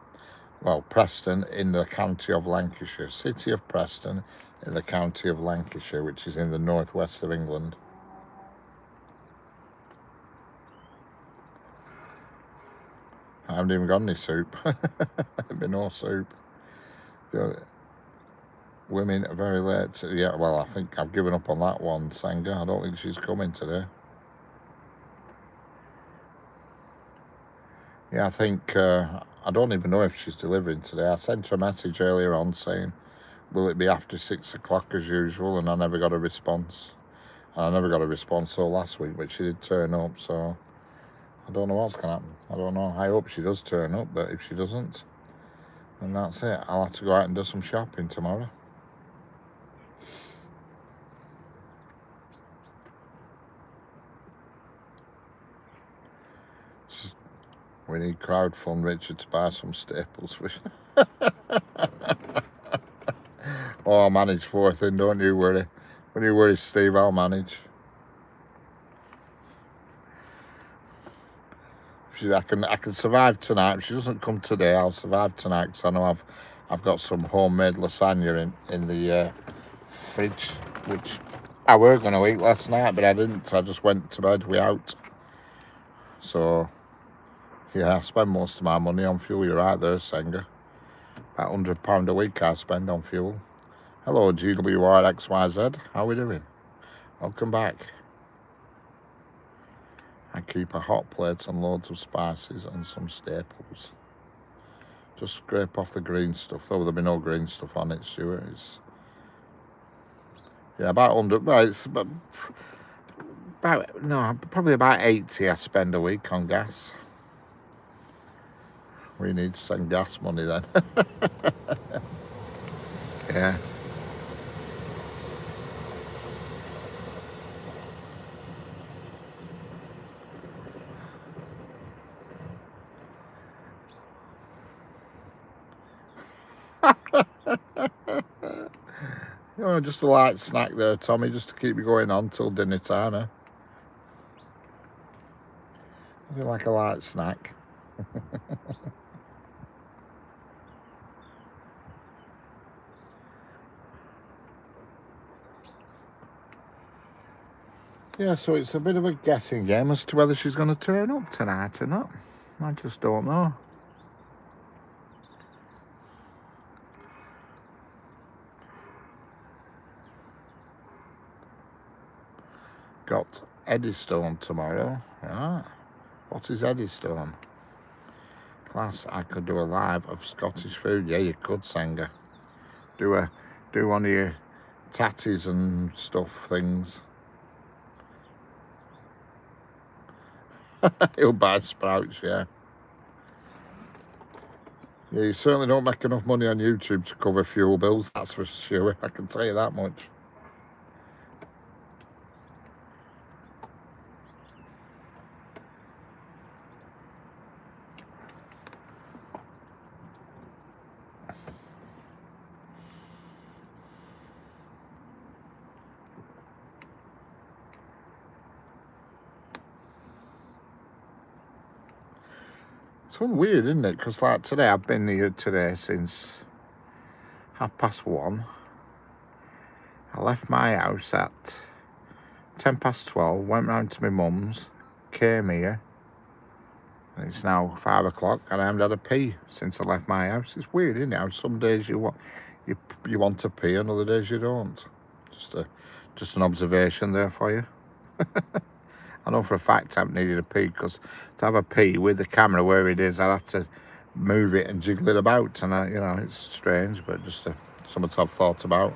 Well, Preston in the county of Lancashire. City of Preston in the county of Lancashire, which is in the northwest of England. I haven't even got any soup. There'll be no soup. The women are very late. Yeah, well, I think I've given up on that one, Senga. I don't think she's coming today. Yeah, I think, I don't even know if she's delivering today. I sent her a message earlier on saying, will it be after 6 o'clock as usual? And I never got a response. And I never got a response till last week, but she did turn up, so I don't know what's going to happen. I don't know. I hope she does turn up, but if she doesn't, then that's it. I'll have to go out and do some shopping tomorrow. We need crowdfund Richard to buy some staples. Oh, I'll manage forth in, don't you worry. Don't you worry, Steve, I'll manage. I can survive tonight. If she doesn't come today, I'll survive tonight, because I know I've got some homemade lasagna in the fridge, which I were going to eat last night, but I didn't. I just went to bed without. So, yeah, I spend most of my money on fuel. You're right there, Senga. About £100 a week I spend on fuel. Hello, GWRXYZ. How are we doing? Welcome back. I keep a hot plate and loads of spices and some staples. Just scrape off the green stuff, though there'll be no green stuff on it, Stuart. It's, yeah, about 100, well, it's probably about 80 I spend a week on gas. We need to send gas money then. Yeah. just a light snack there, Tommy, just to keep you going on till dinner time, eh? Nothing like a light snack. Yeah, so it's a bit of a guessing game as to whether she's going to turn up tonight or not. I just don't know. Got Eddystone tomorrow. Ah, what is Eddystone? Class, I could do a live of Scottish food. Yeah, you could, Sanger. Do one of your tatties and stuff things. He'll buy sprouts, yeah. Yeah, you certainly don't make enough money on YouTube to cover fuel bills, that's for sure. I can tell you that much. It's weird, isn't it? Because like today, I've been here today since 1:30. I left my house at 12:10, went round to my mum's, came here, and it's now 5 o'clock, and I haven't had a pee since I left my house. It's weird, isn't it? How some days you want to pee, and other days you don't. Just an observation there for you. I know for a fact I haven't needed a pee, because to have a pee with the camera where it is, I'd have to move it and jiggle it about, and you know, it's strange, but just something I've thought about.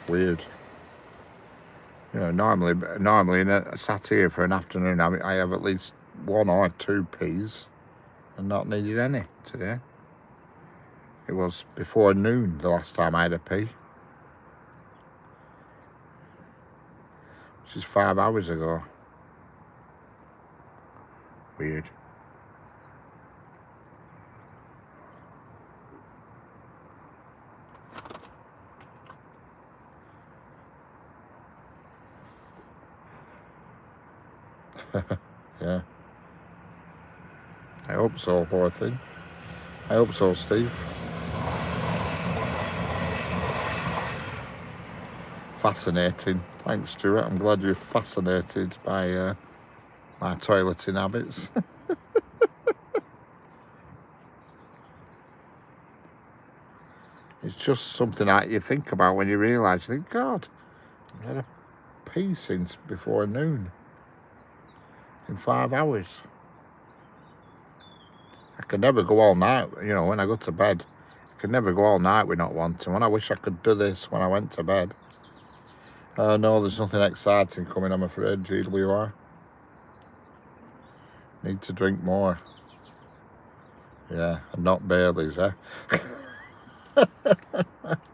Weird. You know, normally in sat here for an afternoon, I have at least 1 or 2 peas, and not needed any today. It was before noon the last time I had a pee, which is 5 hours ago. Weird. Yeah. I hope so, poor thing. I hope so, Steve. Fascinating. Thanks, Stuart. I'm glad you're fascinated by my toileting habits. It's just something that you think about when you realise, you think, God, I had a pee since before noon. In 5 hours. I could never go all night, you know, when I go to bed. I could never go all night with not wanting one. I wish I could do this when I went to bed. No, there's nothing exciting coming, I'm afraid, GWR. Need to drink more. Yeah, and not Baileys, eh?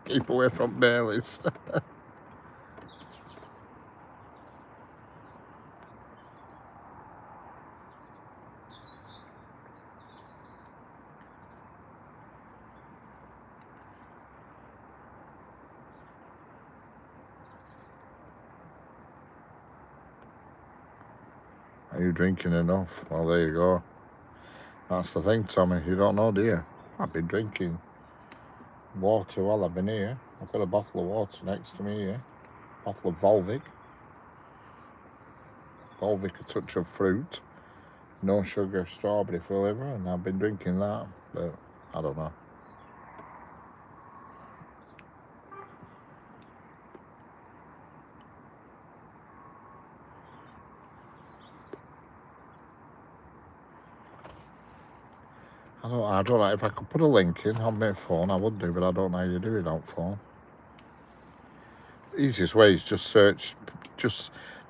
Keep away from Baileys. Are you drinking enough? Well, there you go. That's the thing, Tommy. You don't know, do you? I've been drinking water while I've been here. I've got a bottle of water next to me here. Bottle of Volvic. Volvic, a touch of fruit. No sugar, strawberry flavour, and I've been drinking that, but I don't know. I don't know. If I could put a link in on my phone, I would do, but I don't know how you do it on phone. The easiest way is just search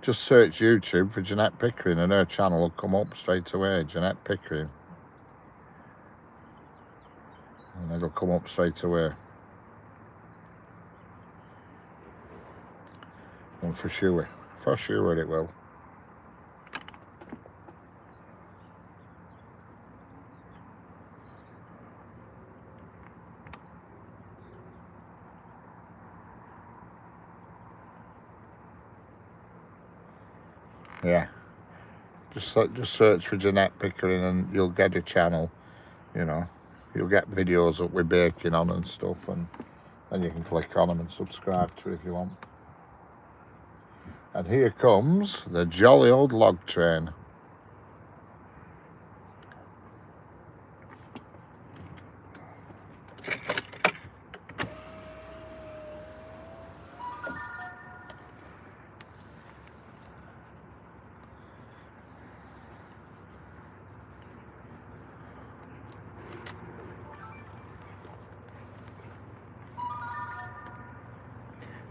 YouTube for Jeanette Pickering, and her channel will come up straight away. Jeanette Pickering, and it'll come up straight away. And for sure it will. Yeah. Just search for Jeanette Pickering and you'll get a channel, you know. You'll get videos up with baking on and stuff, and then you can click on them and subscribe to it if you want. And here comes the jolly old log train.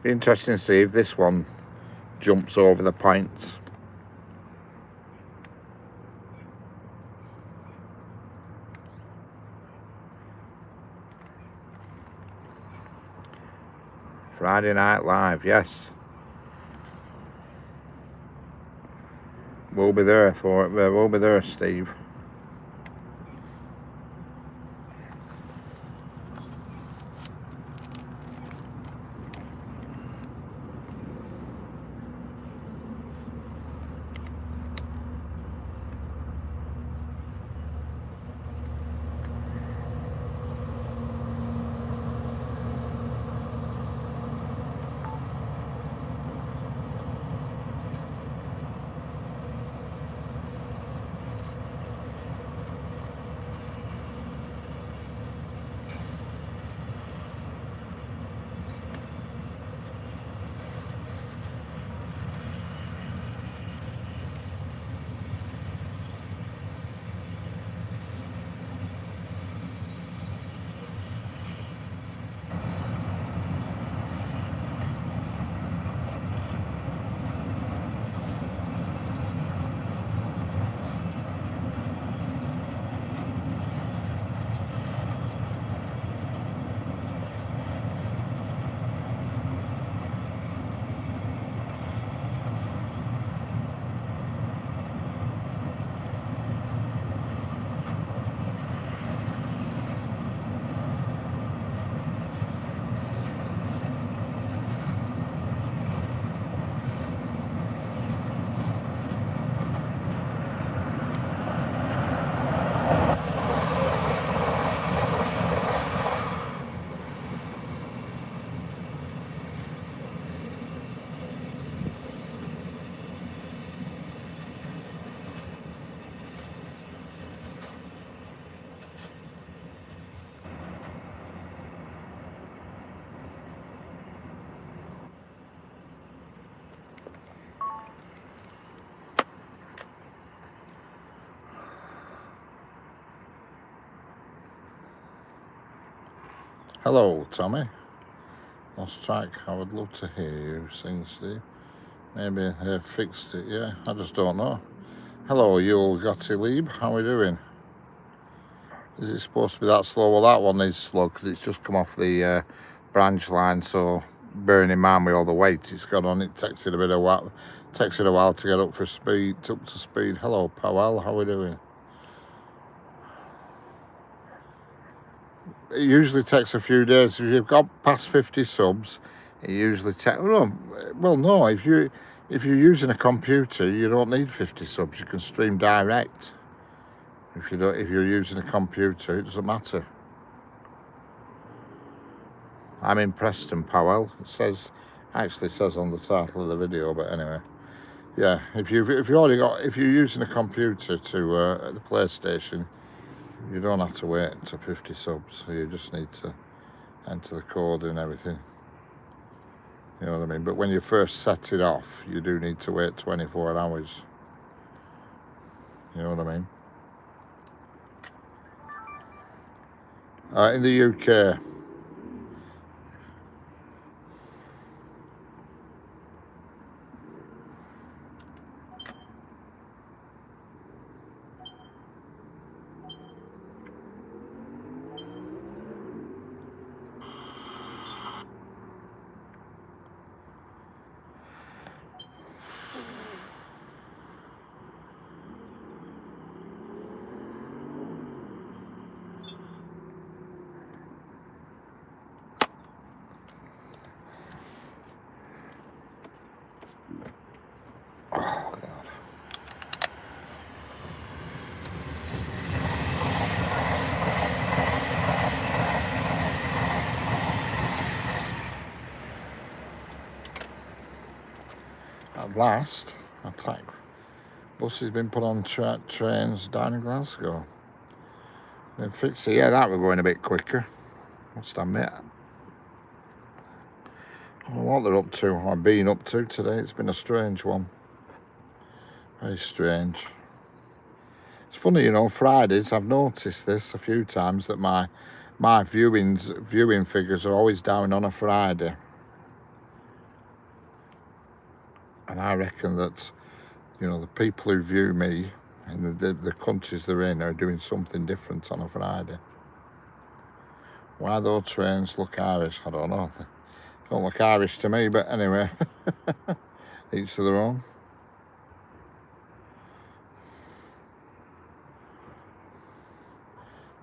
Be interesting to see if this one jumps over the points. Friday Night Live, yes. We'll be there, we'll be there, Steve. Hello, Tommy. Lost track. I would love to hear you sing, Steve. Maybe they've fixed it, yeah. I just don't know. Hello, Yul Gottlieb. How are we doing? Is it supposed to be that slow? Well, that one is slow because it's just come off the branch line. So, bearing in mind with all the weight it's got on, it takes it a while to get up to speed. Hello, Powell. How are we doing? It usually takes a few days. If you've got past 50 subs, it usually takes. Well, no. If you're using a computer, you don't need 50 subs. You can stream direct. If you're using a computer, it doesn't matter. I'm in Preston, Powell. Actually says on the title of the video, but anyway, yeah. If you're using a computer to the PlayStation, you don't have to wait to 50 subs. So you just need to enter the code and everything. You know what I mean? But when you first set it off, you do need to wait 24 hours. You know what I mean? In the UK. At last, attack bus has been put on trains down in Glasgow. Then fixed it. Yeah, that were going a bit quicker, must admit. I don't know what they're up to, or been up to today. It's been a strange one. Very strange. It's funny, you know, Fridays, I've noticed this a few times, that my viewing figures are always down on a Friday. And I reckon that, you know, the people who view me and the countries they're in are doing something different on a Friday. Why those trains look Irish, I don't know. They don't look Irish to me, but anyway, each to their own.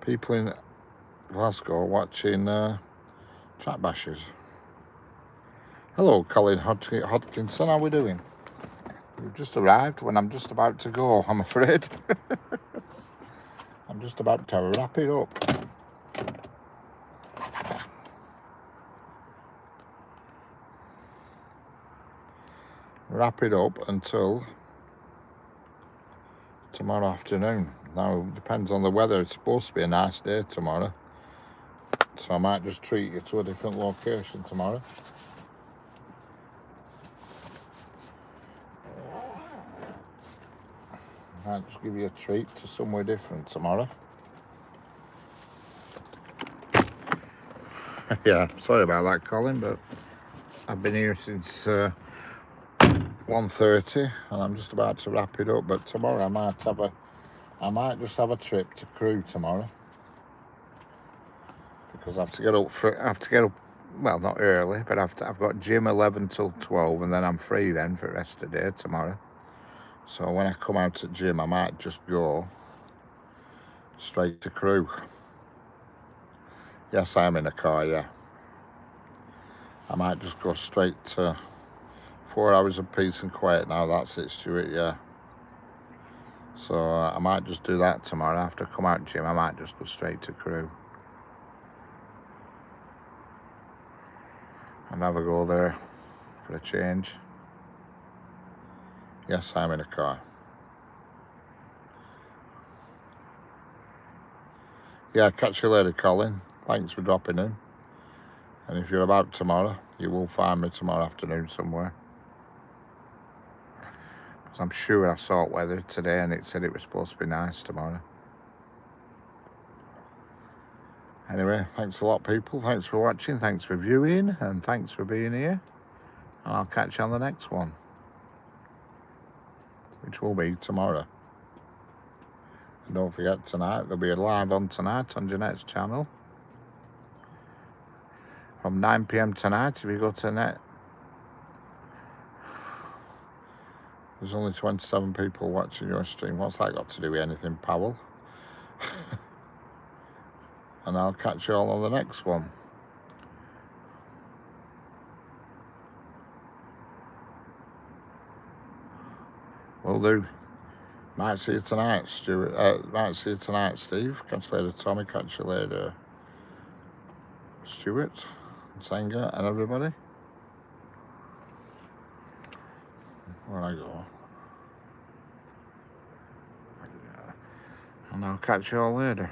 People in Glasgow watching track bashers. Hello, Colin Hodkinson, how are we doing? You've just arrived when I'm just about to go, I'm afraid. I'm just about to wrap it up. Wrap it up until tomorrow afternoon. Now, it depends on the weather. It's supposed to be a nice day tomorrow. So I might just treat you to a different location tomorrow. I might just give you a treat to somewhere different tomorrow. Yeah, sorry about that, Colin, but I've been here since 1:30 and I'm just about to wrap it up. But tomorrow I might just have a trip to Crewe tomorrow, because I have to get up well, not early, but I've got gym 11 till 12, and then I'm free then for the rest of the day tomorrow. So when I come out at gym, I might just go straight to Crewe. Yes, I am in a car, yeah. I might just go straight to 4 hours of peace and quiet now. That's it, Stuart, yeah. So I might just do that tomorrow. After I come out gym, I might just go straight to Crewe and have a go there for a change. Yes, I'm in a car. Yeah, catch you later, Colin. Thanks for dropping in. And if you're about tomorrow, you will find me tomorrow afternoon somewhere. Because I'm sure I saw weather today and it said it was supposed to be nice tomorrow. Anyway, thanks a lot, people. Thanks for watching, thanks for viewing, and thanks for being here. And I'll catch you on the next one, which will be tomorrow. And don't forget, tonight there'll be a live on tonight on Jeanette's channel from 9 PM tonight. If you go to net, there's only 27 people watching your stream. What's that got to do with anything, Powell? And I'll catch you all on the next one. Will do. Might see you tonight, Stuart. Might see you tonight, Steve. Catch you later, Tommy. Catch you later, Stuart, Senga, and everybody. Where I go. And I'll catch you all later.